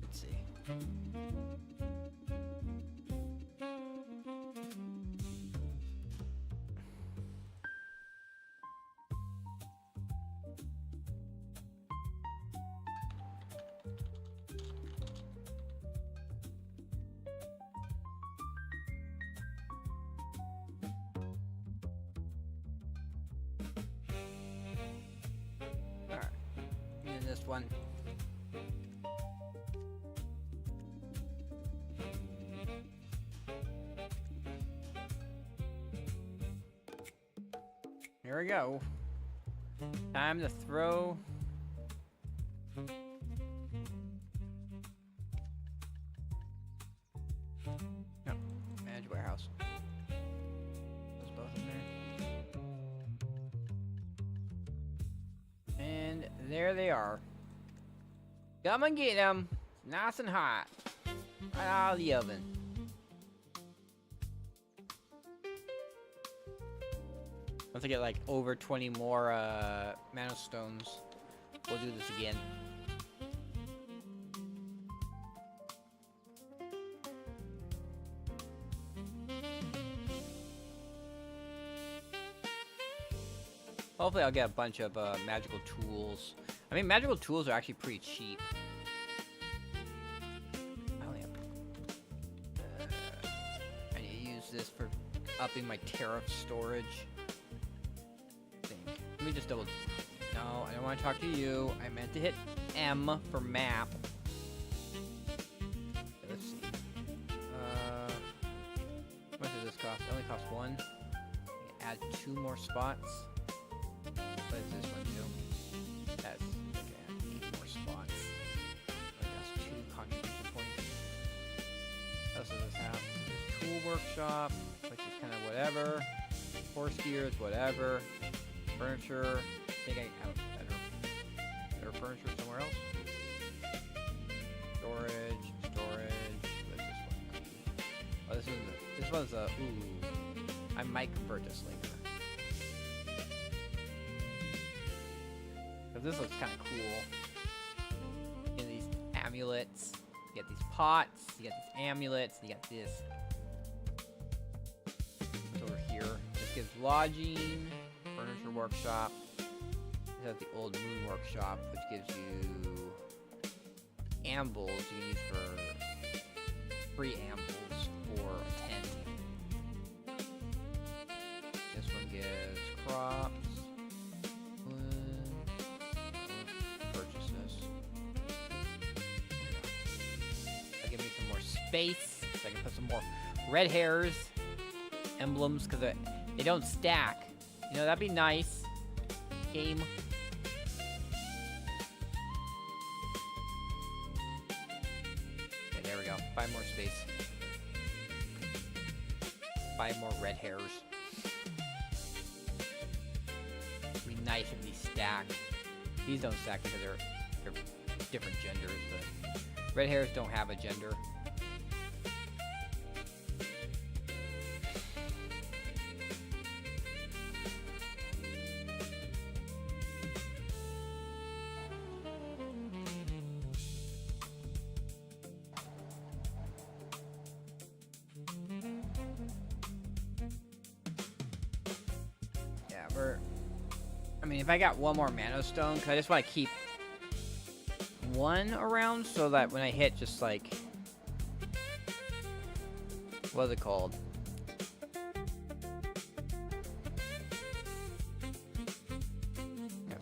Let's see. Alright. And this one. Here we go. Time to throw. No, manage warehouse. Those both in there. And there they are. Come and get them. Nice and hot. Right out of the oven. Once I get like over 20 more mana stones, we'll do this again. Hopefully I'll get a bunch of magical tools. I mean, magical tools are actually pretty cheap. I only have... I need to use this for upping my tariff storage. Let me just double... No, I don't want to talk to you. I meant to hit M for map. Let's see. How much does this cost? It only costs 1. Add 2 more spots. What does this one do? That's... Okay, 8 more spots. That's 2 contribution points. What else does this have? Tool workshop, which is kind of whatever. Horse gears, whatever. Furniture. I think I have better furniture somewhere else. Storage. What's this one? Oh, this one's a. Ooh. I might convert this later. But this looks kind of cool. And these amulets. You get these pots. You get these amulets. You got this. It's over here. This gives lodging, furniture workshop. This has the old moon workshop, which gives you ambles you can use for free ambles for a tent. This one gives crops. Purchase this. That'll give me some more space so I can put some more red hairs, emblems, because they don't stack. You know, that'd be nice. Game. Okay, there we go. 5 more space. 5 more red hairs. It'd be nice if these stack. These don't stack because they're different genders, but red hairs don't have a gender. I mean, if I got one more mana stone, cause I just want to keep one around so that when I hit, just like, what's it called?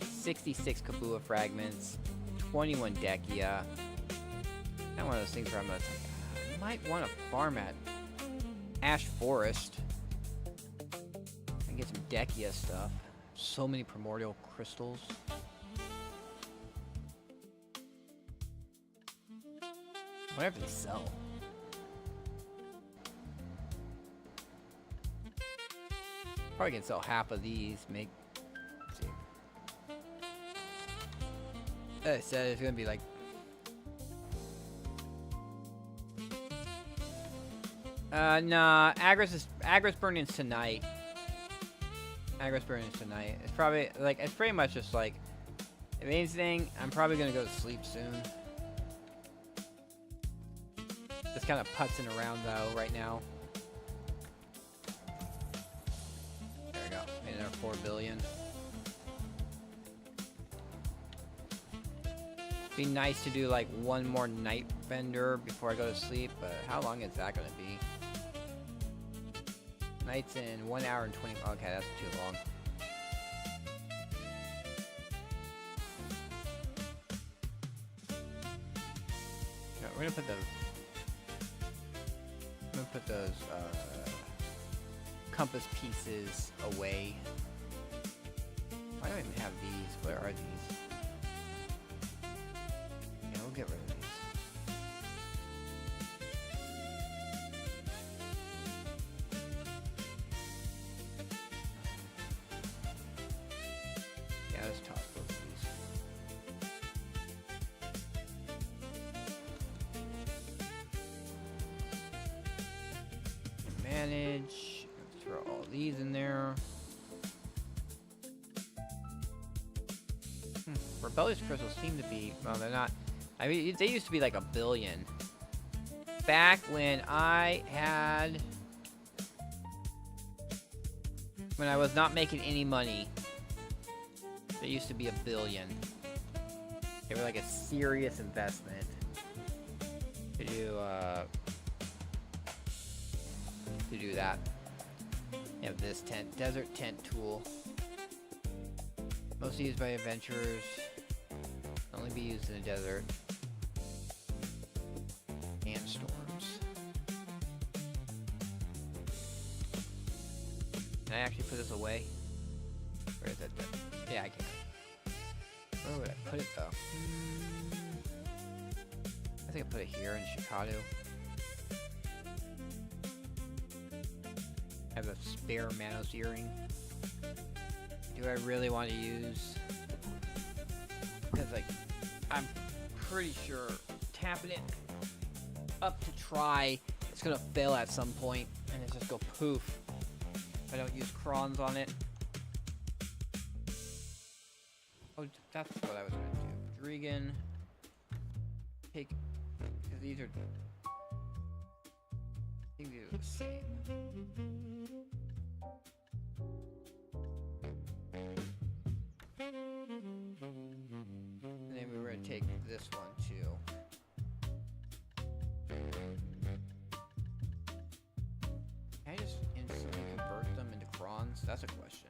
66 Kabua fragments, 21 Dekia. Kind of one of those things where I'm gonna, I might want to farm at Ash Forest and get some Dekia stuff. So many primordial crystals. Whatever they sell. Probably can sell half of these. Make. Let's see. As I said, it's gonna be like. Nah. Aggro's burning tonight. Aggro's burning tonight. It's probably like it's pretty much just like if anything, I'm probably gonna go to sleep soon. Just kind of putzing around though right now. There we go. Made another 4 billion. Be nice to do like one more night vendor before I go to sleep, but how long is that gonna be? Nights in 1 hour and 20. Okay, that's too long. No, we're gonna put the. I'm gonna put those compass pieces away. Why do I even have these? Where are these? Yeah, we'll get rid of these. Let's toss both of these. Manage. Let's throw all these in there. Rebellious crystals seem to be. Well, they're not. I mean, they used to be like 1 billion. Back when I had. When I was not making any money. They used to be 1 billion. They were like a serious investment to do that. You have this tent, desert tent tool. Mostly used by adventurers. Only be used in the desert. And storms. Can I actually put this away? Where is that? Yeah, I can. Where would I put it though? I think I put it here in Chicago. I have a spare Manos earring. Do I really want to use? Because like, I'm pretty sure tapping it up to try, it's gonna fail at some point, and it's just go poof. If I don't use crons on it. Oh, that's what I was going to do. Jordine. Take. Because these are. I think these are the same. And then we were going to take this one too. Can I just instantly convert them into crons? That's a question.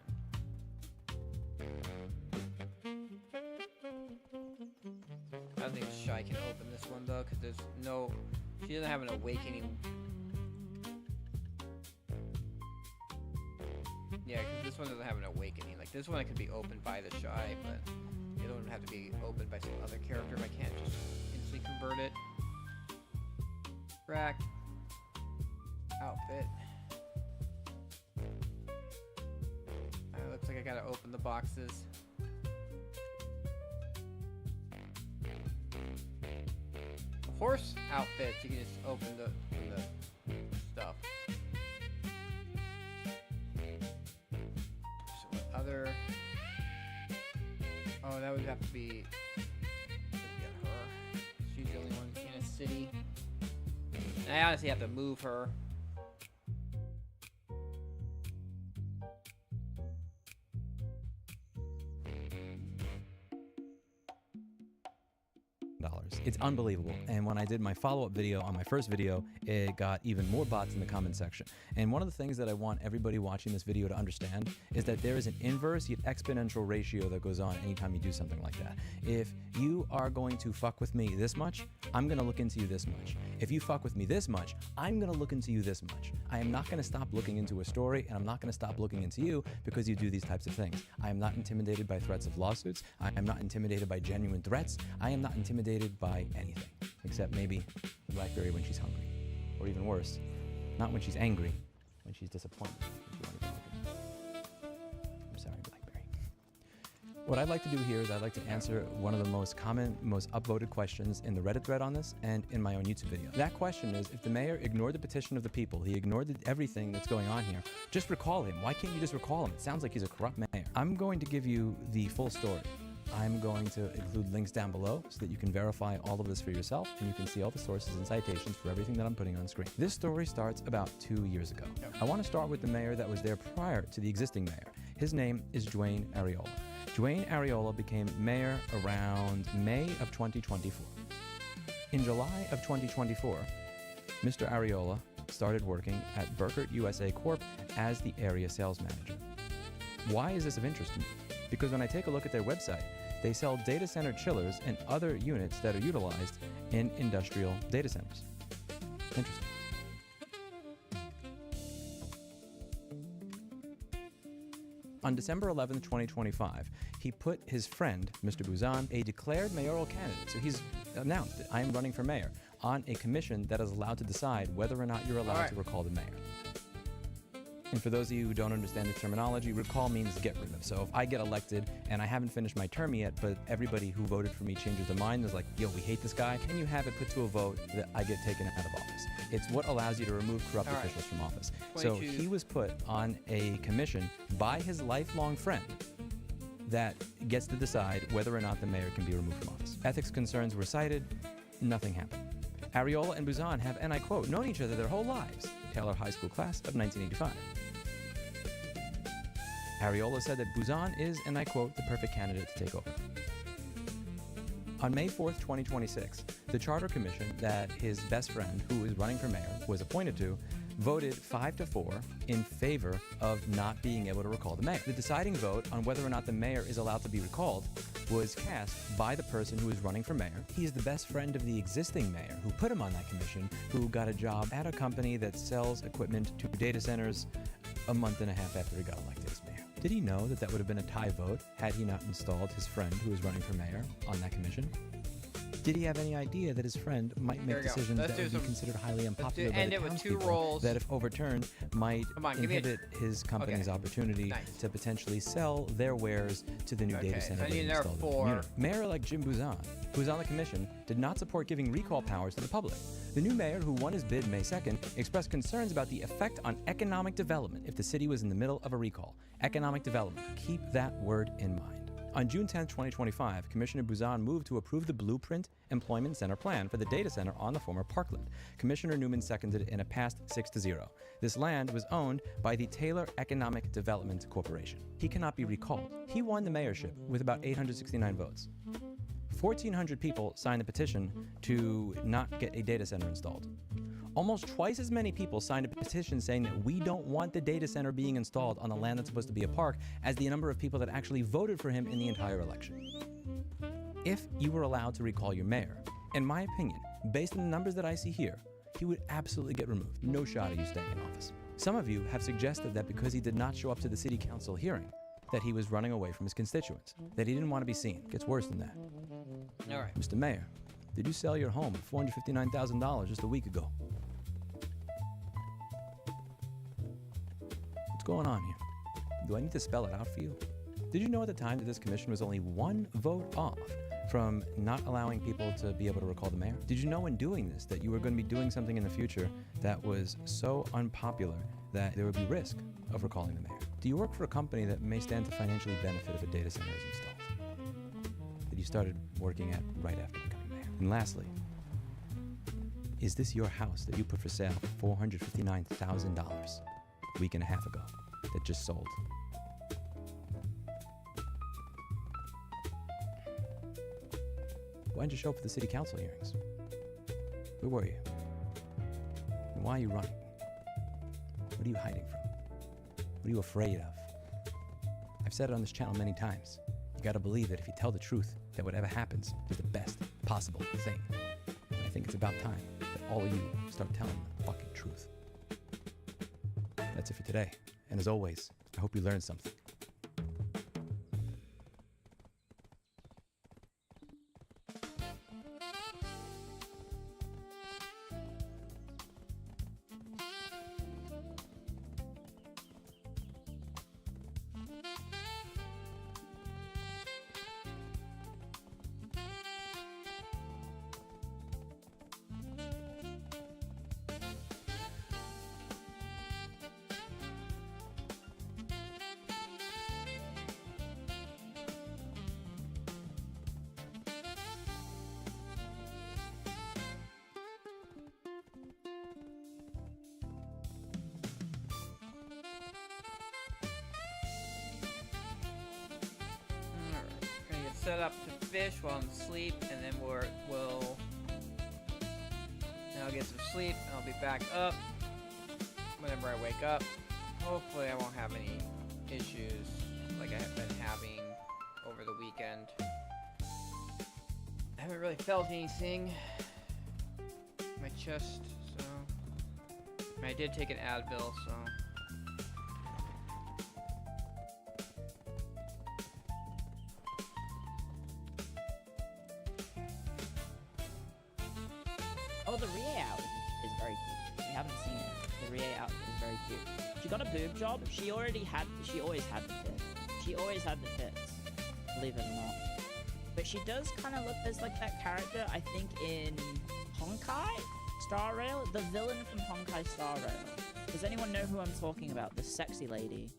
I don't think Shy can open this one though, because there's no. She doesn't have an awakening. Yeah, because this one doesn't have an awakening. Like this one, it could be opened by the Shy, but the other one would have to be opened by some other character. But I can't just instantly convert it. Track. Outfit. Looks like I gotta open the boxes. The horse outfits, you can just open the stuff. So what other? Oh, that would have to be. Get her. She's the only one in a city. And I honestly have to move her. It's unbelievable. And when I did my follow-up video on my first video, it got even more bots in the comment section. And one of the things that I want everybody watching this video to understand is that there is an inverse yet exponential ratio that goes on anytime you do something like that. If you are going to fuck with me this much, I'm going to look into you this much. If you fuck with me this much, I'm going to look into you this much. I am not going to stop looking into a story, and I'm not going to stop looking into you because you do these types of things. I am not intimidated by threats of lawsuits. I am not intimidated by genuine threats. I am not intimidated by anything, except maybe Blackberry when she's hungry. Or even worse, not when she's angry, when she's disappointed. I'm sorry, Blackberry. What I'd like to do here is I'd like to answer one of the most common, most upvoted questions in the Reddit thread on this and in my own YouTube video. That question is, if the mayor ignored the petition of the people, he ignored everything that's going on here, just recall him. Why can't you just recall him? It sounds like he's a corrupt mayor. I'm going to give you the full story. I'm going to include links down below so that you can verify all of this for yourself, and you can see all the sources and citations for everything that I'm putting on screen. This story starts about 2 years ago. I want to start with the mayor that was there prior to the existing mayor. His name is Jordine Ariola. Jordine Ariola became mayor around May of 2024. In July of 2024, Mr. Ariola started working at Burkert USA Corp as the area sales manager. Why is this of interest to me? Because when I take a look at their website, they sell data center chillers and other units that are utilized in industrial data centers. Interesting. On December 11th, 2025, he put his friend, Mr. Buzan, a declared mayoral candidate, so he's announced that I am running for mayor, on a commission that is allowed to decide whether or not you're allowed to recall the mayor. And for those of you who don't understand the terminology, recall means get rid of. So if I get elected and I haven't finished my term yet, but everybody who voted for me changes their mind, is like, yo, we hate this guy, can you have it put to a vote that I get taken out of office? It's what allows you to remove corrupt officials from office. So he was put on a commission by his lifelong friend that gets to decide whether or not the mayor can be removed from office. Ethics concerns were cited, nothing happened. Ariola and Buzan have, and I quote, known each other their whole lives. Taylor High School class of 1985. Ariola said that Buzan is, and I quote, the perfect candidate to take over. On May 4th, 2026, the Charter Commission that his best friend, who is running for mayor, was appointed to, voted 5-4 in favor of not being able to recall the mayor. The deciding vote on whether or not the mayor is allowed to be recalled was cast by the person who is running for mayor. He is the best friend of the existing mayor who put him on that commission, who got a job at a company that sells equipment to data centers a month and a half after he got elected as mayor. Did he know that that would have been a tie vote had he not installed his friend who was running for mayor on that commission? Did he have any idea that his friend might make decisions that would be considered highly unpopular by the townspeople that, if overturned, might inhibit his company's opportunity to potentially sell their wares to the new data center that installed in the community? Mayor-elect Jim Buzan, who is on the commission, did not support giving recall powers to the public. The new mayor, who won his bid May 2nd, expressed concerns about the effect on economic development if the city was in the middle of a recall. Economic development. Keep that word in mind. On June 10, 2025, Commissioner Buzan moved to approve the Blueprint Employment Center plan for the data center on the former parkland. Commissioner Newman seconded in a passed 6-0. This land was owned by the Taylor Economic Development Corporation. He cannot be recalled. He won the mayorship with about 869 votes. 1,400 people signed the petition to not get a data center installed. Almost twice as many people signed a petition saying that we don't want the data center being installed on the land that's supposed to be a park as the number of people that actually voted for him in the entire election. If you were allowed to recall your mayor, in my opinion, based on the numbers that I see here, he would absolutely get removed. No shot of you staying in office. Some of you have suggested that because he did not show up to the city council hearing, that he was running away from his constituents, that he didn't want to be seen. It gets worse than that. All right. Mr. Mayor, did you sell your home for $459,000 just a week ago? What's going on here? Do I need to spell it out for you? Did you know at the time that this commission was only one vote off from not allowing people to be able to recall the mayor? Did you know in doing this that you were going to be doing something in the future that was so unpopular that there would be risk of recalling the mayor? Do you work for a company that may stand to financially benefit if a data center is installed, that you started working at right after becoming mayor? And lastly, is this your house that you put for sale for $459,000 a week and a half ago that just sold? Why didn't you show up for the city council hearings? Where were you? And why are you running? What are you hiding from? What are you afraid of? I've said it on this channel many times. You gotta believe that if you tell the truth, that whatever happens is the best possible thing. And I think it's about time that all of you start telling the fucking truth. That's it for today. And as always, I hope you learned something. Set up to fish while I'm asleep, and then we'll I'll get some sleep, and I'll be back up whenever I wake up. Hopefully I won't have any issues like I have been having over the weekend. I haven't really felt anything in my chest, so I mean, I did take an Advil, so oh, the Rie outfit is very cute. If you haven't seen it, the Rie outfit is very cute. She got a boob job. She always had the tits. She always had the tits, believe it or not. But she does kind of look as like that character, I think, in Honkai Star Rail, the villain from Honkai Star Rail. Does anyone know who I'm talking about? The sexy lady.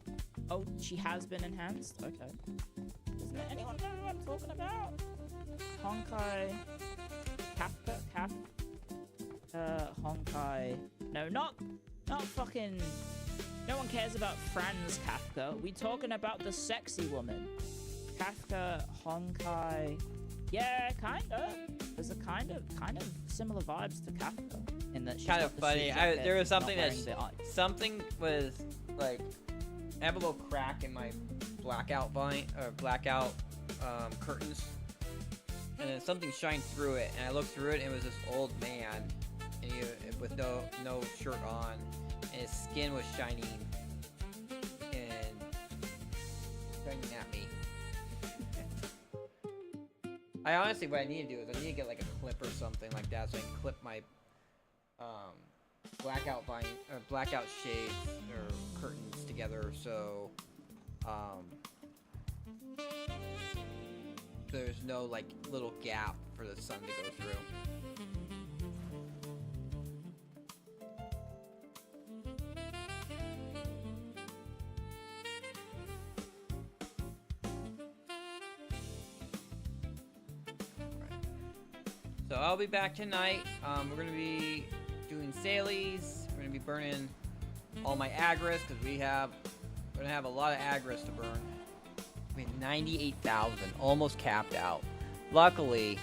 Oh, she has been enhanced? Okay. Doesn't anyone know who I'm talking about? Honkai... Honkai... No, not fucking... No one cares about Franz Kafka. We talking about the sexy woman. Kafka, Honkai... Yeah, kinda. There's a kind of similar vibes to Kafka. In that she's kind got of the funny. suit jacket, There was something not that wearing the something was like, I have a little crack in my blackout curtains, and then something shined through it, and I looked through it, and it was this old man, and with no shirt on, and his skin was shining at me. I honestly, what I need to do is I need to get like a clip or something like that, so I can clip my blackout shades or curtains together, so there's no like little gap for the sun to go through. So I'll be back tonight. We're gonna be doing Salies. We're gonna be burning all my Agris because we're gonna have a lot of Agris to burn. I mean, 98,000, almost capped out. Luckily,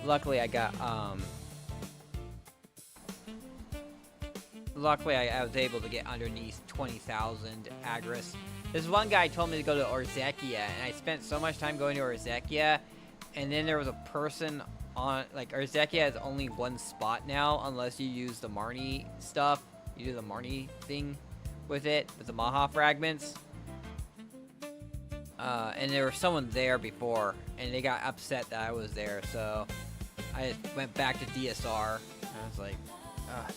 luckily I got luckily I was able to get underneath 20,000 Agris. This one guy told me to go to Orzekia, and I spent so much time going to Orzekia, and then there was a person on, like, Orzekia has only one spot now, unless you use the Marnie stuff. You do the Marnie thing with it, with the Maha fragments. And there was someone there before, and they got upset that I was there, so I went back to DSR, and I was like,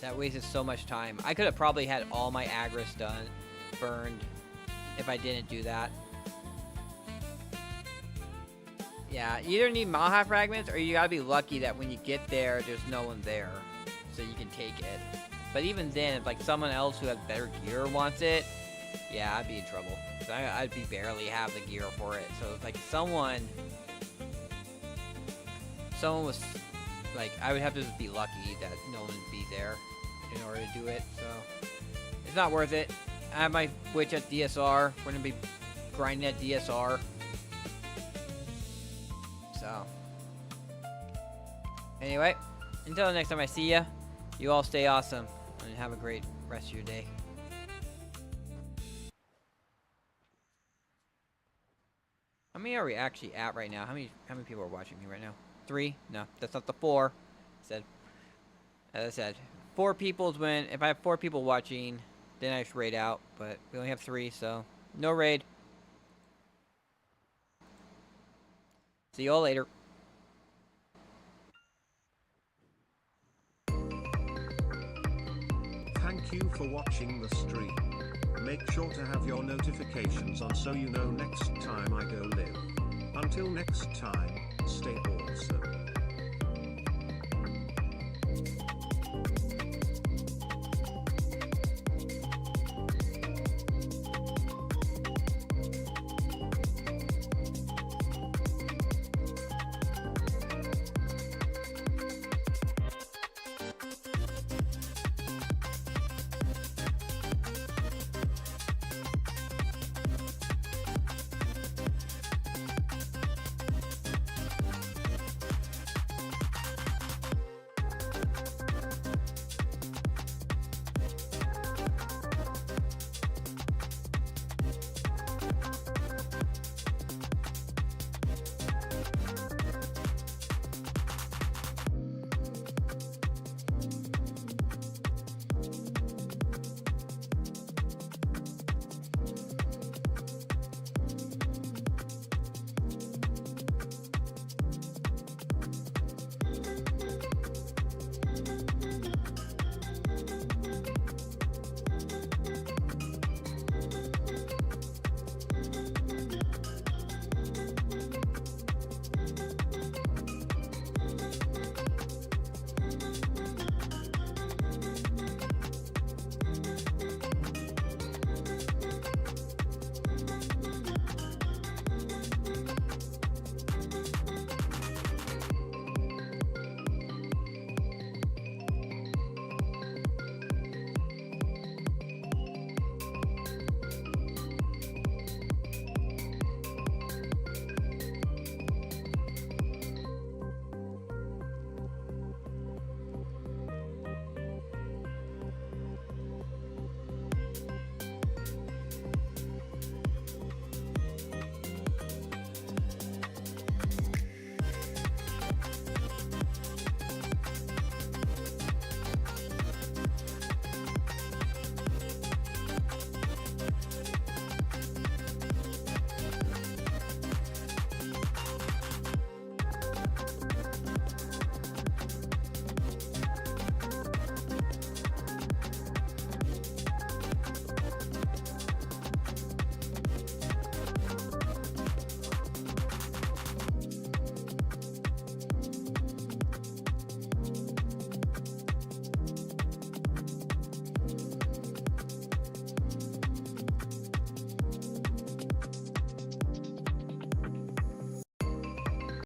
that wasted so much time. I could have probably had all my Agris burned, if I didn't do that. Yeah, you either need Maha fragments, or you gotta be lucky that when you get there, there's no one there, so you can take it. But even then, if like someone else who has better gear wants it, yeah, I'd be in trouble. So I'd barely have the gear for it. So if like someone was like, I would have to just be lucky that no one would be there in order to do it. So it's not worth it. I have my witch at DSR. We're gonna be grinding at DSR. So anyway, until the next time I see ya, you all stay awesome and have a great rest of your day. How many are we actually at right now? How many people are watching me right now? 3? No, that's not the 4. As I said, 4 people is when, if I have 4 people watching, then I just raid out, but we only have 3, so no raid. See you all later. Thank you for watching the stream. Make sure to have your notifications on so you know next time I go live. Until next time, stay awesome.